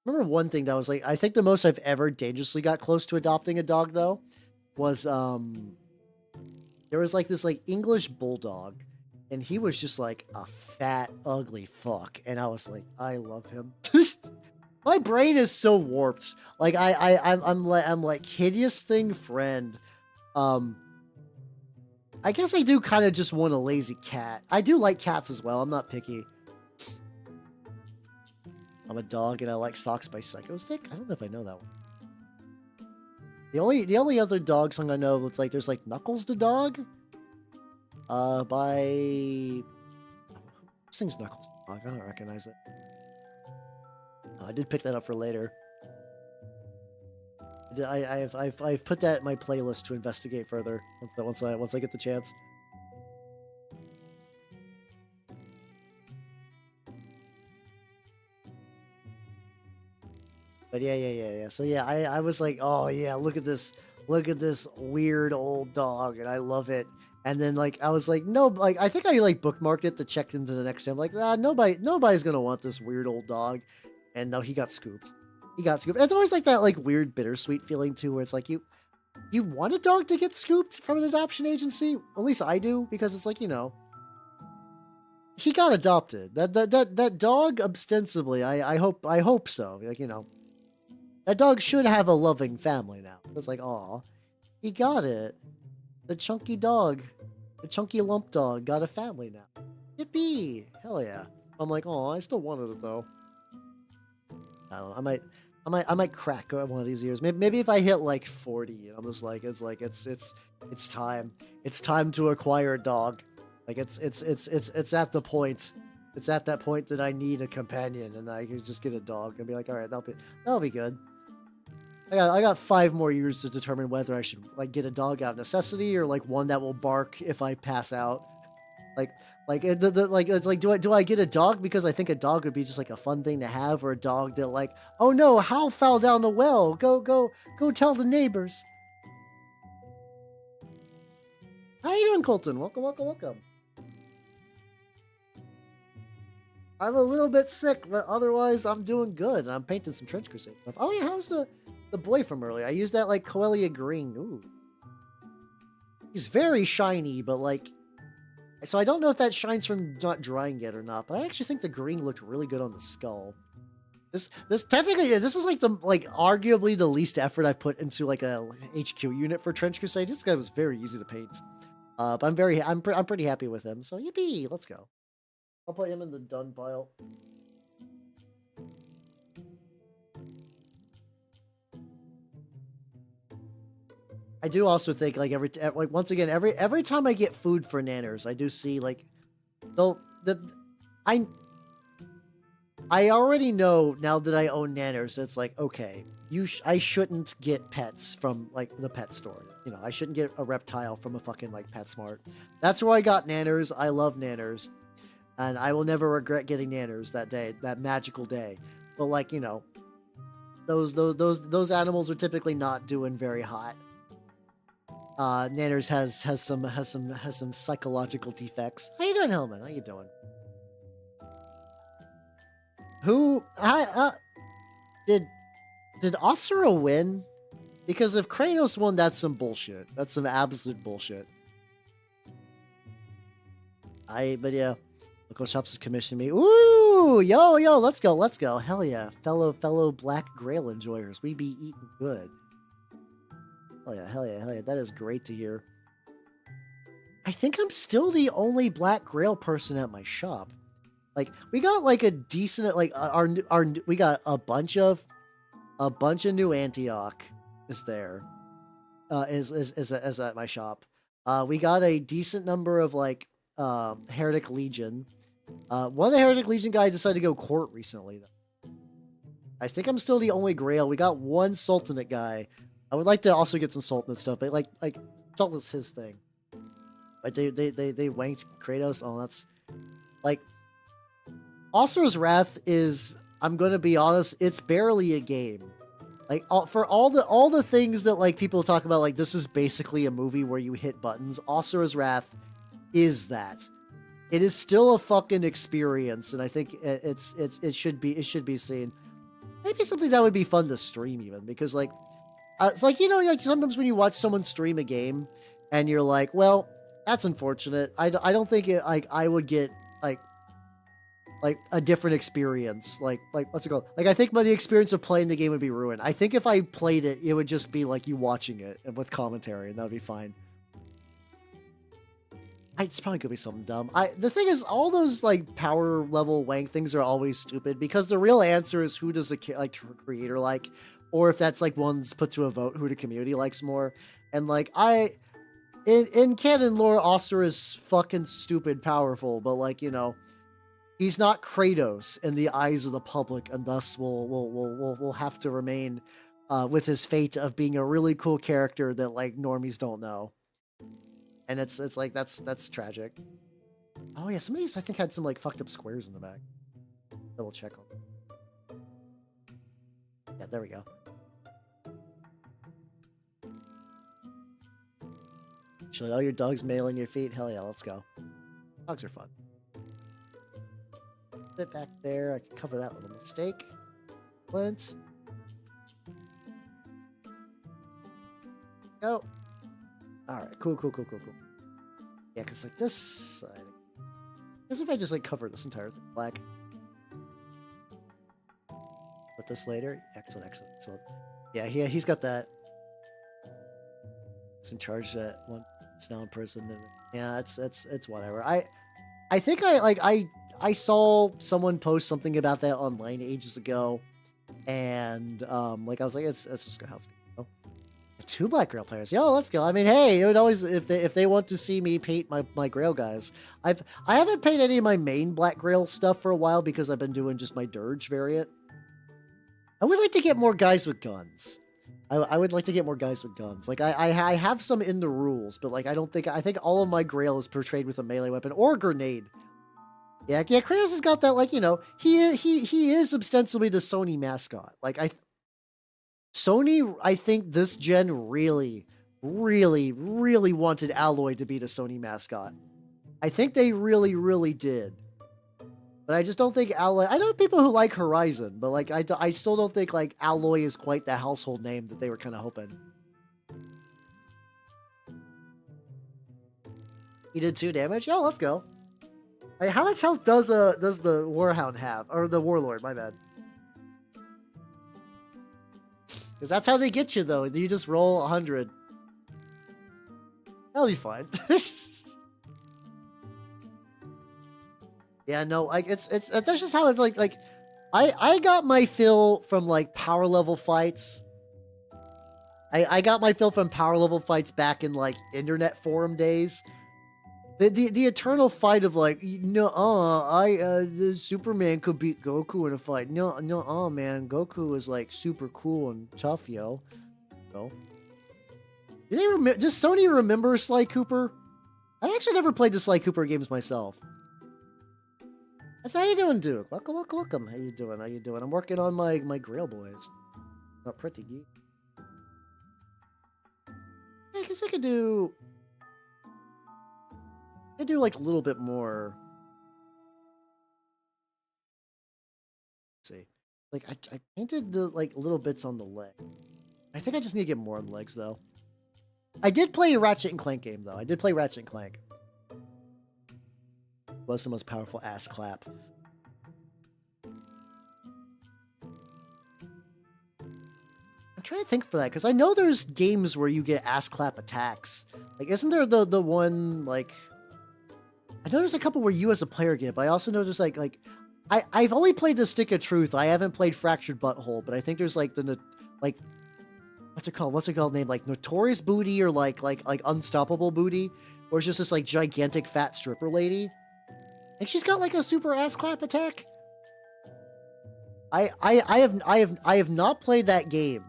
Remember one thing that was like, I think the most I've ever dangerously got close to adopting a dog though was there was like this like English bulldog, and he was just like a fat ugly fuck, and I was like, I love him. My brain is so warped. Like I'm like hideous thing friend. I guess I do kind of just want a lazy cat. I do like cats as well. I'm not picky. I'm a dog and I like Socks by Psycho Stick. I don't know if I know that one. The only other dog song I know looks like there's like Knuckles the Dog. By this thing's Knuckles the Dog. I don't recognize it. Oh, I did pick that up for later. I've put that in my playlist to investigate further once I get the chance. But yeah. So yeah, I was like, oh yeah, look at this weird old dog, and I love it. And then like I was like, no, like I think I like bookmarked it to check into the next time. Like, nobody's gonna want this weird old dog. And no, he got scooped. It's always like that like weird bittersweet feeling too, where it's like you want a dog to get scooped from an adoption agency. At least I do, because it's like, he got adopted. That dog ostensibly, I hope so. Like, that dog should have a loving family now. It's like, aw, he got it. The chunky dog, the chunky lump dog got a family now. Yippee! Hell yeah. I'm like, oh, I still wanted it though. I don't know. I might crack one of these years. Maybe if I hit like 40, and I'm just like, it's time. It's time to acquire a dog. Like it's at the point. It's at that point that I need a companion, and I can just get a dog and be like, all right, that'll be good. I got 5 more years to determine whether I should like get a dog out of necessity or like one that will bark if I pass out. It's like, do I get a dog because I think a dog would be just like a fun thing to have, or a dog that like, oh no, Hal fell down the well. Go tell the neighbors. How you doing, Colton? Welcome. I'm a little bit sick, but otherwise I'm doing good. I'm painting some Trench Crusade stuff. Oh yeah, how's the boy from earlier? I used that like Coelia green. Ooh, he's very shiny, but like. So I don't know if that shines from not drying yet or not, but I actually think the green looked really good on the skull. This technically, this is like arguably the least effort I put into like a HQ unit for Trench Crusade. This guy was very easy to paint. But I'm pretty happy with him. So yippee, let's go. I'll put him in the done pile. I do also think like once again every time I get food for nanners, I do see like I already know now that I own nanners. It's like, okay, I shouldn't get pets from like the pet store. I shouldn't get a reptile from a fucking like PetSmart. That's where I got nanners. I love nanners. And I will never regret getting Nanners that day, that magical day. But like, you know, those animals are typically not doing very hot. Nanners has some psychological defects. How you doing, Hellman? How you doing? Did Asura win? Because if Kratos won, that's some bullshit. That's some absolute bullshit. But yeah, local shops has commissioned me. Ooh, yo, let's go. Hell yeah, fellow Black Grail enjoyers. We be eating good. Hell yeah. That is great to hear. I think I'm still the only Black Grail person at my shop. Like, we got like a decent, like we got a bunch of New Antioch is there, is at my shop. We got a decent number of like Heretic Legion. One of the Heretic Legion guys decided to go court recently though. I think I'm still the only Grail. We got one Sultanate guy. I would like to also get some Sultanate stuff, but like Sultanate's his thing. But they wanked Kratos. Oh, that's like Asura's Wrath is, I'm gonna be honest, it's barely a game. Like for all the things that like people talk about, like this is basically a movie where you hit buttons. Asura's Wrath is that. It is still a fucking experience, and I think it should be seen. Maybe something that would be fun to stream even, because like it's like, you know, like sometimes when you watch someone stream a game and you're like, well, that's unfortunate. I don't think I would get like a different experience. Like what's it called? Like I think the experience of playing the game would be ruined. I think if I played it, it would just be like you watching it with commentary, and that would be fine. It's probably gonna be something dumb. The thing is, all those like power level wank things are always stupid, because the real answer is who does the creator like, or if that's like one's put to a vote, who the community likes more. And like in canon lore, Asura is fucking stupid powerful, but like, you know, he's not Kratos in the eyes of the public, and thus will have to remain with his fate of being a really cool character that like normies don't know. And it's like that's tragic. Oh yeah, some of these I think had some like fucked up squares in the back. Double check on them. Yeah, there we go. Should all your dogs mailing your feet? Hell yeah, let's go. Dogs are fun. Put it back there. I can cover that little mistake. Flint. Go. Alright, cool. Yeah, because like this side. As if I just like cover this entire thing black. Put this later. Excellent. Yeah, he's got that. He's in charge that one. It's now in prison. And yeah, it's whatever. I think I saw someone post something about that online ages ago, and like I was like, it's just how it's gonna go. 2 Black Grail players, yo, let's go. I mean, hey, it would always, if they want to see me paint my Grail guys, I haven't painted any of my main Black Grail stuff for a while because I've been doing just my Dirge variant. I would like to get more guys with guns. I would like to get more guys with guns. Like I have some in the rules, but like I think all of my Grail is portrayed with a melee weapon or a grenade. Yeah, Kratos has got that, like, you know, he is ostensibly the Sony mascot. Like Sony, I think this gen really wanted Alloy to be the Sony mascot. I think they really did. But I just don't think Alloy... I know people who like Horizon, but like I still don't think like Alloy is quite the household name that they were kind of hoping. He did 2 damage? Oh, let's go. Like, how much health does the Warhound have? Or the Warlord, my bad. Because that's how they get you, though. You just roll 100. That'll be fine. Yeah, no, like that's just how it's like I got my fill from like power level fights. I got my fill from power level fights back in like internet forum days. The eternal fight of like, the Superman could beat Goku in a fight. No, man, Goku is like super cool and tough, yo. No. Does Sony remember Sly Cooper? I actually never played the Sly Cooper games myself. That's how you doing, Duke? Welcome, welcome, welcome. How you doing? How you doing? I'm working on my Grail boys. Not pretty geek. I guess I could do like a little bit more. Let's see. Like I painted the like little bits on the leg. I think I just need to get more on the legs though. I did play a Ratchet and Clank game though. I did play Ratchet and Clank. Was the most powerful ass clap. I'm trying to think for that because I know there's games where you get ass clap attacks. Like, isn't there the one like? I know there's a couple where you as a player get, but I also know there's like I've only played the Stick of Truth. I haven't played Fractured Butthole, but I think there's like like what's it called? What's it called? Named like Notorious Booty or like Unstoppable Booty, where it's just this like gigantic fat stripper lady. And she's got like a super ass clap attack. I have not played that game,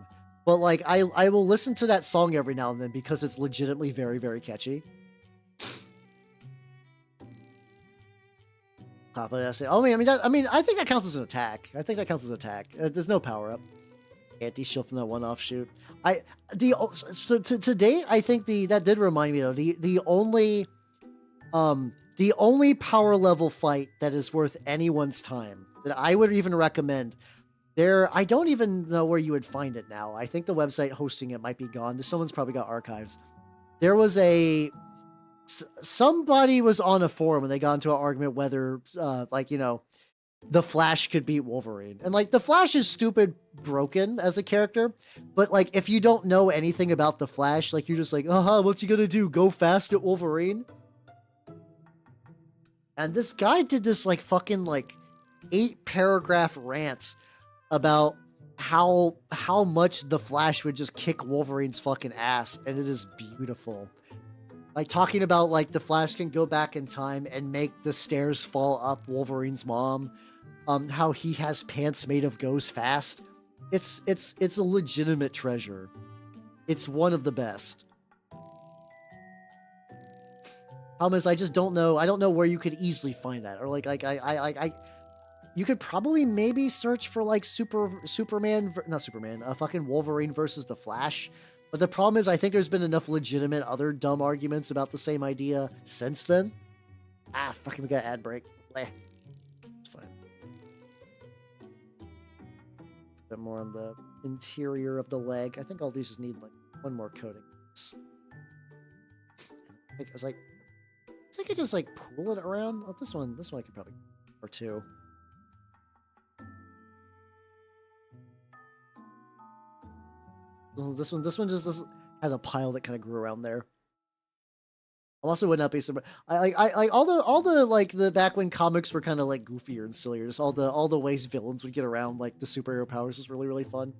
but like I will listen to that song every now and then because it's legitimately very, very catchy. But I say, oh I mean, I think that counts as an attack. I think that counts as an attack. There's no power up. Anti-shield from that one offshoot. So to date, I think that did remind me though. The only power level fight that is worth anyone's time that I would even recommend. I don't even know where you would find it now. I think the website hosting it might be gone. Someone's probably got archives. There was somebody was on a forum and they got into an argument whether, the Flash could beat Wolverine. And, like, the Flash is stupid broken as a character, but, like, if you don't know anything about the Flash, like, you're just like, what's he gonna do? Go fast at Wolverine? And this guy did this, like, fucking, like, 8-paragraph rant about how much the Flash would just kick Wolverine's fucking ass, and it is beautiful. Like, talking about, like, the Flash can go back in time and make the stairs fall up Wolverine's mom. How he has pants made of goes fast. It's a legitimate treasure. It's one of the best. Problem is, I just don't know. I don't know where you could easily find that. Or, you could probably maybe search for, like, fucking Wolverine versus the Flash. But the problem is, I think there's been enough legitimate other dumb arguments about the same idea since then. Fucking we got ad break. Bleh. It's fine. A bit more on the interior of the leg. I think all these just need, like, one more coating. I was like, I could just, like, pull it around. Oh, this one I could probably, or two. This one just had a pile that kind of grew around there. I also would not be surprised. I all the like the back when comics were kind of like goofier and sillier. Just all the ways villains would get around like the superhero powers is really, really fun.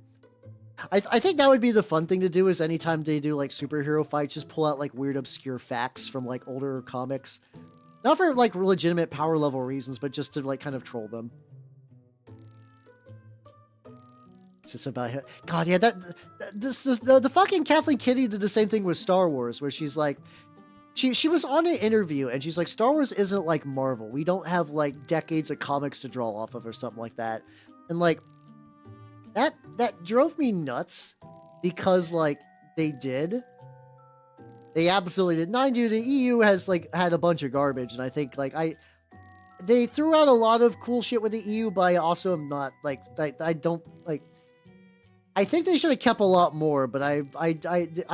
I think that would be the fun thing to do is anytime they do like superhero fights, just pull out like weird obscure facts from like older comics. Not for like legitimate power level reasons, but just to like kind of troll them. It's just about her. God, yeah, the fucking Kathleen Kennedy did the same thing with Star Wars, where she's like, she was on an interview and she's like, Star Wars isn't like Marvel. We don't have like decades of comics to draw off of or something like that. And like, that drove me nuts because like they absolutely did. Mind you, the EU has like had a bunch of garbage, and I think like they threw out a lot of cool shit with the EU, but I also am not like I don't like. I think they should have kept a lot more, but I'm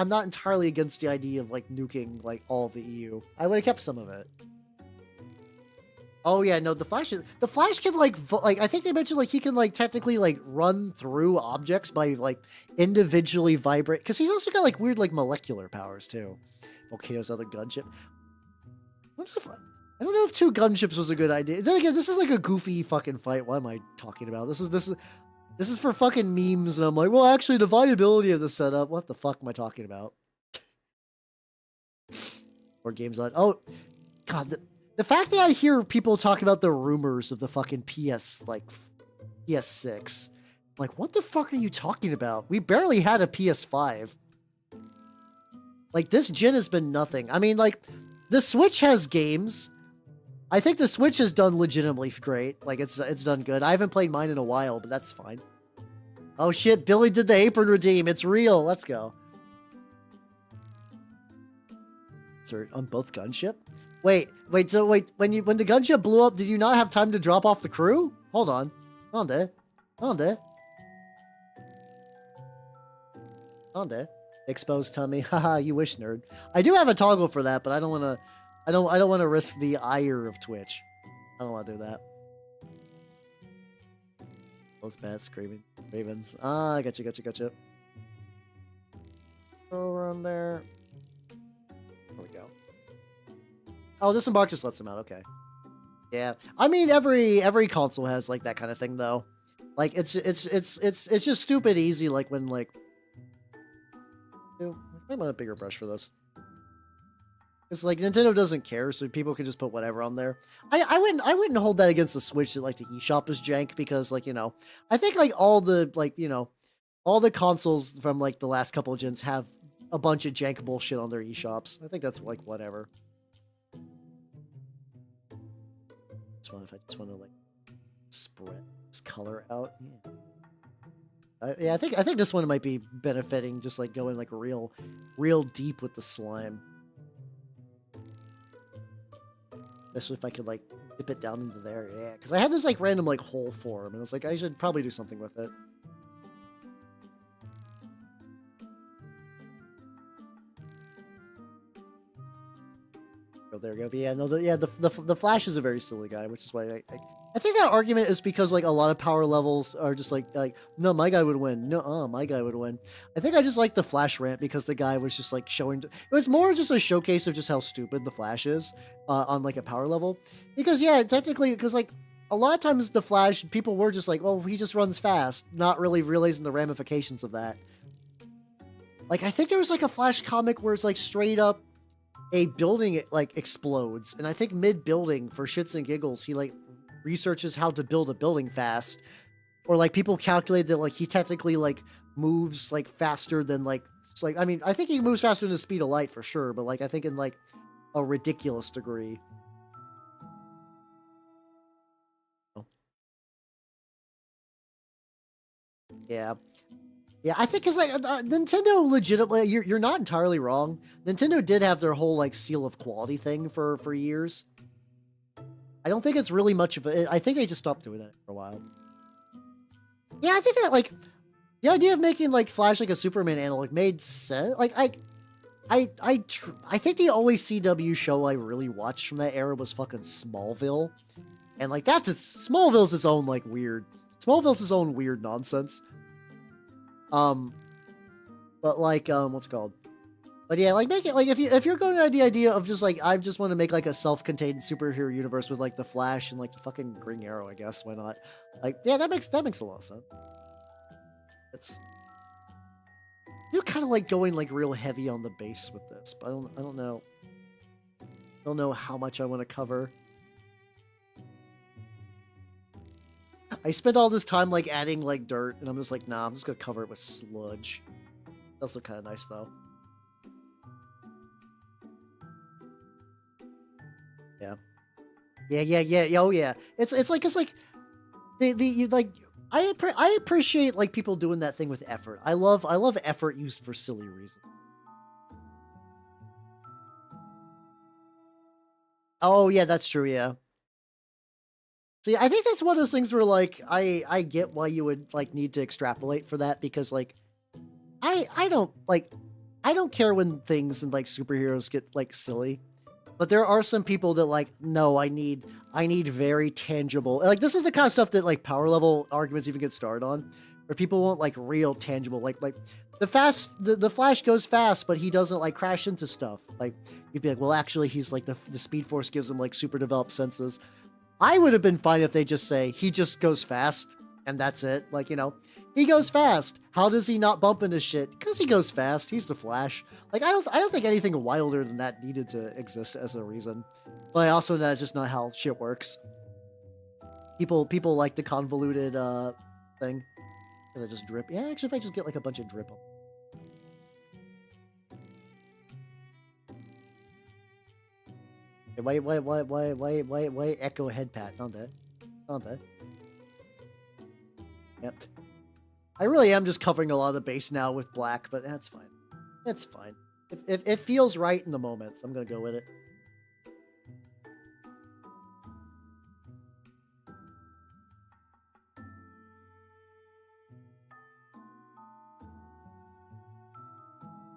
not entirely against the idea of like nuking like all of the EU. I would have kept some of it. Oh yeah, no, the Flash can like I think they mentioned like he can like technically like run through objects by like individually vibrate, because he's also got like weird like molecular powers too. Volcano's other gunship. I don't know if 2 gunships was a good idea. Then again, this is like a goofy fucking fight. What am I talking about? This is for fucking memes, and I'm like, well, actually, the viability of the setup. What the fuck am I talking about? Or games on. Oh, God, the fact that I hear people talk about the rumors of the fucking PS6. Like, what the fuck are you talking about? We barely had a PS5. Like, this gen has been nothing. I mean, like, the Switch has games, I think the Switch has done legitimately great. Like, it's done good. I haven't played mine in a while, but that's fine. Oh shit, Billy did the apron redeem. It's real. Let's go. Insert on both gunship. Wait. So wait, when the gunship blew up, did you not have time to drop off the crew? Hold on. Hold on. Exposed tummy. Haha, you wish, nerd. I do have a toggle for that, but I don't want to. I don't want to risk the ire of Twitch. I don't want to do that. Those bats screaming ravens. Ah, I gotcha. Go around there. There we go. Oh, disembark just lets him out. Okay. Yeah. I mean, every console has like that kind of thing though. Like it's just stupid easy. Like when like. I want a bigger brush for this. It's like Nintendo doesn't care, so people can just put whatever on there. I wouldn't hold that against the Switch that like the eShop is jank because like, you know, I think like all the like, you know, all the consoles from like the last couple of gens have a bunch of jank bullshit on their eShops. I think that's like whatever. If I just want to like spread this color out. Yeah. Yeah, I think this one might be benefiting just like going like real deep with the slime. Especially if I could like dip it down into there, yeah. Because I had this like random like hole form, and I was like, I should probably do something with it. Oh, there we go. But yeah, no, the Flash is a very silly guy, which is why I think that argument is because like a lot of power levels are just like no, my guy would win. No, my guy would win. I think I just like the Flash rant because the guy was just like showing. It was more just a showcase of just how stupid the Flash is on like a power level. Because yeah, technically, because like a lot of times the Flash people were just like, well, he just runs fast, not really realizing the ramifications of that. Like I think there was like a Flash comic where it's like straight up a building like explodes, and I think mid building for shits and giggles he like researches how to build a building fast, or like people calculate that like he technically like moves like faster than like I mean I think he moves faster than the speed of light for sure, but like I think in like a ridiculous degree. Yeah. Yeah, I think it's like Nintendo legitimately, you're not entirely wrong. Nintendo did have their whole like seal of quality thing for years. I don't think it's really much of a. I think they just stopped doing that for a while. Yeah, I think that like the idea of making like Flash like a Superman analog made sense. Like I think the only CW show I really watched from that era was fucking Smallville, and like Smallville's its own like weird. Smallville's its own weird nonsense. But like what's it called? But yeah, like make it like if you're going to the idea of just like I just want to make like a self-contained superhero universe with like the Flash and like the fucking Green Arrow, I guess why not? Like yeah, that makes a lot of sense. It's you're kind of like going like real heavy on the base with this, but I don't know how much I want to cover. I spent all this time like adding like dirt, and I'm just like, nah, I'm just gonna cover it with sludge. That's look kind of nice though. Yeah. Oh yeah. It's like you like I appreciate like people doing that thing with effort. I love effort used for silly reasons. Oh yeah, that's true. Yeah. See, I think that's one of those things where like I get why you would like need to extrapolate for that because like I don't care when things and like superheroes get like silly. But there are some people that like, no, I need very tangible. Like this is the kind of stuff that like power level arguments even get started on, where people want like real tangible, like the Flash goes fast, but he doesn't like crash into stuff. Like you'd be like, well, actually, he's like the Speed Force gives him like super developed senses. I would have been fine if they just say he just goes fast and that's it. Like, you know, he goes fast. How does he not bump into shit? Because he goes fast. He's the Flash. Like, I don't think anything wilder than that needed to exist as a reason. But I also know that's just not how shit works. People like the convoluted thing. Can I just drip? Yeah, actually, if I just get like a bunch of drip. Why echo head pat? Not that. Not that. Yep. I really am just covering a lot of the base now with black, but that's fine. It's fine. If it feels right in the moment, so I'm gonna go with it.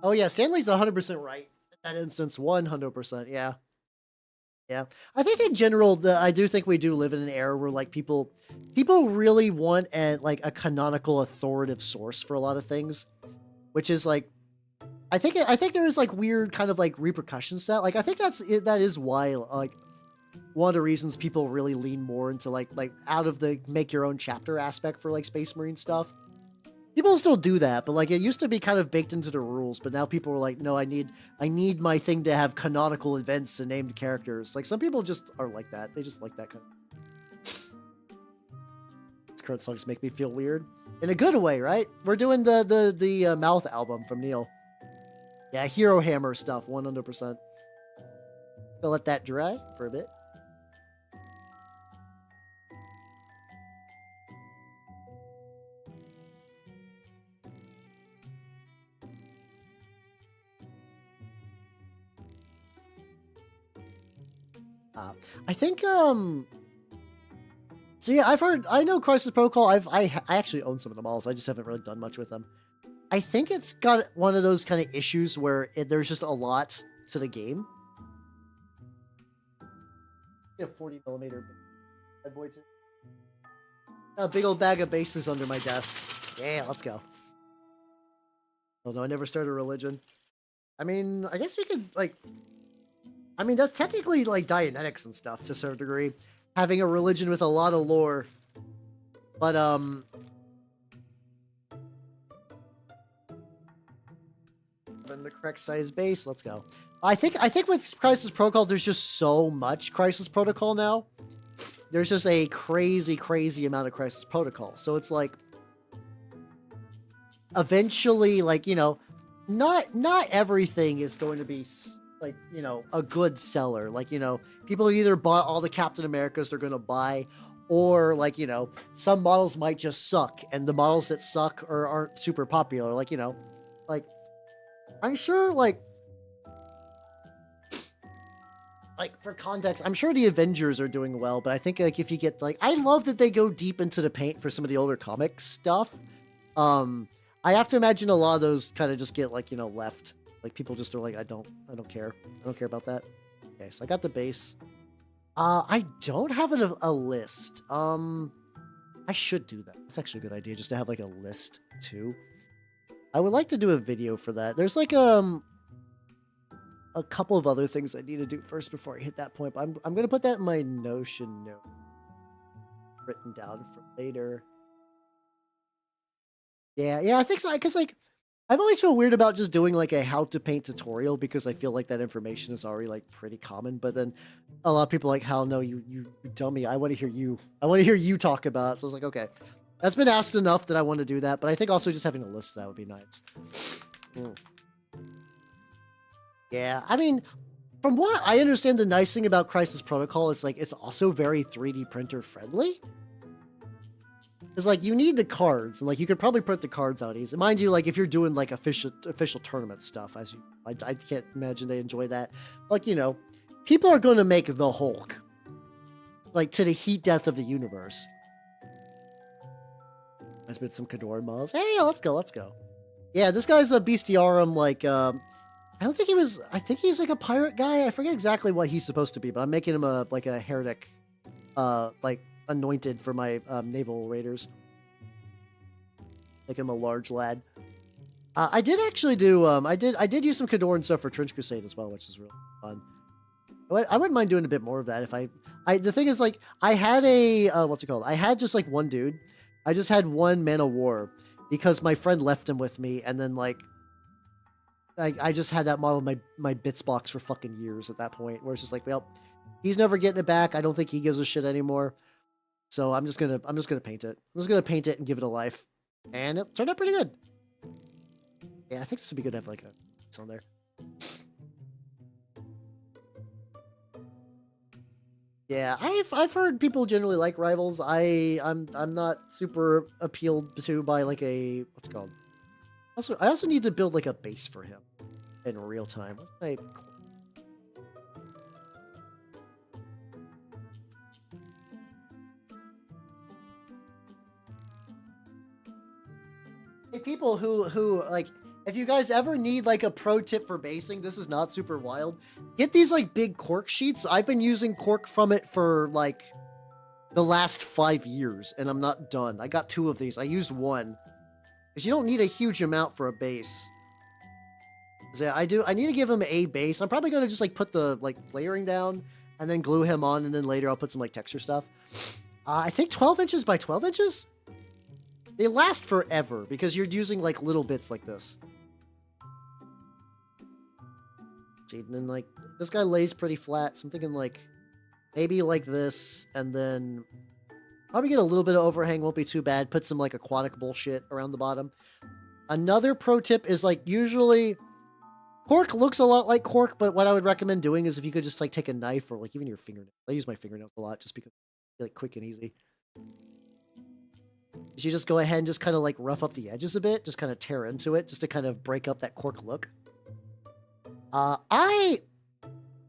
Oh yeah, Stanley's 100% right in that instance. 100%. Yeah. Yeah. I think in general, I do think we do live in an era where like people really want like a canonical authoritative source for a lot of things, which is like I think there's like weird kind of like repercussions to that. Like I think that is why like one of the reasons people really lean more into like out of the make your own chapter aspect for like Space Marine stuff. People still do that, but like it used to be kind of baked into the rules, but now people are like, no, I need my thing to have canonical events and named characters. Like some people just are like that. They just like that kind of. These current songs make me feel weird in a good way, right? We're doing the Mouth album from Neil. Yeah, Hero Hammer stuff, 100%. Gonna let that dry for a bit. I think so yeah, I know Crisis Protocol. I actually own some of the models. I just haven't really done much with them. I think it's got one of those kind of issues where there's just a lot to the game. A 40mm bad boy too. A big old bag of bases under my desk. Yeah, let's go. Oh no, I never started a religion. I mean, I guess we could like. I mean, that's technically like Dianetics and stuff to a certain degree. Having a religion with a lot of lore. But, in the correct size base, let's go. I think with Crisis Protocol, there's just so much Crisis Protocol now. There's just a crazy, crazy amount of Crisis Protocol. So it's like, eventually, like, you know, not everything is going to be like, you know, a good seller. Like, you know, people either bought all the Captain Americas they're going to buy, or like, you know, some models might just suck, and the models that suck or aren't super popular. Like, you know, like, I'm sure, like for context, I'm sure the Avengers are doing well, but I think like if you get like, I love that they go deep into the paint for some of the older comic stuff. I have to imagine a lot of those kind of just get like, you know, left. Like people just are like, I don't care. I don't care about that. Okay, so I got the base. I don't have a list. I should do that. It's actually a good idea just to have like a list too. I would like to do a video for that. There's like a couple of other things I need to do first before I hit that point, but I'm gonna put that in my Notion note written down for later. Yeah, I think so. Because like, I've always felt weird about just doing like a how to paint tutorial because I feel like that information is already like pretty common. But then a lot of people are like, "Hell no, you tell me. I want to hear you. I want to hear you talk about it." So I was like, okay, that's been asked enough that I want to do that. But I think also just having a list of that would be nice. Yeah, I mean, from what I understand, the nice thing about Crisis Protocol is like it's also very 3D printer friendly. It's like you need the cards, and like you could probably print the cards out easy. Mind you, like if you're doing like official tournament stuff, I can't imagine they enjoy that. Like, you know, people are going to make the Hulk, like to the heat death of the universe. Let's put some Khador models. Hey, let's go. Yeah, this guy's a Bestiarum. Like, I don't think he was. I think he's like a pirate guy. I forget exactly what he's supposed to be, but I'm making him a heretic, like anointed for my naval raiders. Make him a large lad. I did actually do I did use some Khador and stuff for Trench Crusade as well, which is really fun. I wouldn't mind doing a bit more of that if the thing is like I had a what's it called? I had just like one dude. I just had one Man of War because my friend left him with me, and then like I just had that model in my bits box for fucking years at that point, where it's just like, well, he's never getting it back. I don't think he gives a shit anymore. So I'm just gonna paint it. I'm just gonna paint it and give it a life. And it turned out pretty good. Yeah, I think this would be good to have like a on there. Yeah, I've heard people generally like Rivals. I'm not super appealed to by like a what's it called. Also, I also need to build like a base for him in real time. What's my Hey, people who like if you guys ever need like a pro tip for basing, this is not super wild. Get these like big cork sheets. I've been using cork from it for like the last 5 years, and I'm not done. I got 2 of these. I used 1 because you don't need a huge amount for a base. So yeah, I need to give him a base. I'm probably gonna just like put the like layering down and then glue him on, and then later I'll put some like texture stuff. I think 12 inches by 12 inches. They last forever because you're using like little bits like this. See, and then like this guy lays pretty flat, so I'm thinking like maybe like this, and then probably get a little bit of overhang, won't be too bad. Put some like aquatic bullshit around the bottom. Another pro tip is like usually cork looks a lot like cork, but what I would recommend doing is if you could just like take a knife or like even your fingernails. I use my fingernails a lot just because it's like quick and easy. You just go ahead and just kind of like rough up the edges a bit, just kind of tear into it, just to kind of break up that cork look. I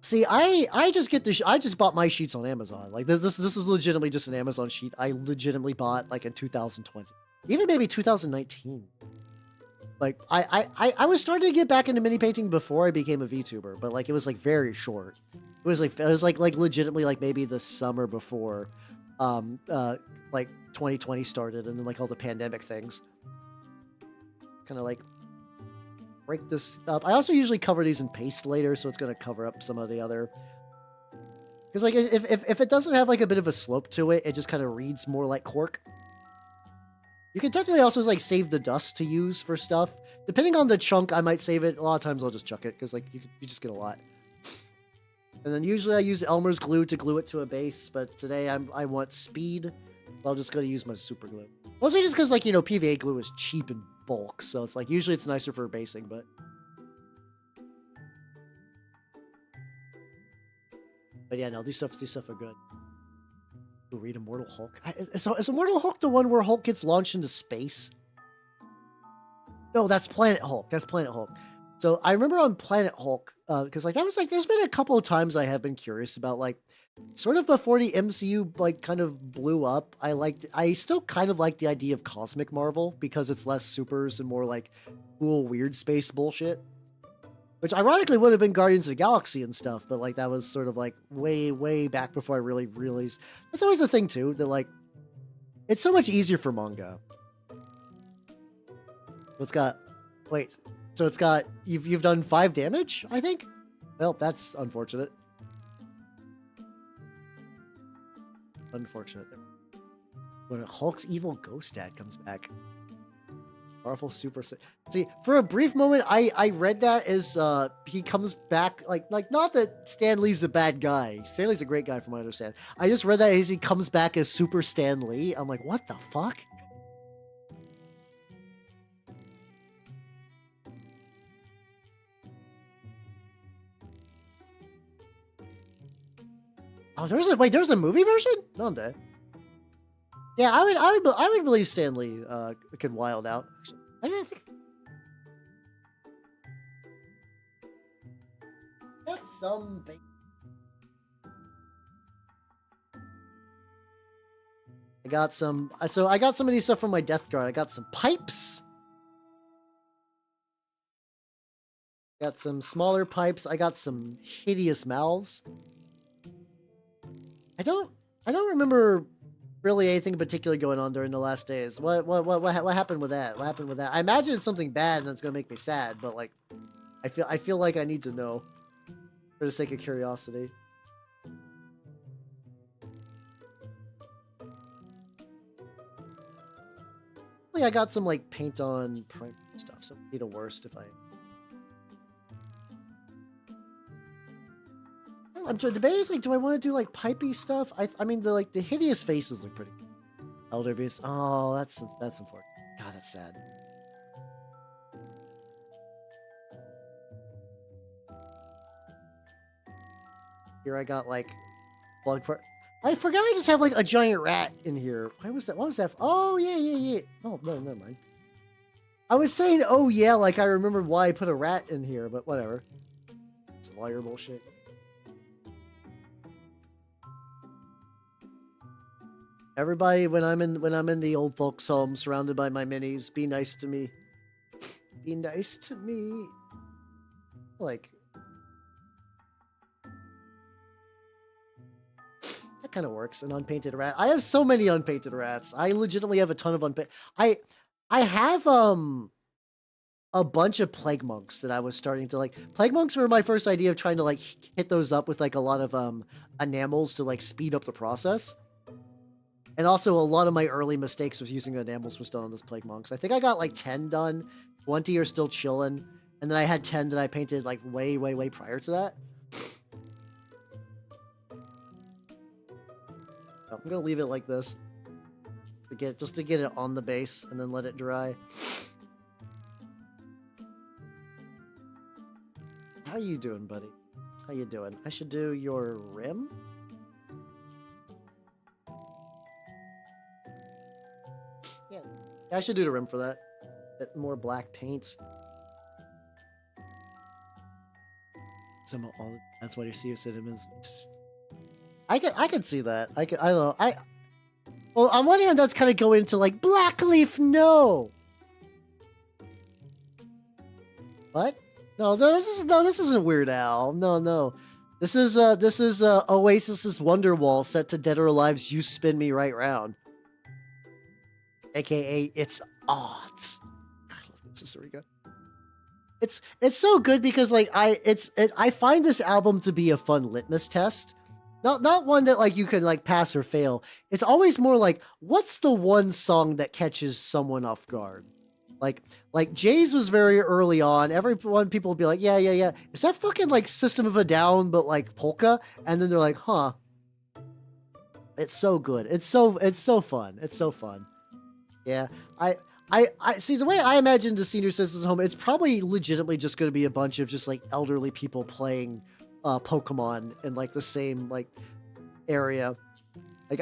just get this. I just bought my sheets on Amazon. Like this is legitimately just an Amazon sheet. I legitimately bought like in 2020, even maybe 2019. Like I was starting to get back into mini painting before I became a VTuber, but like it was like very short. It was like legitimately like maybe the summer before, like 2020 started, and then like all the pandemic things. Kind of like break this up. I also usually cover these in paste later, so it's going to cover up some of the other. Because like if it doesn't have like a bit of a slope to it, it just kind of reads more like cork. You can technically also like save the dust to use for stuff. Depending on the chunk, I might save it. A lot of times I'll just chuck it because like you just get a lot. And then usually I use Elmer's glue to glue it to a base, but today I want speed. I'll just go to use my super glue. Mostly just because like, you know, PVA glue is cheap in bulk, so it's like usually it's nicer for basing, but yeah, no, these stuff are good. Ooh, read Immortal Hulk. Is Immortal Hulk the one where Hulk gets launched into space? No, that's Planet Hulk. That's Planet Hulk. So I remember on Planet Hulk, because like that was like there's been a couple of times I have been curious about like sort of before the MCU like kind of blew up. I still kind of like the idea of Cosmic Marvel because it's less supers and more like cool weird space bullshit. Which ironically would have been Guardians of the Galaxy and stuff, but like that was sort of like way back before I really realized. That's always the thing too, that like it's so much easier for manga. It's got wait, so it's got you've done 5 damage, I think? Well, that's unfortunate. Unfortunate. When Hulk's evil ghost dad comes back. Powerful super. See, for a brief moment, I read that as he comes back like not that Stan Lee's the bad guy. Stan Lee's a great guy from what I understand. I just read that as he comes back as Super Stan Lee. I'm like, what the fuck? Oh, there's a movie version? No, I'm dead. Yeah, I would believe Stan Lee could wild out. Actually, I didn't think that's some. I got some. So I got some of these stuff from my Death Guard. I got some pipes. Got some smaller pipes. I got some hideous mouths. I don't remember really anything in particular going on during the last days. What happened with that? What happened with that? I imagine it's something bad and it's gonna make me sad, but like I feel like I need to know for the sake of curiosity. Like I got some like paint on print stuff, so it'd be the worst if I. I'm debating like, do I want to do like pipey stuff? I mean the hideous faces look pretty. Elder Beast. Oh, that's unfortunate. God, that's sad. Here I got like plug for. I forgot I just have like a giant rat in here. Why was that? What was that? Oh, yeah. Oh, no, never mind. I was saying, oh, yeah, like I remembered why I put a rat in here, but whatever. It's lawyer bullshit. Everybody, when I'm in the old folks' home, surrounded by my minis, be nice to me. Be nice to me. Like, that kind of works. An unpainted rat. I have so many unpainted rats. I legitimately have a ton of unpainted. I have a bunch of plague monks that I was starting to like. Plague monks were my first idea of trying to like hit those up with like a lot of enamels to like speed up the process. And also, a lot of my early mistakes with using enamels was done on this plague monks. I think I got like 10 done, 20 are still chilling, and then I had 10 that I painted like way prior to that. I'm gonna leave it like this just to get it on the base and then let it dry. How you doing, buddy? How you doing? I should do your rim. Yeah, I should do the rim for that. Bit more black paint. That's why you see your cinnamons. I can see that. I don't know. Well, on one hand, that's kind of going to like Blackleaf. No. What? No, this isn't Weird Al. No. This is Oasis's Wonderwall set to Dead or Alive's "You Spin Me Right Round," aka It's Odds. I love this, Sarika. It's so good because like I find this album to be a fun litmus test. Not one that like you can like pass or fail. It's always more like, what's the one song that catches someone off guard? Like Jay's was very early on. People would be like, yeah. Is that fucking like System of a Down but like polka? And then they're like, huh. It's so good. It's so fun. It's so fun. Yeah. I see the way I imagine the senior citizens home, it's probably legitimately just going to be a bunch of just like elderly people playing Pokemon in like the same like area. Like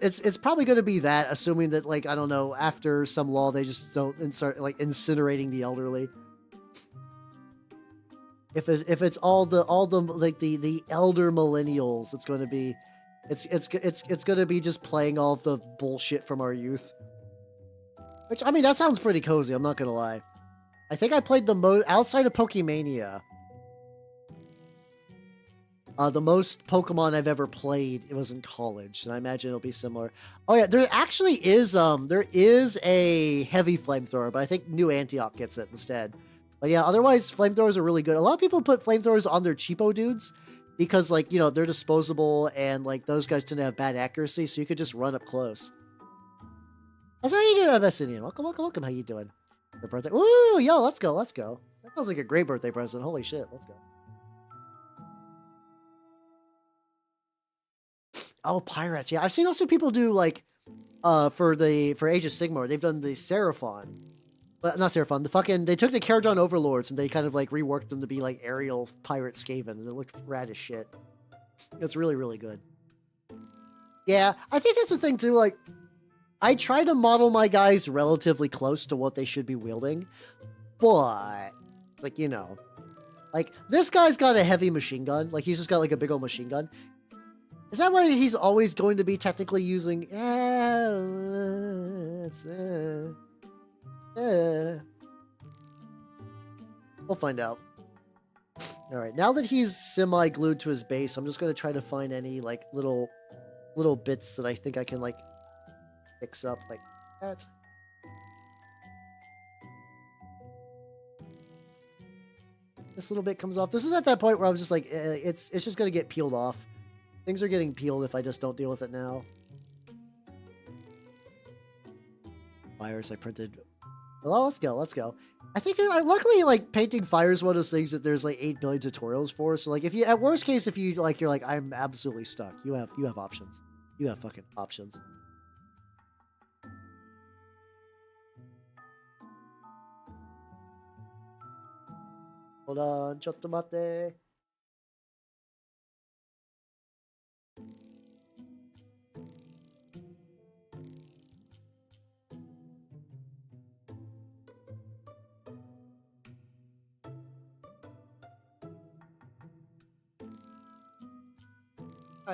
it's probably going to be that, assuming that like I don't know, after some law they just don't start like incinerating the elderly. If it's all the like the elder millennials, it's going to be it's going to be just playing all the bullshit from our youth. Which I mean that sounds pretty cozy. I'm not going to lie. I think I played the most outside of Pokemania. The most Pokemon I've ever played, it was in college, and I imagine it'll be similar. Oh yeah, there actually is a heavy flamethrower, but I think New Antioch gets it instead. But yeah, otherwise flamethrowers are really good. A lot of people put flamethrowers on their cheapo dudes because like, you know, they're disposable and like those guys tend to have bad accuracy, so you could just run up close. How's how you doing, Messinian? Welcome. How you doing? Your birthday? Woo! Yo, let's go. That sounds like a great birthday present. Holy shit, let's go. Oh, pirates. Yeah, I've seen also people do like for Age of Sigmar, they've done the Seraphon. But not Seraphon, they took the Caradron Overlords and they kind of like reworked them to be like aerial pirate Skaven, and it looked rad as shit. It's really good. Yeah, I think that's the thing too, like I try to model my guys relatively close to what they should be wielding, but like, you know, like this guy's got a heavy machine gun, like he's just got like a big old machine gun. Is that why he's always going to be technically using? We'll find out. All right, now that he's semi-glued to his base, I'm just going to try to find any like little bits that I think I can like fix up like that. This little bit comes off. This is at that point where I was just like, it's just going to get peeled off. Things are getting peeled if I just don't deal with it now. Fires I printed. Well, let's go. I think luckily like painting fire is one of those things that there's like 8 billion tutorials for. So like if you, at worst case, if you like, you're like, I'm absolutely stuck. You have options. You have fucking options. Hold on, Chotomate.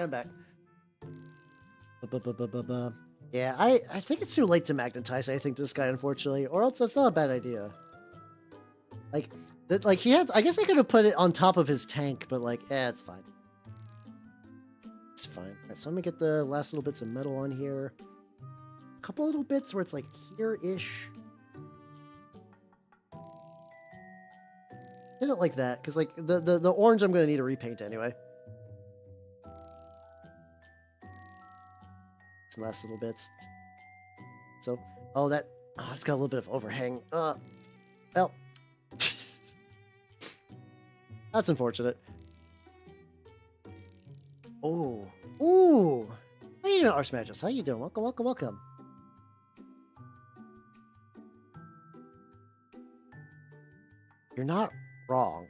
I'm back. Yeah, I think it's too late to magnetize, I think, this guy, unfortunately. Or else that's not a bad idea. Like, he had... I guess I could have put it on top of his tank, but, like, it's fine. It's fine. Alright, so I'm gonna get the last little bits of metal on here. A couple little bits where it's, like, here-ish. I don't like that, because, like, the orange I'm gonna need to repaint anyway. Some last little bits. So, oh, it's got a little bit of overhang. Well, that's unfortunate. Oh, ooh! How you doing, Archmagus? How you doing? Welcome, welcome, welcome. You're not wrong.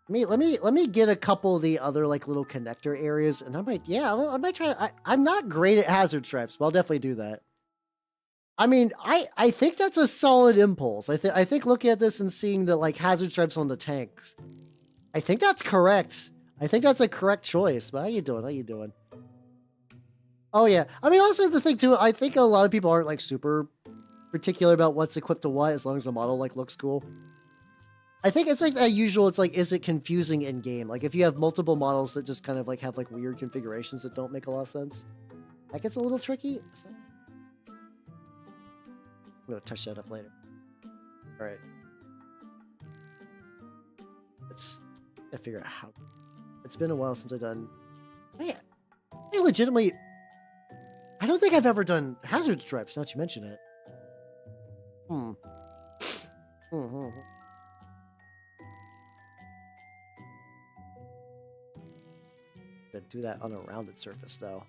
Let me get a couple of the other like little connector areas, and I might try. I'm not great at hazard stripes, but I'll definitely do that. I mean, I think that's a solid impulse. I think looking at this and seeing the like hazard stripes on the tanks, I think that's correct. I think that's a correct choice. But how you doing? How you doing? Oh yeah. I mean, also the thing too. I think a lot of people aren't like super particular about what's equipped to what, as long as the model like looks cool. I think it's like that usual. It's like, is it confusing in game? Like if you have multiple models that just kind of like have like weird configurations that don't make a lot of sense, that gets a little tricky. So I'm gonna touch that up later. All right. I figure out how. It's been a while since I've done. Man, I legitimately. I don't think I've ever done hazard stripes. Now that you mention it. Do that on a rounded surface though,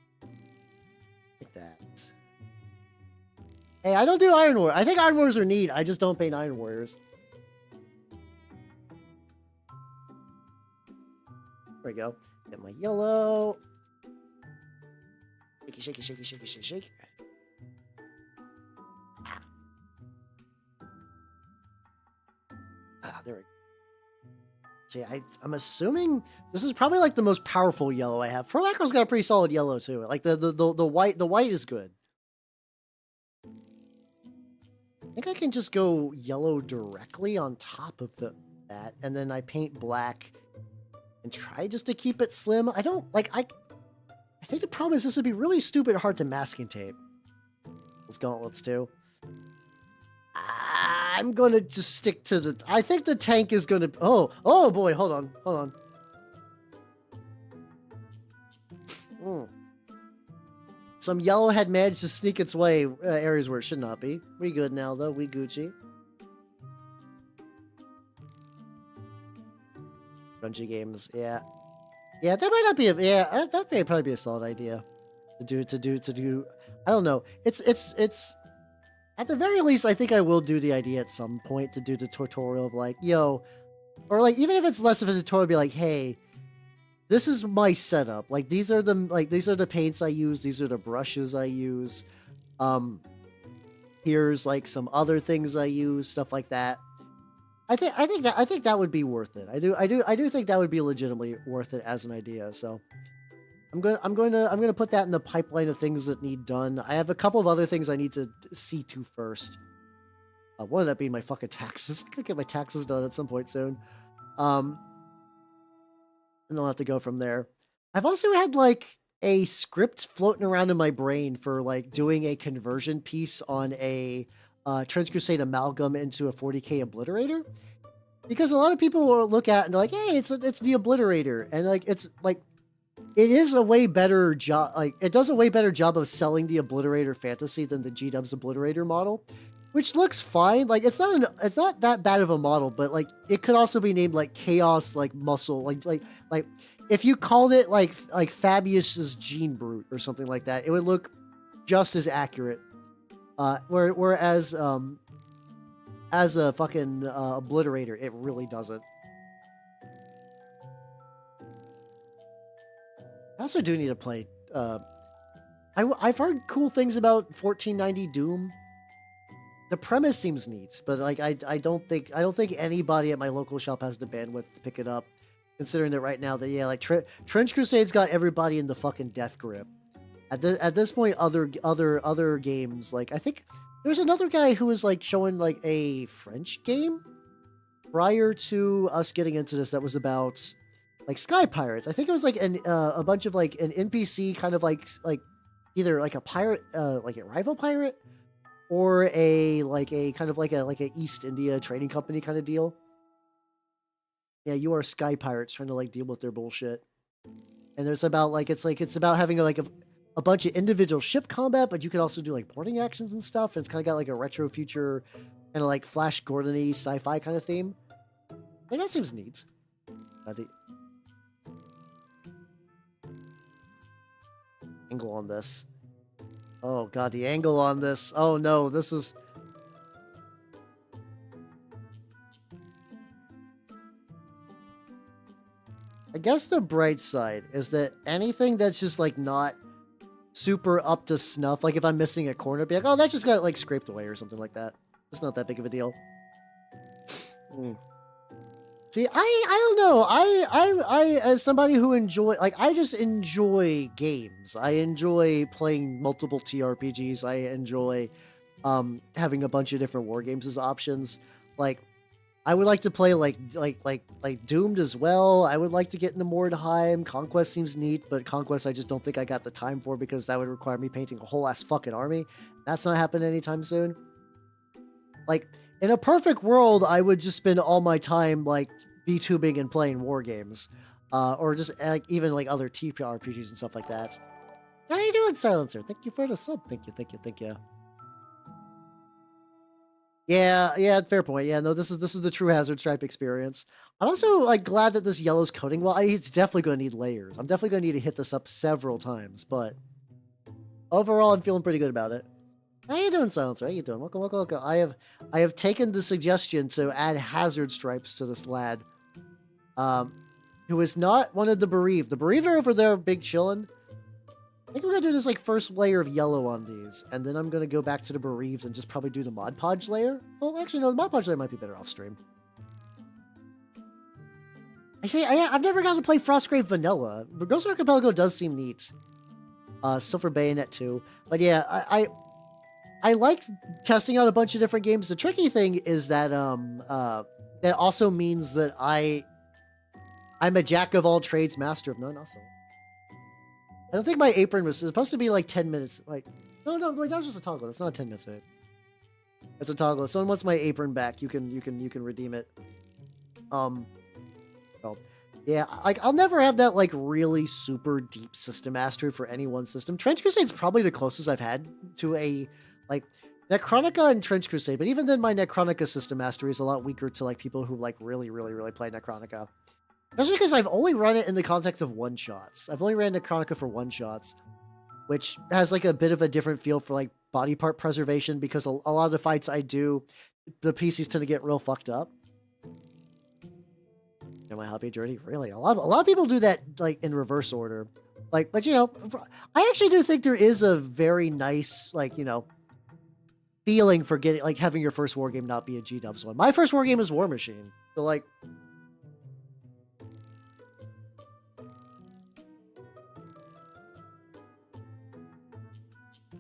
like that. Hey, I don't do Iron Warriors. I think Iron Warriors are neat. I just don't paint Iron Warriors. There we go. Get my yellow. Shaky, shaky, shaky, shaky, shaky, shake. There we go. So yeah, I'm assuming this is probably like the most powerful yellow I have. Pro Macro's got a pretty solid yellow too. Like the white is good. I think I can just go yellow directly on top of that, and then I paint black and try just to keep it slim. I don't like I think the problem is this would be really stupid hard to masking tape. Let's gauntlets too. I'm gonna just stick to the. I think the tank is gonna. Oh boy! Hold on. Some yellow had managed to sneak its way areas where it should not be. We good now though. We Gucci. Grungy games, yeah. That might not be that may probably be a solid idea to do. I don't know. It's. At the very least, I think I will do the idea at some point to do the tutorial of like, yo, or like, even if it's less of a tutorial, be like, hey, this is my setup. Like, these are the paints I use. These are the brushes I use. Here's like some other things I use, stuff like that. I think that would be worth it. I do think that would be legitimately worth it as an idea. So I'm going to put that in the pipeline of things that need done. I have a couple of other things I need to see to first. One of that being my fucking taxes. I could get my taxes done at some point soon. And I'll have to go from there. I've also had like a script floating around in my brain for like doing a conversion piece on a Trench Crusade amalgam into a 40k obliterator. Because a lot of people will look at it and they're like, hey, it's the obliterator. And like it's like it is a way better job. Like it does a way better job of selling the obliterator fantasy than the G-Dub's obliterator model, which looks fine. Like it's not that bad of a model, but like it could also be named like Chaos like Muscle. Like if you called it like Fabius's Gene Brute or something like that, it would look just as accurate. Whereas as a fucking obliterator, it really doesn't. I also do need to play. I've heard cool things about 1490 Doom. the premise seems neat, but like I don't think anybody at my local shop has the bandwidth to pick it up. Considering that right now that yeah, like Trench Crusade's got everybody in the fucking death grip. At this point, other games, like I think there's another guy who was like showing like a French game prior to us getting into this that was about like Sky Pirates. I think it was like a bunch of like an NPC kind of like either like a pirate, like a rival pirate, or a kind of like a East India trading company kind of deal. Yeah, you are Sky Pirates trying to like deal with their bullshit. And there's about like it's about having like a bunch of individual ship combat, but you can also do like boarding actions and stuff. And it's kind of got like a retro future kind of like Flash Gordon-y sci-fi kind of theme. Like that seems neat. Angle on this. Oh god, the angle on this. Oh no, this is... I guess the bright side is that anything that's just like not super up to snuff, like if I'm missing a corner, be like, oh, that just got like scraped away or something like that. It's not that big of a deal. See, I don't know. I as somebody who I just enjoy games. I enjoy playing multiple TRPGs. I enjoy having a bunch of different war games as options. Like I would like to play like Doomed as well. I would like to get into Mordheim. Conquest seems neat, but Conquest I just don't think I got the time for because that would require me painting a whole ass fucking army. That's not happening anytime soon. Like in a perfect world, I would just spend all my time like VTubing and playing war games, or just like even like other TTRPGs and stuff like that. How you doing, Silencer? Thank you for the sub. Thank you. Yeah, fair point. Yeah, no, this is the true Hazard Stripe experience. I'm also like glad that this yellow's coating well. It's definitely going to need layers. I'm definitely going to need to hit this up several times, but overall, I'm feeling pretty good about it. How you doing, Silencer? How you doing? Welcome. I have taken the suggestion to add hazard stripes to this lad, who is not one of the Bereaved. The Bereaved are over there, big chillin'. I think we're gonna do this like first layer of yellow on these, and then I'm gonna go back to the Bereaved and just probably do the Mod Podge layer. Oh, actually, no, the Mod Podge layer might be better off stream. I've never gotten to play Frostgrave Vanilla. Ghost Archipelago does seem neat. Still for Bayonet 2. But yeah, I like testing out a bunch of different games. The tricky thing is that that also means that I'm a jack of all trades, master of none. Also, I don't think my apron was supposed to be like 10 minutes. Like, no, wait, that was just a toggle. That's not 10 minutes. It's a toggle. If someone wants my apron back, you can redeem it. Well, yeah, like I'll never have that like really super deep system mastery for any one system. Trench Crusade's probably the closest I've had to a like Necronica and Trench Crusade, but even then my Necronica system mastery is a lot weaker to like people who like really play Necronica. Especially because I've only run it in the context of one-shots. I've only ran Necronica for one-shots, which has like a bit of a different feel for like body part preservation because a lot of the fights I do, the PCs tend to get real fucked up. In my hobby journey, really, a lot of people do that like in reverse order. Like, but you know, I actually do think there is a very nice like, you know, feeling for getting like having your first war game not be a G-dubs one. My first war game is War Machine, so like.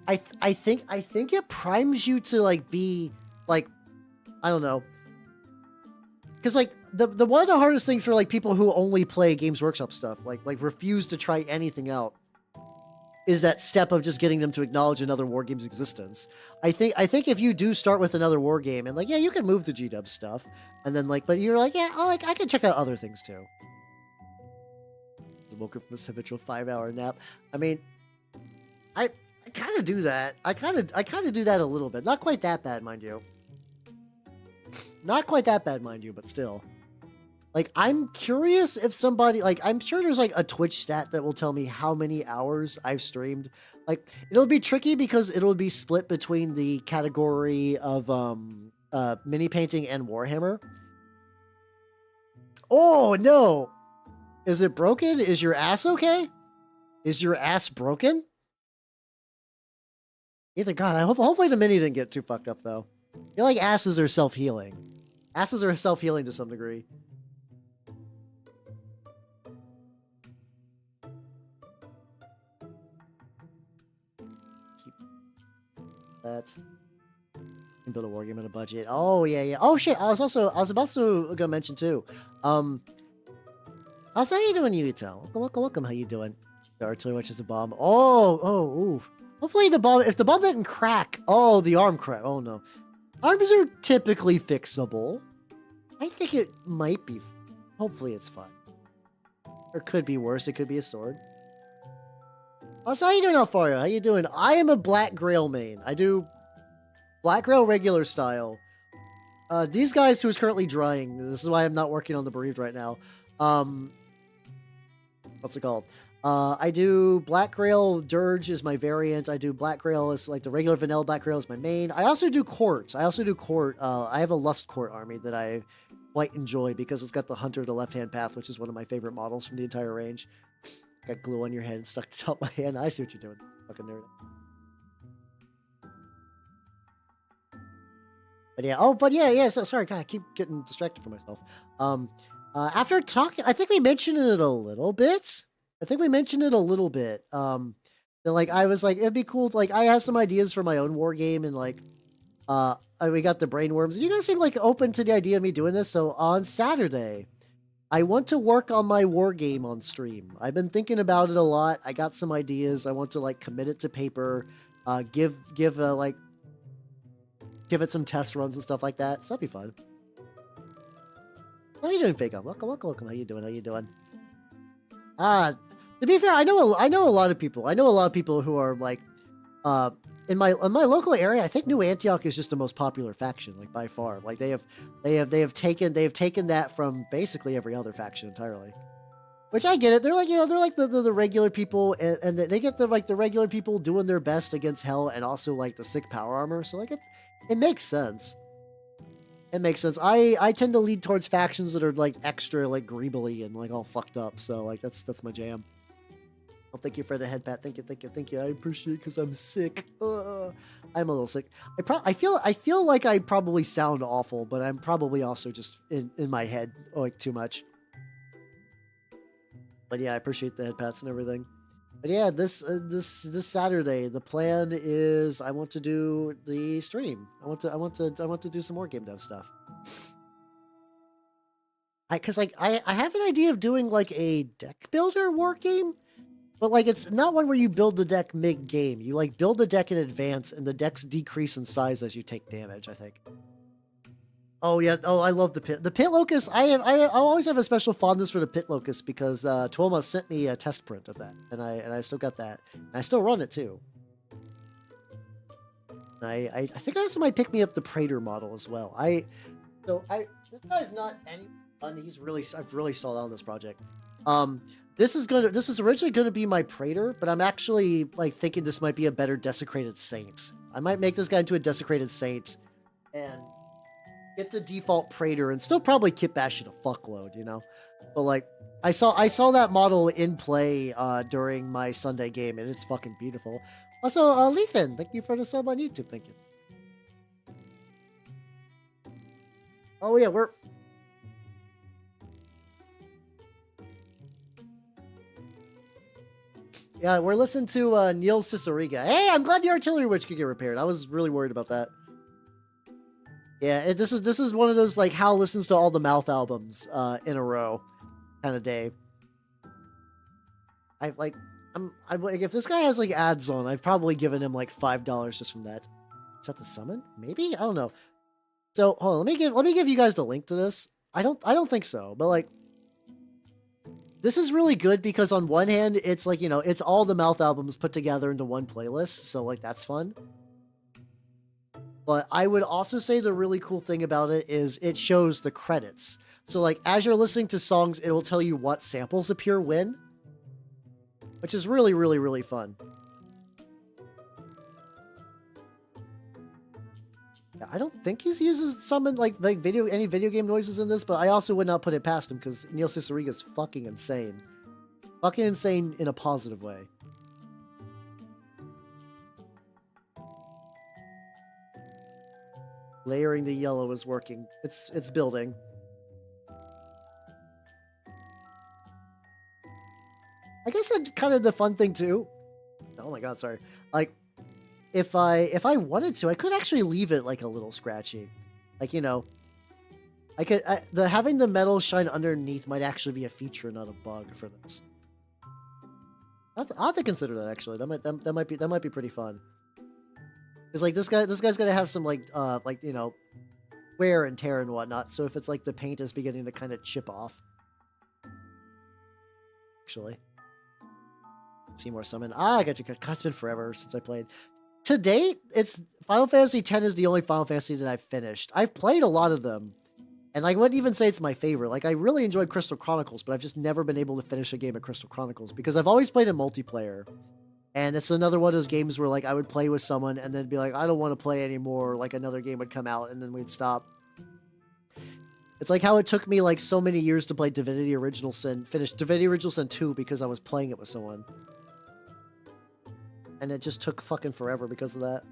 I think it primes you to like be like, I don't know, because like the one of the hardest things for like people who only play Games Workshop stuff, like refuse to try anything out, is that step of just getting them to acknowledge another war game's existence. I think if you do start with another war game and like, yeah, you can move the G-dub stuff, and then like, but you're like, yeah, I can check out other things too. Woke up from this habitual 5-hour nap. I mean, I kind of do that. I kind of do that a little bit. Not quite that bad, mind you. Not quite that bad, mind you, but still. Like, I'm curious if somebody, like, I'm sure there's, like, a Twitch stat that will tell me how many hours I've streamed. Like, it'll be tricky because it'll be split between the category of, mini painting and Warhammer. Oh, no! Is it broken? Is your ass okay? Is your ass broken? Either God, hopefully the mini didn't get too fucked up, though. I feel like asses are self-healing. Asses are self-healing to some degree. Keep that. Can build a war game on a budget. Oh yeah, yeah. Oh shit. I was about to go mention too. Also, how you doing, Yuito? Welcome. How you doing? The artillery which is a bomb. Ooh. Hopefully the bomb. If the bomb didn't crack. Oh, the arm crack. Oh no. Arms are typically fixable. I think it might be. Hopefully it's fine. Or could be worse. It could be a sword. Also, how you doing, Alfario? How you doing? I am a Black Grail main. I do Black Grail regular style. These guys who's currently drying. This is why I'm not working on the Bereaved right now. What's it called? I do Black Grail. Dirge is my variant. I do Black Grail as like the regular vanilla Black Grail is my main. I also do Court. I have a Lust Court army that I quite enjoy because it's got the Hunter to left-hand path, which is one of my favorite models from the entire range. Got glue on your head stuck to top of my hand. I see what you're doing, fucking nerd. But yeah. So sorry, God, I keep getting distracted from myself. After talking, I think we mentioned it a little bit. That like I was like, it'd be cool. Like I have some ideas for my own war game, and like, we got the brainworms. You guys seem like open to the idea of me doing this. So on Saturday, I want to work on my war game on stream. I've been thinking about it a lot. I got some ideas. I want to like commit it to paper, give it some test runs and stuff like that. So that'd be fun. How you doing, Fago? Welcome. How you doing? To be fair, I know a lot of people. I know a lot of people who are like, in my local area. I think New Antioch is just the most popular faction, like by far. Like they have taken that from basically every other faction entirely. Which I get it. They're like, they're like the regular people, and they get the regular people doing their best against hell, and also like the sick power armor. So like it makes sense. It makes sense. I tend to lead towards factions that are like extra like greebly and like all fucked up. So like that's my jam. Oh, thank you for the head pat. Thank you. I appreciate it because I'm sick. I'm a little sick. I feel like I probably sound awful, but I'm probably also just in my head like too much. But yeah, I appreciate the head pats and everything. But yeah, this Saturday, the plan is I want to do the stream. I want to do some more game dev stuff. Cause like I have an idea of doing like a deck builder war game, but like it's not one where you build the deck mid game. You like build the deck in advance, and the decks decrease in size as you take damage, I think. Oh yeah. Oh, I love the pit. The pit locust. I'll always have a special fondness for the pit locust because Tuoma sent me a test print of that, and I still got that. And I still run it too. I think I also might pick me up the Praetor model as well. This guy's not any fun. I've really stalled on this project. This is originally gonna be my Praetor, but I'm actually like thinking this might be a better Desecrated Saint. I might make this guy into a Desecrated Saint, and get the default Praetor and still probably kit bash it a fuckload, you know? But like, I saw that model in play during my Sunday game, and it's fucking beautiful. Also, Lethan, thank you for the sub on YouTube. Thank you. Oh yeah, we're listening to Neil Ciceriga. Hey, I'm glad the artillery witch could get repaired. I was really worried about that. Yeah, this is one of those like Hal listens to all the Mouth albums in a row kind of day. I'm like, if this guy has like ads on, I've probably given him like $5 just from that. Is that the summon? Maybe? I don't know. So hold on, let me give you guys the link to this. I don't think so, but like, this is really good because on one hand, it's like, it's all the Mouth albums put together into one playlist, so like that's fun. But I would also say the really cool thing about it is it shows the credits. So like as you're listening to songs, it will tell you what samples appear when, which is really, really, really fun. Yeah, I don't think he's uses summon like any video game noises in this, but I also would not put it past him because Neil Ciceriga is fucking insane. Fucking insane in a positive way. Layering the yellow is working. It's building. I guess it's kind of the fun thing too. Oh my god, sorry. Like, if I wanted to, I could actually leave it like a little scratchy. Like, you know, having the metal shine underneath might actually be a feature, not a bug for this. I'll have to consider that actually. That might be pretty fun. It's like this guy's gonna have some like you know, wear and tear and whatnot. So if it's like the paint is beginning to kind of chip off, actually. Seymour summon. I got you. God, it's been forever since I played. To date, it's Final Fantasy X is the only Final Fantasy that I've finished. I've played a lot of them, and I wouldn't even say it's my favorite. Like, I really enjoyed Crystal Chronicles, but I've just never been able to finish a game of Crystal Chronicles because I've always played in multiplayer. And it's another one of those games where, like, I would play with someone and then be like, I don't want to play anymore. Like, another game would come out and then we'd stop. It's like how it took me, like, so many years to play Divinity Original Sin, finish Divinity Original Sin 2 because I was playing it with someone. And it just took fucking forever because of that.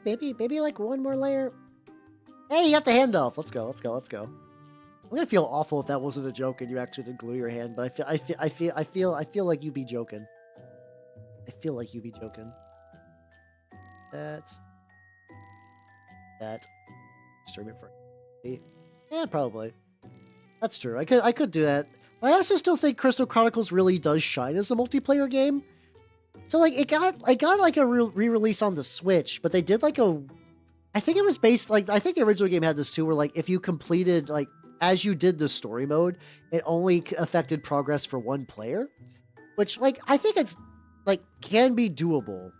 Maybe like one more layer. Hey, you have the handoff. Let's go. I'm gonna feel awful if that wasn't a joke and you actually did glue your hand, but I feel like you'd be joking. I feel like you'd be joking. That. Stream it for. Yeah, probably. That's true. I could do that. But I also still think Crystal Chronicles really does shine as a multiplayer game. So like it got like a re-release on the Switch, but they did like I think it was based like I think the original game had this too, where like if you completed like as you did the story mode, it only affected progress for one player, which like I think it's like can be doable.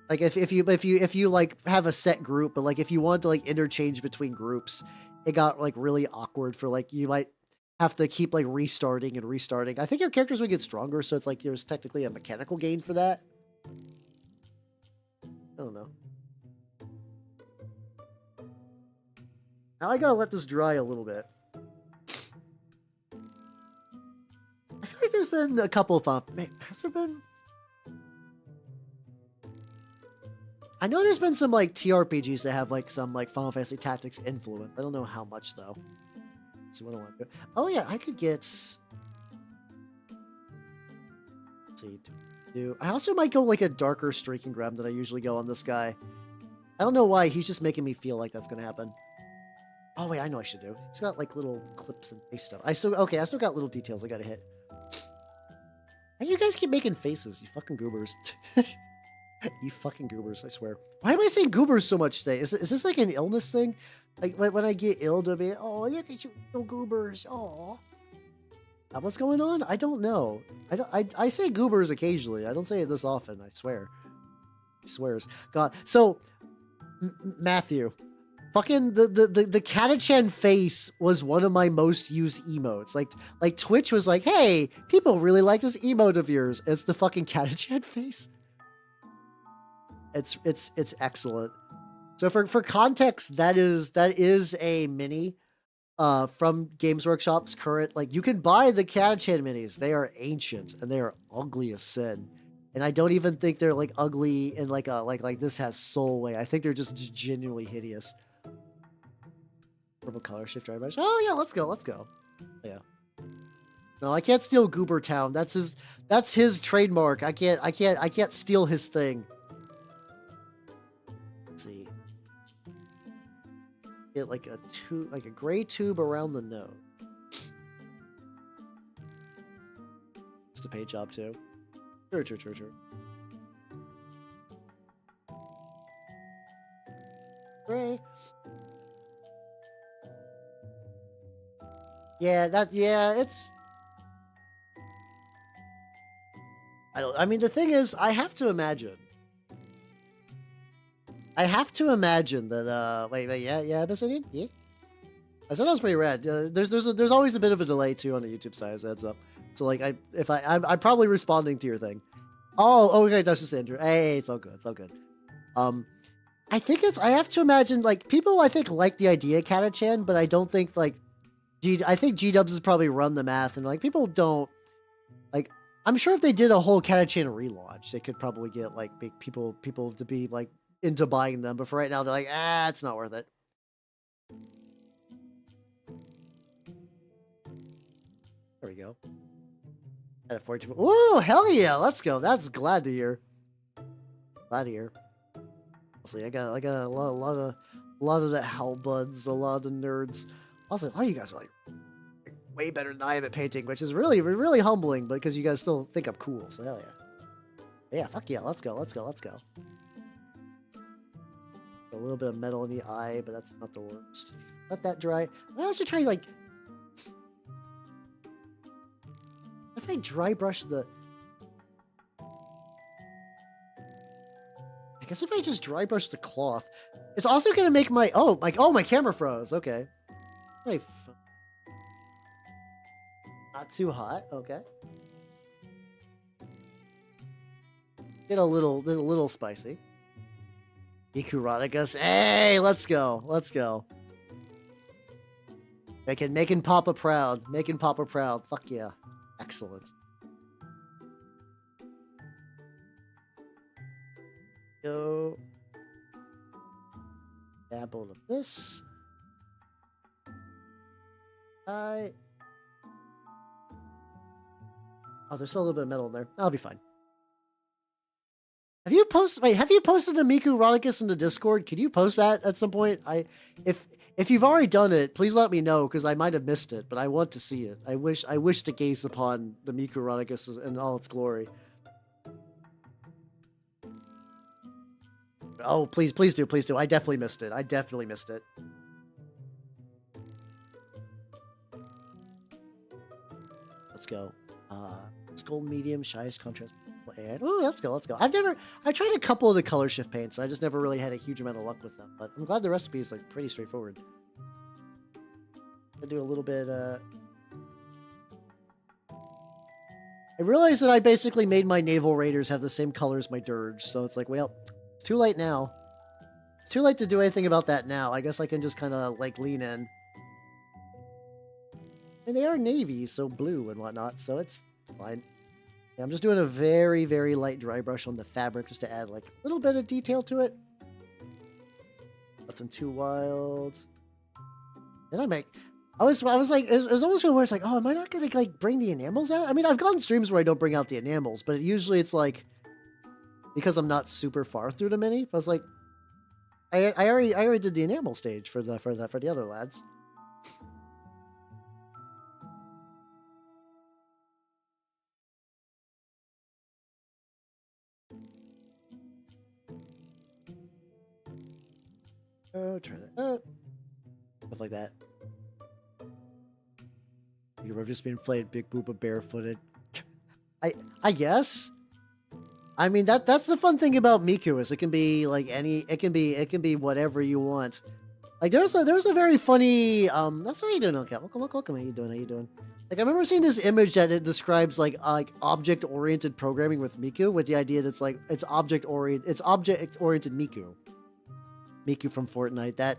Like if you like have a set group, but like if you want to like interchange between groups, it got like really awkward for like you might have to keep like restarting and restarting. I think your characters would get stronger, so it's like there's technically a mechanical gain for that. I don't know. Now I gotta let this dry a little bit. I feel like there's been a couple of has there been? I know there's been some like TRPGs that have like some like Final Fantasy Tactics influence. I don't know how much though. Let's see what I want to do. Oh yeah, I could get. Let's see. I also might go like a darker streaking grab than I usually go on this guy. I don't know why. He's just making me feel like that's gonna happen. Oh wait, I know what I should do. It's got like little clips and face stuff. I still got little details I gotta hit. Why you guys keep making faces? You fucking goobers. You fucking goobers, I swear. Why am I saying goobers so much today? Is this like an illness thing? Like when I get ill to be, oh, look at you little goobers. Oh. What's going on? I don't know. I say goobers occasionally. I don't say it this often, I swear. I swears. God. So Matthew. Fucking the Catachan face was one of my most used emotes. Like Twitch was like, hey, people really like this emote of yours. It's the fucking Catachan face. It's excellent. So for context, that is a mini from Games Workshop's current, like you can buy the Catachan minis. They are ancient and they are ugly as sin. And I don't even think they're like ugly in like a like this has soul way. I think they're just genuinely hideous. Purple color shift dry brush. Oh yeah, let's go. Yeah. No, I can't steal Goober Town. That's his trademark. I can't steal his thing. Let's see. Get like a gray tube around the nose. It's a paint job too. Sure. Gray. Yeah, it's... I mean, the thing is, I have to imagine that, wait, yeah, Basilian? Yeah? I thought that was pretty rad. There's always a bit of a delay, too, on the YouTube side, as heads up. So, like, I'm probably responding to your thing. Oh, okay, that's just Andrew. Hey, it's all good, I have to imagine, like, people, I think, like the idea of Catachan, but I don't think, like, I think G-Dubs has probably run the math, and, like, people don't, like, I'm sure if they did a whole Catachan relaunch, they could probably get like big people to be like into buying them. But for right now, they're like, it's not worth it. There we go. At a 42. Whoa, hell yeah, let's go. That's glad to hear. Glad to hear. Honestly, I got a lot of the hellbuds, a lot of nerds. Also, a lot of you guys are like way better than I am at painting, which is really humbling, but because you guys still think I'm cool, so hell yeah. Yeah, fuck yeah, let's go. A little bit of metal in the eye, but that's not the worst. Let that dry. I also try like, if I dry brush the, I guess if I just dry brush the cloth, it's also gonna make my my camera froze. Okay, not too hot. Okay, get a little spicy. Ikuronicus, hey, let's go. Making Papa proud. Fuck yeah, excellent. Go. Dabble of this. Oh, there's still a little bit of metal in there. I'll be fine. Have you posted the Miku Rodicus in the Discord? Could you post that at some point? If you've already done it, please let me know, because I might have missed it, but I want to see it. I wish to gaze upon the Miku Rodicus in all its glory. Oh, please do. I definitely missed it. Let's go. It's gold medium, shyest contrast. Oh, let's go. I've tried a couple of the color shift paints. I just never really had a huge amount of luck with them, but I'm glad the recipe is like pretty straightforward. I do a little bit. I realized that I basically made my Naval Raiders have the same color as my Dirge, so it's like, well, it's too late now. It's too late to do anything about that now. I guess I can just kind of like lean in. And they are navy, so blue and whatnot, so it's fine. Yeah, I'm just doing a very, very light dry brush on the fabric just to add like a little bit of detail to it. Nothing too wild. And I was like, it was almost where it's like, oh, am I not gonna like bring the enamels out? I mean, I've gone streams where I don't bring out the enamels, but usually it's like because I'm not super far through the mini. I was like, I already did the enamel stage for the other lads. Oh, try that out. Stuff like that. You're just being inflated, big booba barefooted. I guess. I mean that's the fun thing about Miku is it can be like it can be whatever you want. Like there's a very funny that's how you doing, okay. Welcome. How you doing? Like I remember seeing this image that it describes like object oriented programming with Miku, with the idea that's like it's object oriented Miku. Miku from Fortnite. That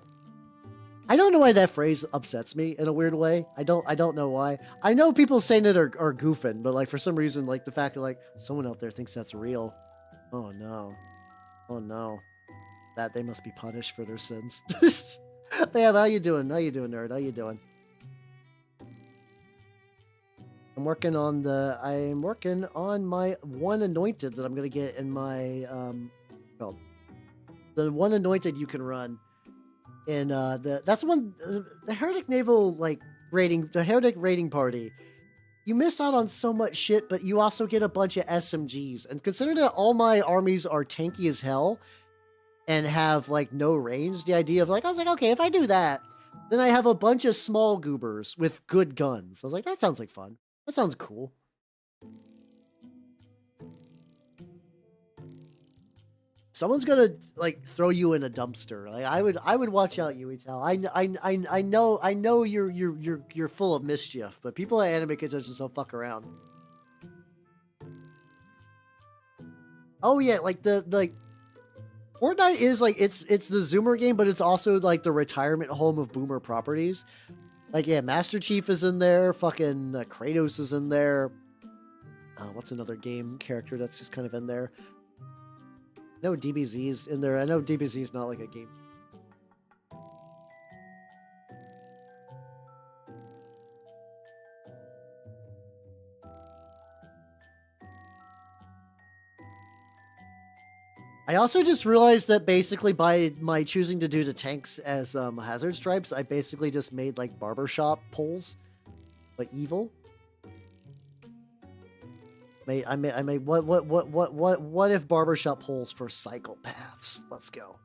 I don't know why that phrase upsets me in a weird way. I don't know why. I know people saying it are goofing, but like for some reason, like the fact that like someone out there thinks that's real. Oh no. That they must be punished for their sins. But yeah, how you doing, nerd? How you doing? I'm working on my one anointed that I'm gonna get in my the one anointed you can run in that's one the Heretic Naval Heretic raiding party. You miss out on so much shit, but you also get a bunch of SMGs. And considering that all my armies are tanky as hell and have like no range, the idea of like I was like, okay, if I do that, then I have a bunch of small goobers with good guns. I was like, that sounds like fun. That sounds cool. Someone's gonna like throw you in a dumpster. Like I would watch out, Yuitel. I know you're full of mischief, but people at Anime Conventions don't fuck around. Oh yeah, like the Fortnite is like it's the Zoomer game, but it's also like the retirement home of boomer properties. Like yeah, Master Chief is in there. Fucking Kratos is in there. What's another game character that's just kind of in there? No DBZ's in there. I know DBZ is not like a game. I also just realized that basically by my choosing to do the tanks as hazard stripes, I basically just made like barbershop poles, like evil. I made what if barbershop poles for psychopaths? Let's go.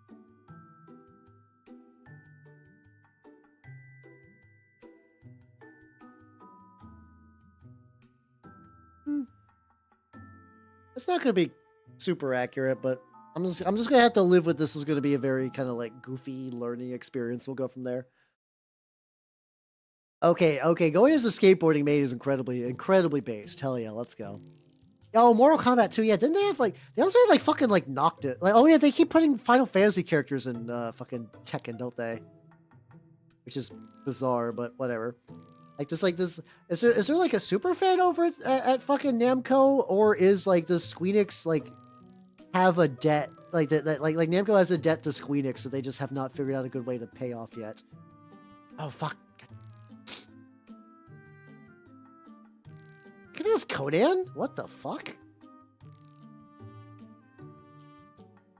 It's not gonna be super accurate, but I'm just gonna have to live with this. Is gonna be a very kind of like goofy learning experience. We'll go from there. Okay, going as a skateboarding maid is incredibly based. Hell yeah, let's go. Oh, Mortal Kombat 2, yeah, didn't they have like, they also had like fucking like knocked it. Like, oh yeah, they keep putting Final Fantasy characters in fucking Tekken, don't they? Which is bizarre, but whatever. Like this, is there like a super fan over at fucking Namco, or is like, does Squeenix like have a debt, like that like Namco has a debt to Squeenix that they just have not figured out a good way to pay off yet? Oh fuck. Look at this, Conan? What the fuck?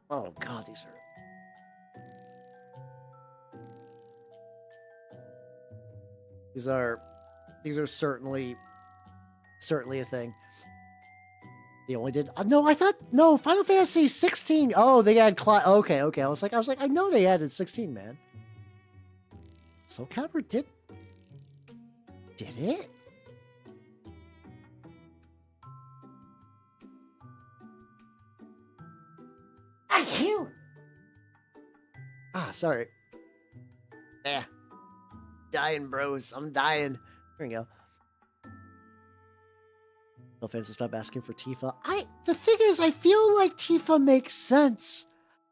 Oh god, these are certainly a thing. They only did no, I thought no, Final Fantasy 16. Oh, they had okay. I was like, I know they added 16, man. Soul Calibur did it? IQ. Sorry. Yeah. Dying, bros. I'm dying. There we go. No fans to stop asking for Tifa. The thing is, I feel like Tifa makes sense.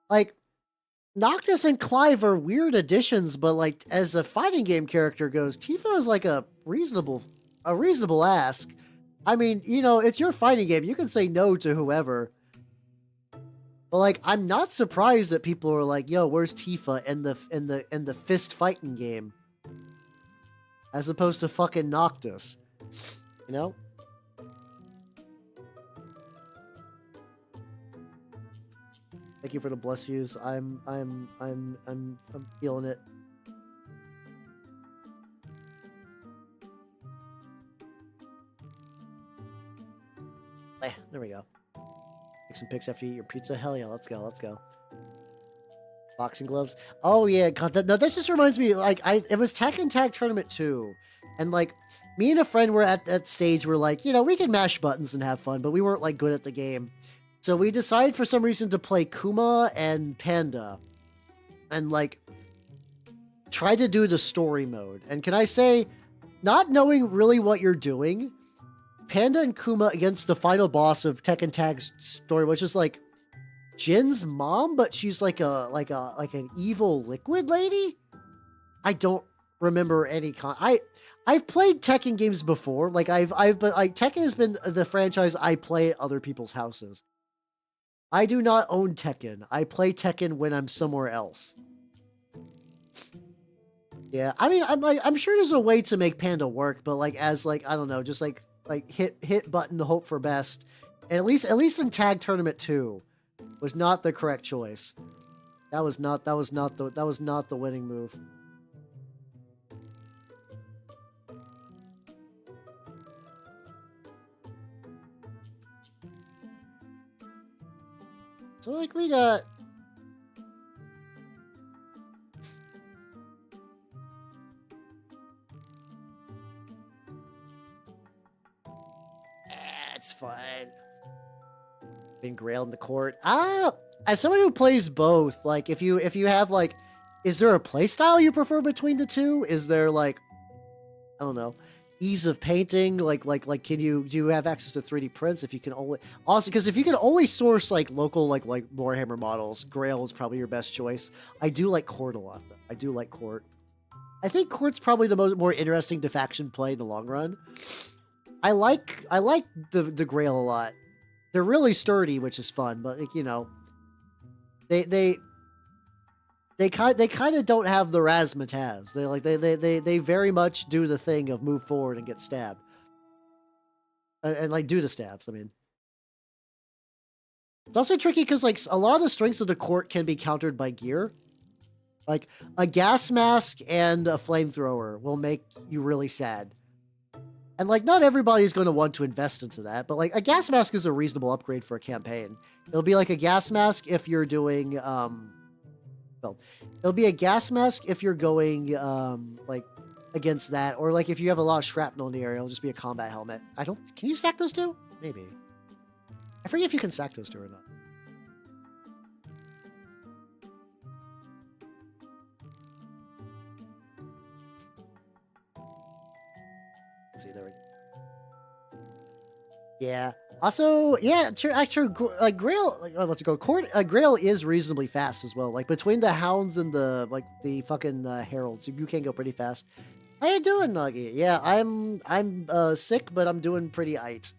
Like, Noctis and Clive are weird additions, but like as a fighting game character goes, Tifa is like a reasonable ask. I mean, you know, it's your fighting game. You can say no to whoever. But like, I'm not surprised that people are like, "Yo, where's Tifa in the fist fighting game?" As opposed to fucking Noctis, you know. Thank you for the bless yous. I'm feeling it. There we go. Take some pics after you eat your pizza. Hell yeah, let's go. Boxing gloves. Oh yeah, God, that just reminds me. Like, it was Tekken Tag Tournament 2, and like me and a friend were at that stage where like, you know, we can mash buttons and have fun, but we weren't like good at the game. So we decided for some reason to play Kuma and Panda, and like try to do the story mode. And can I say, not knowing really what you're doing, Panda and Kuma against the final boss of Tekken Tag's story, which is like Jin's mom, but she's like an evil liquid lady. I don't remember any I've played Tekken games before. Like but like Tekken has been the franchise I play at other people's houses. I do not own Tekken. I play Tekken when I'm somewhere else. Yeah, I mean, I'm sure there's a way to make Panda work, but like as like, I don't know, just like hit button to hope for best. And at least in Tag Tournament 2 was not the correct choice. That was not the winning move. So like we got it's fun. Been grailed in the court. As someone who plays both, like if you have like, is there a play style you prefer between the two? Is there like, I don't know, ease of painting? Like do you have access to 3D prints? If you can only because if you can only source like local like Warhammer models, Grail is probably your best choice. I do like Court a lot though. I do like Court. I think Court's probably the more interesting to faction play in the long run. I like the Grail a lot. They're really sturdy, which is fun, but like, you know, they kind of don't have the razzmatazz. They very much do the thing of move forward and get stabbed. And like do the stabs, I mean. It's also tricky because like a lot of the strengths of the court can be countered by gear. Like a gas mask and a flamethrower will make you really sad. And like not everybody's going to want to invest into that, but like a gas mask is a reasonable upgrade for a campaign. It'll be like a gas mask if you're doing well, it'll be a gas mask if you're going like against that, or like if you have a lot of shrapnel in the area, it'll just be a combat helmet. Can you stack those two? Maybe. I forget if you can stack those two or not. Let's see, there we go. Yeah. Also, yeah, actually, like Grail, like what's it called? Grail is reasonably fast as well. Like between the hounds and the the fucking heralds, you can go pretty fast. How you doing, Nuggy? Yeah, I'm sick, but I'm doing pretty aight.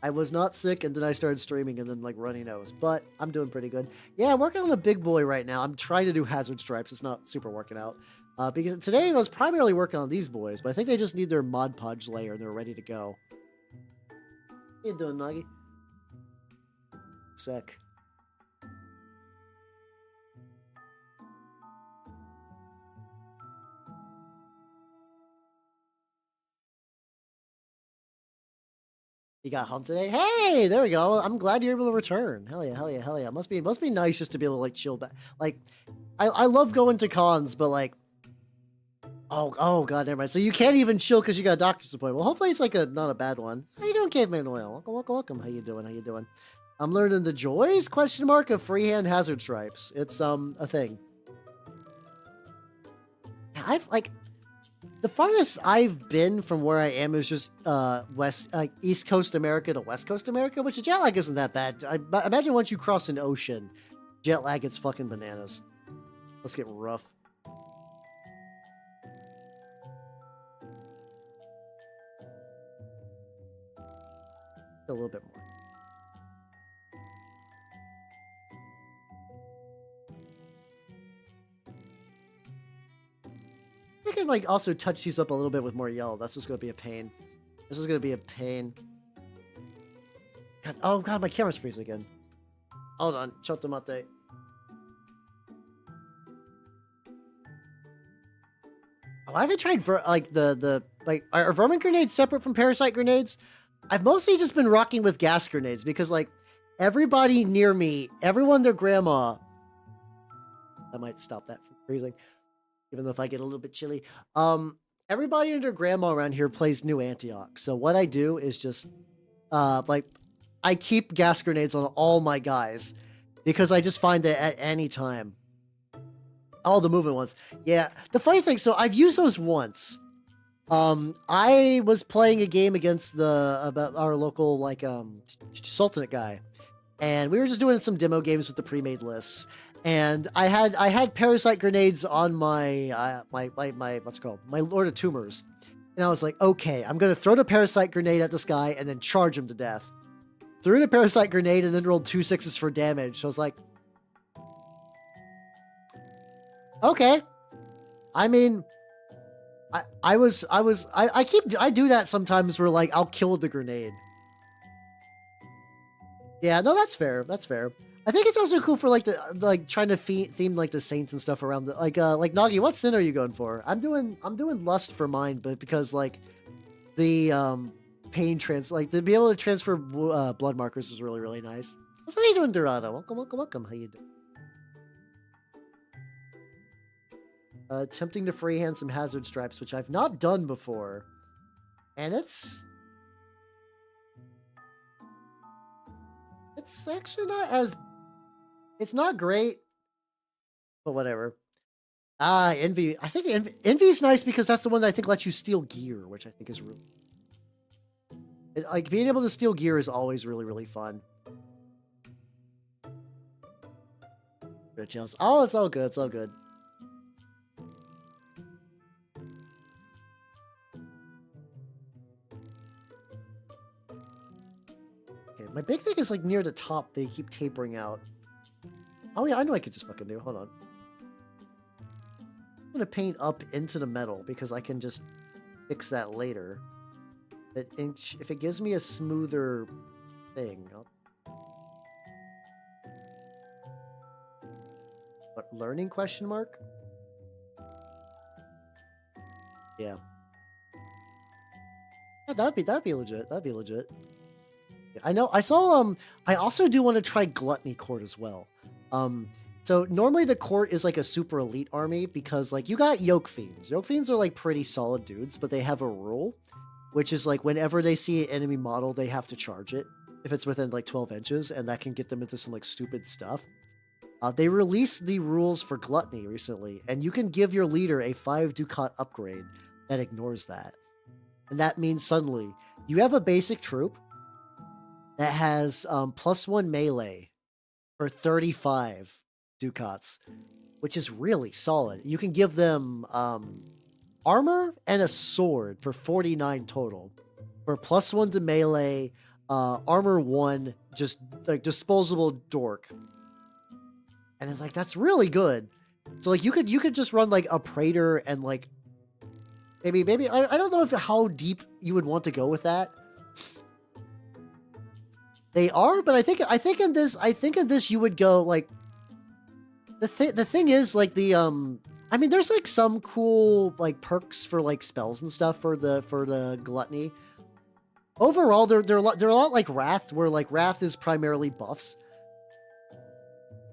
I was not sick, and then I started streaming, and then like runny nose, but I'm doing pretty good. Yeah, I'm working on a big boy right now. I'm trying to do Hazard Stripes. It's not super working out. Because today I was primarily working on these boys, but I think they just need their Mod Podge layer, and they're ready to go. How you doing, Nuggy? Sick. You got home today? Hey, there we go. I'm glad you're able to return. Hell yeah, hell yeah, hell yeah. Must be nice just to be able to like chill back. Like, I love going to cons, but like, oh god, never mind. So you can't even chill because you got a doctor's appointment. Well, hopefully it's like not a bad one. How you doing, Caveman Oil? Welcome, welcome, welcome. How you doing? How you doing? I'm learning the joys ? Of freehand hazard stripes. It's a thing. I've like. The farthest I've been from where I am is just East Coast America to West Coast America, which the jet lag isn't that bad. I imagine once you cross an ocean, jet lag gets fucking bananas. Let's get rough. A little bit more. I can like also touch these up a little bit with more yellow. That's just gonna be a pain. This is gonna be a pain. God, oh god, my camera's freezing again. Hold on, chotomate. Oh, I haven't tried for like like are vermin grenades separate from parasite grenades? I've mostly just been rocking with gas grenades because like everybody near me, everyone their grandma. I might stop that from freezing. Even though if I get a little bit chilly. Everybody and their grandma around here plays New Antioch. So what I do is just, like, I keep gas grenades on all my guys. Because I just find that at any time. All the movement ones. Yeah, the funny thing, so I've used those once. I was playing a game against about our local, like, Sultanate guy. And we were just doing some demo games with the pre-made lists. And I had parasite grenades on my my what's it called, my Lord of Tumors, and I was like, okay, I'm gonna throw the parasite grenade at this guy and then charge him to death. Threw the parasite grenade and then rolled 2 6s for damage. So I was like, okay. I mean, I do that sometimes where like I'll kill with the grenade. Yeah, no, that's fair. That's fair. I think it's also cool for like trying to theme like the saints and stuff around the like Nagi. What sin are you going for? I'm doing lust for mine, but because like the pain like to be able to transfer blood markers is really really nice. So how you doing, Dorado? Welcome, welcome, welcome. How you doing? Attempting to freehand some hazard stripes, which I've not done before, and it's actually not as. It's not great, but whatever. Envy. I think Envy is nice because that's the one that I think lets you steal gear, which I think is really... Like, being able to steal gear is always really, really fun. Oh, it's all good. It's all good. Okay, my big thing is like near the top. They keep tapering out. Oh yeah, I know I could just fucking do. Hold on. I'm gonna paint up into the metal because I can just fix that later. If it gives me a smoother thing. What, learning question mark? Yeah. Yeah, that'd be legit. That'd be legit. Yeah, I know. I saw I also do want to try Gluttony Court as well. So normally the court is like a super elite army because like you got Yoke Fiends. Yoke Fiends are like pretty solid dudes, but they have a rule, which is like whenever they see an enemy model, they have to charge it if it's within like 12 inches, and that can get them into some like stupid stuff. They released the rules for Gluttony recently, and you can give your leader a 5 Ducat upgrade that ignores that. And that means suddenly you have a basic troop that has +1 melee for 35 Ducats, which is really solid. You can give them armor and a sword for 49 total. For +1 to melee, armor 1, just like disposable dork. And it's like, that's really good. So like you could just run like a Praetor and like maybe I don't know how deep you would want to go with that. They are, but I think in this you would go like the thing is like the I mean there's like some cool like perks for like spells and stuff for the Gluttony. Overall they're a lot like Wrath, where like Wrath is primarily buffs.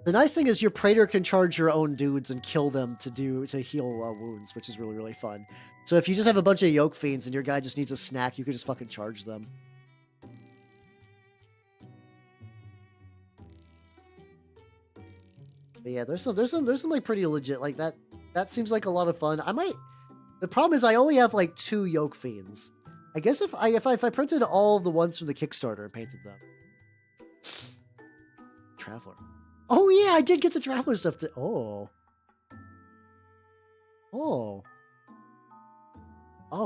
The nice thing is your Praetor can charge your own dudes and kill them to heal wounds, which is really, really fun. So if you just have a bunch of Yoke Fiends and your guy just needs a snack, you can just fucking charge them. But yeah, there's some like pretty legit like that. That seems like a lot of fun. The problem is I only have like 2 Yoke Fiends. I guess if I printed all of the ones from the Kickstarter and painted them. Traveler. Oh yeah, I did get the Traveler stuff. Oh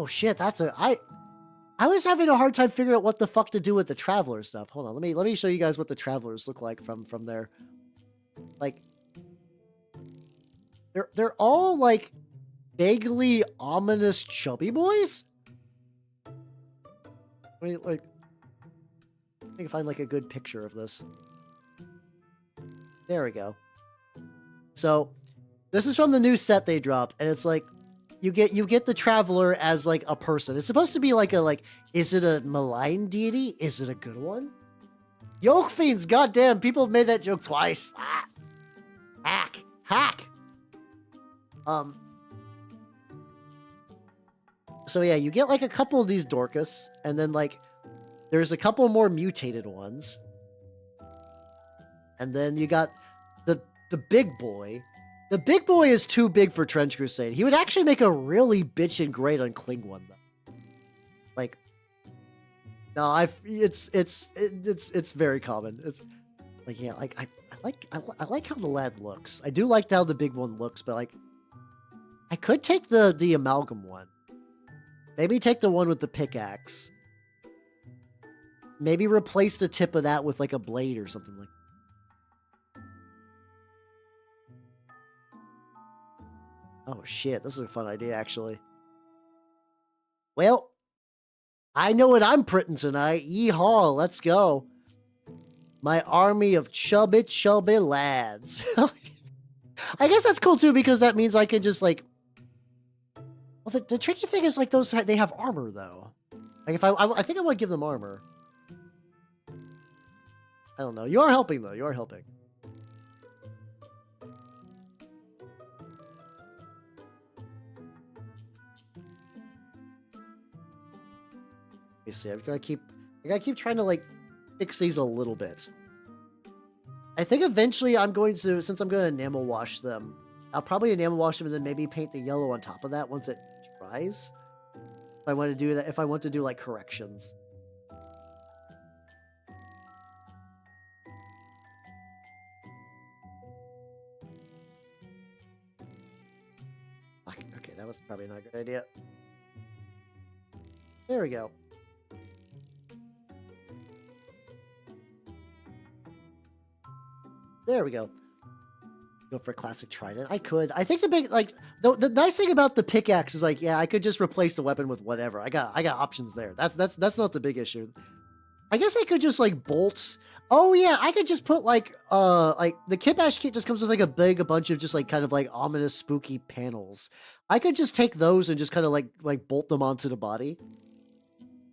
shit, I was having a hard time figuring out what the fuck to do with the Traveler stuff. Hold on, let me show you guys what the Travelers look like from there. Like they're all like vaguely ominous chubby boys. I mean, like I can find like a good picture of this. There we go. So this is from the new set they dropped, and it's like you get the Traveler as like a person. It's supposed to be like is it a malign deity? Is it a good one? Yoke Fiends, goddamn, people have made that joke twice. Ah. Hack. So yeah, you get like a couple of these Dorcas, and then like there's a couple more mutated ones. And then you got the big boy. The big boy is too big for Trench Crusade. He would actually make a really bitchin' great on Kling one though. Like, no, it's very common. It's like, yeah, like I like how the lad looks. I do like how the big one looks, but like I could take the amalgam one. Maybe take the one with the pickaxe. Maybe replace the tip of that with like a blade or something like that. Oh shit, this is a fun idea actually. Well, I know what I'm printing tonight. Yeehaw, let's go. My army of chubby lads. I guess that's cool too, because that means I can just like... Well, the tricky thing is like they have armor though. Like if I think I want to give them armor. I don't know. You are helping though. You are helping. Let me see. I gotta keep trying to like fix these a little bit. I think eventually I'm going to, since I'm going to enamel wash them, I'll probably enamel wash them and then maybe paint the yellow on top of that once it dries. If I want to do that, if I want to do like corrections. Okay, that was probably not a good idea. There we go. There we go. Go for a classic trident. I could. I think the big like the nice thing about the pickaxe is like, yeah, I could just replace the weapon with whatever. I got options there. That's not the big issue. I guess I could just like bolts. Oh yeah, I could just put like the Kit Bash kit just comes with like a bunch of just like kind of like ominous spooky panels. I could just take those and just kind of like bolt them onto the body.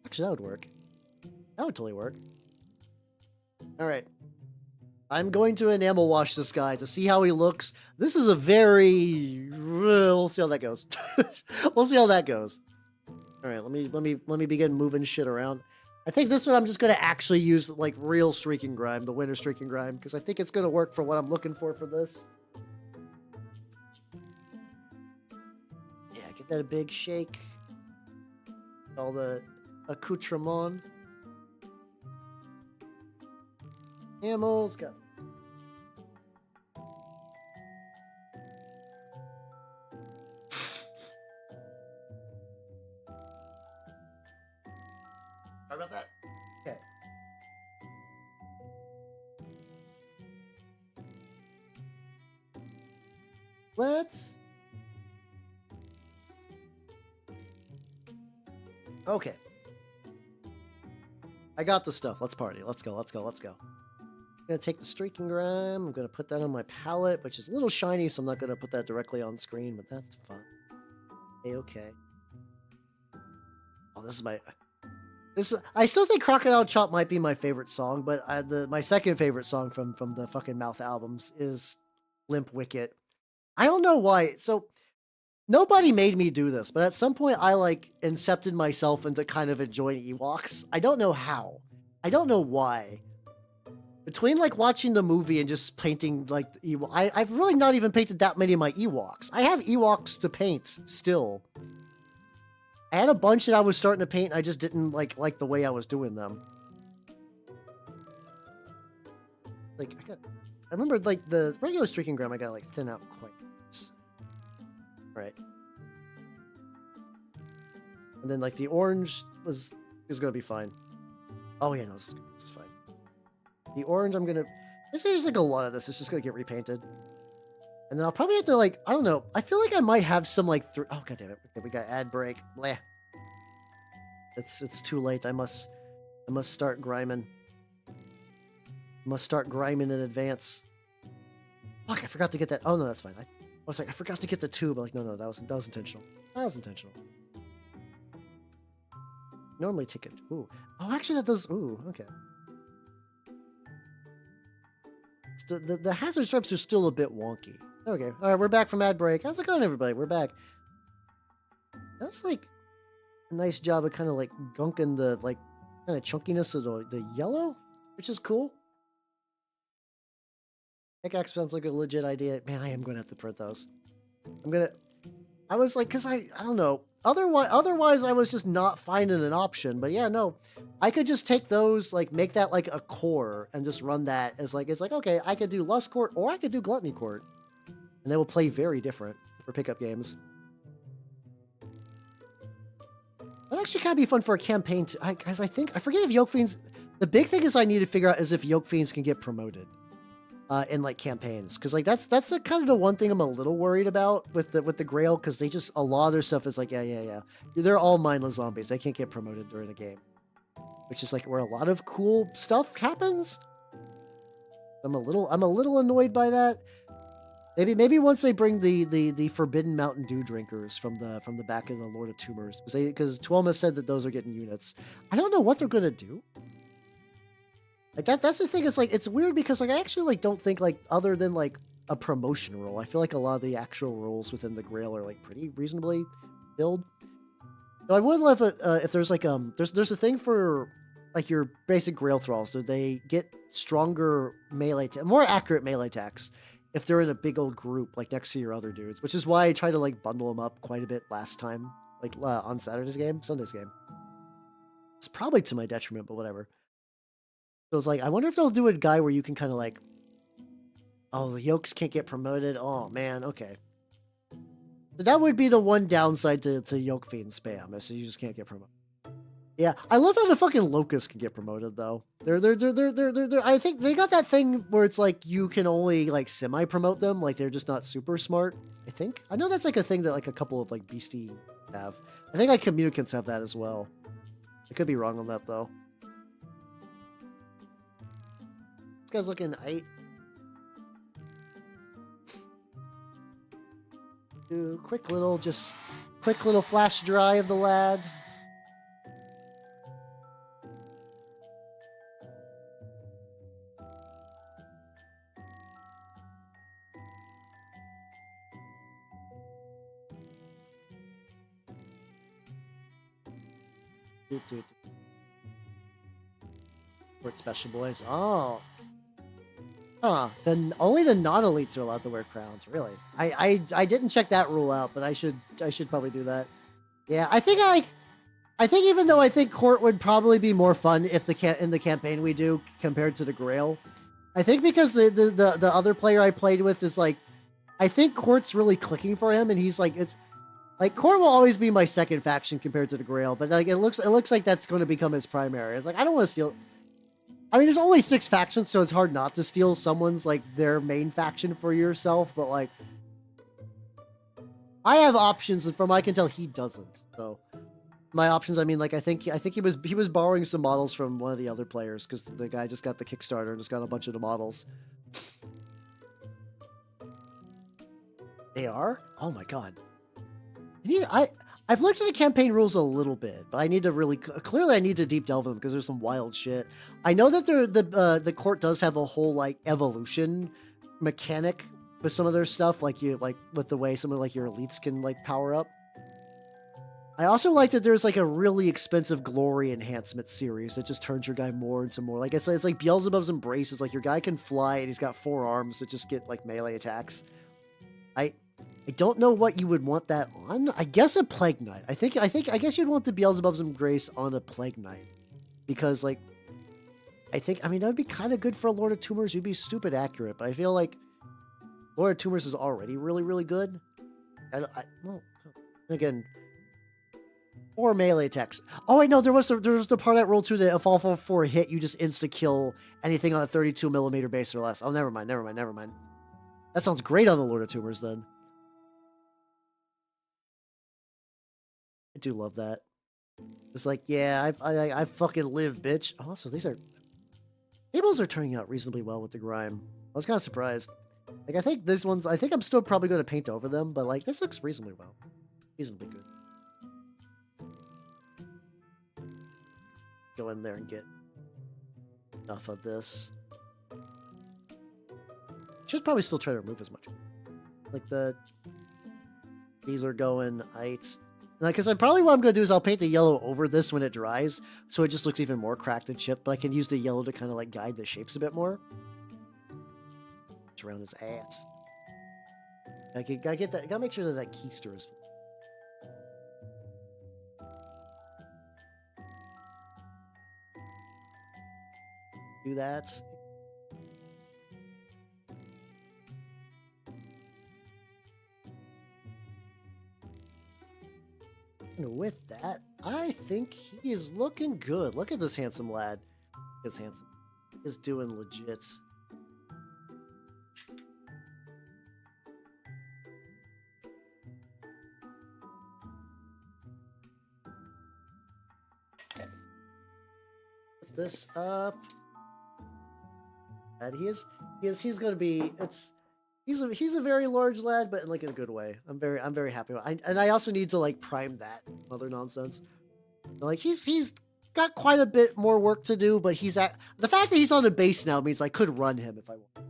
Actually, that would work. That would totally work. All right. I'm going to enamel wash this guy to see how he looks. This is a very... We'll see how that goes. We'll see how that goes. All right, let me begin moving shit around. I think this one I'm just going to actually use like real streaking grime, the winter streaking grime, because I think it's going to work for what I'm looking for this. Yeah, give that a big shake. All the accoutrement. Animals, go. Sorry about that. Okay. Let's... Okay. I got the stuff. Let's party. Let's go. Let's go. Let's go. I'm going to take the streaking grime. I'm going to put that on my palette, which is a little shiny, so I'm not going to put that directly on screen, but that's fun. Okay. Oh, this is my... I still think Crocodile Chop might be my favorite song, but my second favorite song from the fucking Mouth albums is Limp Wicket. I don't know why. So, nobody made me do this, but at some point I, like, incepted myself into kind of enjoying Ewoks. I don't know how. I don't know why. Between, like, watching the movie and just painting, like, I've really not even painted that many of my Ewoks. I have Ewoks to paint, still. I had a bunch that I was starting to paint, and I just didn't, like the way I was doing them. Like, I remember, like, the regular streaking grime, I got, like, thin out quite nice. Right. And then, like, the orange is gonna be fine. Oh, yeah, no, this is fine. The orange, I'm gonna... There's just like a lot of this. It's just gonna get repainted. And then I'll probably have to, like... I don't know. I feel like I might have some, like... Oh, god damn it. Okay, we got ad break. Bleh. It's too late. I must start griming. Must start griming in advance. Fuck, I forgot to get that... Oh, no, that's fine. I was like, I forgot to get the tube. Like, no, that was intentional. That was intentional. Normally take it... Ooh. Oh, actually, that does... Ooh, okay. The hazard stripes are still a bit wonky. Okay, all right, we're back from ad break. How's it going, everybody? We're back. That's like a nice job of kind of like gunking the like kind of chunkiness of the yellow, which is cool. Pickaxe sounds like a legit idea. Man, I am going to have to print those. I was like, because I don't know. Otherwise, I was just not finding an option. But yeah, no, I could just take those, like, make that like a core and just run that as like, it's like, okay, I could do Lust Court or I could do Gluttony Court. And they will play very different for pickup games. That actually kind of be fun for a campaign too. Guys, I forget if Yoke Fiends, the big thing is I need to figure out is if Yoke Fiends can get promoted. In like campaigns, because like that's the kind of the one thing I'm a little worried about with the Grail, because they just a lot of their stuff is like yeah they're all mindless zombies. They can't get promoted during a game, which is like where a lot of cool stuff happens. I'm a little annoyed by that. Maybe once they bring the Forbidden Mountain Dew drinkers from the back of the Lord of Tumors, because Tuoma said that those are getting units. I don't know what they're gonna do. Like that's the thing. It's like it's weird because like I actually like don't think like other than like a promotion role, I feel like a lot of the actual roles within the Grail are like pretty reasonably filled. So I would love it if there's like there's a thing for like your basic Grail thralls, so they get stronger melee, more accurate melee attacks if they're in a big old group like next to your other dudes, which is why I try to like bundle them up quite a bit last time, like on Sunday's game. It's probably to my detriment, but whatever. So it's like, I wonder if they'll do a guy where you can kind of like, oh, the Yokes can't get promoted. Oh, man, okay. So that would be the one downside to Yoke Fiend spam, is so you just can't get promoted. Yeah, I love how the fucking locusts can get promoted though. They're I think they got that thing where it's like you can only like semi-promote them, like they're just not super smart. I think I know that's like a thing that like a couple of like beastie have. I think like communicants have that as well. I could be wrong on that though. This guy's looking do quick little flash dry of the lad. Sport special boys. Oh. Huh. Then only the non-elites are allowed to wear crowns, really. I didn't check that rule out, but I should probably do that. Yeah, I think even though I think court would probably be more fun if in the campaign we do compared to the Grail. I think because the other player I played with is like I think court's really clicking for him and he's like it's like court will always be my second faction compared to the Grail, but like it looks like that's going to become his primary. It's like I don't want to steal. I mean, there's only 6 factions, so it's hard not to steal someone's like their main faction for yourself. But like, I have options, and from what I can tell, he doesn't. So my options, I mean, like I think he was borrowing some models from one of the other players because the guy just got the Kickstarter and just got a bunch of the models. They are? Oh my god. I've looked at the campaign rules a little bit, but I need to really clearly I need to deep delve them because there's some wild shit. I know that the court does have a whole like evolution mechanic with some of their stuff, like with the way some of like your elites can like power up. I also like that there's like a really expensive glory enhancement series that just turns your guy more into more like it's like Beelzebub's Embrace is like your guy can fly and he's got 4 arms that just get like melee attacks. I don't know what you would want that on. I guess a Plague Knight. I guess you'd want the Beelzebub's Embrace on a Plague Knight. Because, like, I mean, that would be kind of good for a Lord of Tumors. You'd be stupid accurate, but I feel like Lord of Tumors is already really, really good. Well, again, 4 melee attacks. Oh, wait, no, there was the part of that rule, too, that if all 4 hit, you just insta-kill anything on a 32mm base or less. Oh, never mind. That sounds great on the Lord of Tumors, then. I do love that. It's like, yeah, I fucking live, bitch. Oh, so these tables are turning out reasonably well with the grime. I was kind of surprised. Like, I think I'm still probably going to paint over them, but like, this looks reasonably well. Reasonably good. Go in there and get enough of this. Should probably still try to remove as much. Like these are going eight. Because probably what I'm going to do is I'll paint the yellow over this when it dries, so it just looks even more cracked and chipped, but I can use the yellow to kind of like guide the shapes a bit more. It's around his ass. Gotta get that. Gotta make sure that keister is. Do that. And with that, I think he is looking good. Look at this handsome lad. He's handsome. He's doing legit. Put this up. And he's going to be. He's a very large lad, but like in a good way. I'm very happy. And I also need to like prime that other nonsense. Like he's got quite a bit more work to do, but the fact that he's on the base now means I could run him if I want.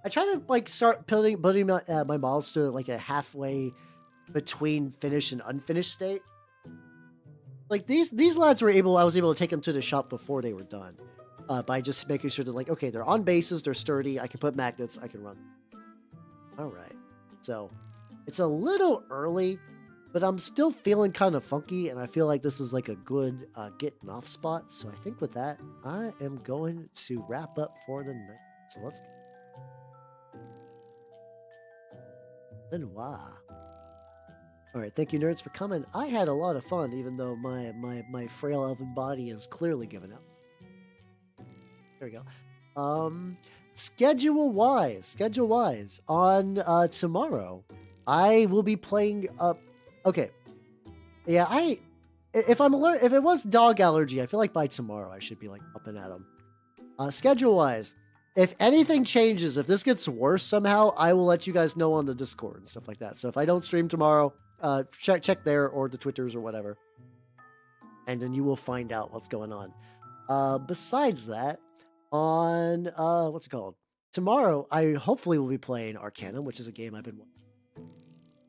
I try to like start putting my models to like a halfway between finished and unfinished state. Like these lads I was able to take them to the shop before they were done. By just making sure that, like, okay, they're on bases, they're sturdy, I can put magnets, I can run them. Alright. So, it's a little early, but I'm still feeling kind of funky, and I feel like this is, like, a good getting off spot. So, I think with that, I am going to wrap up for the night. So, let's go. Benoit. All right, thank you, nerds, for coming. I had a lot of fun, even though my frail elven body is clearly giving up. There we go. Schedule wise, on tomorrow, I will be playing. Okay, yeah, if it was dog allergy, I feel like by tomorrow I should be like up and at 'em. Schedule wise, if anything changes, if this gets worse somehow, I will let you guys know on the Discord and stuff like that. So if I don't stream tomorrow, check there or the Twitters or whatever, and then you will find out what's going on. Besides that, on what's it called? Tomorrow, I hopefully will be playing Arcanum, which is a game I've been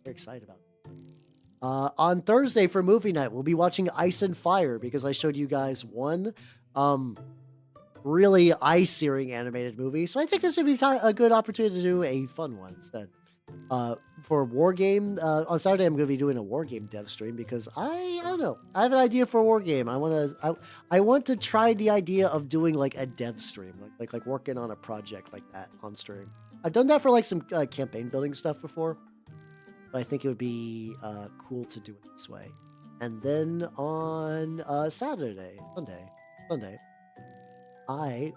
very excited about. On Thursday for movie night, we'll be watching Ice and Fire because I showed you guys one really eye-searing animated movie. So I think this would be a good opportunity to do a fun one instead. For War Game, on Saturday I'm going to be doing a War Game dev stream because I don't know. I have an idea for a War Game. I want to try the idea of doing like a dev stream, like working on a project like that on stream. I've done that for like some campaign building stuff before, but I think it would be cool to do it this way. And then on Sunday, I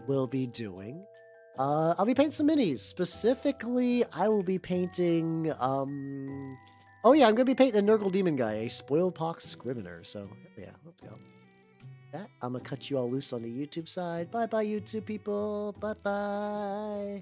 will be doing. I'll be painting some minis. Specifically, I will be painting. Oh yeah, I'm gonna be painting a Nurgle Demon guy, a Spoiled Pox Scrivener. So yeah, let's go. That I'm gonna cut you all loose on the YouTube side. Bye bye, YouTube people. Bye bye.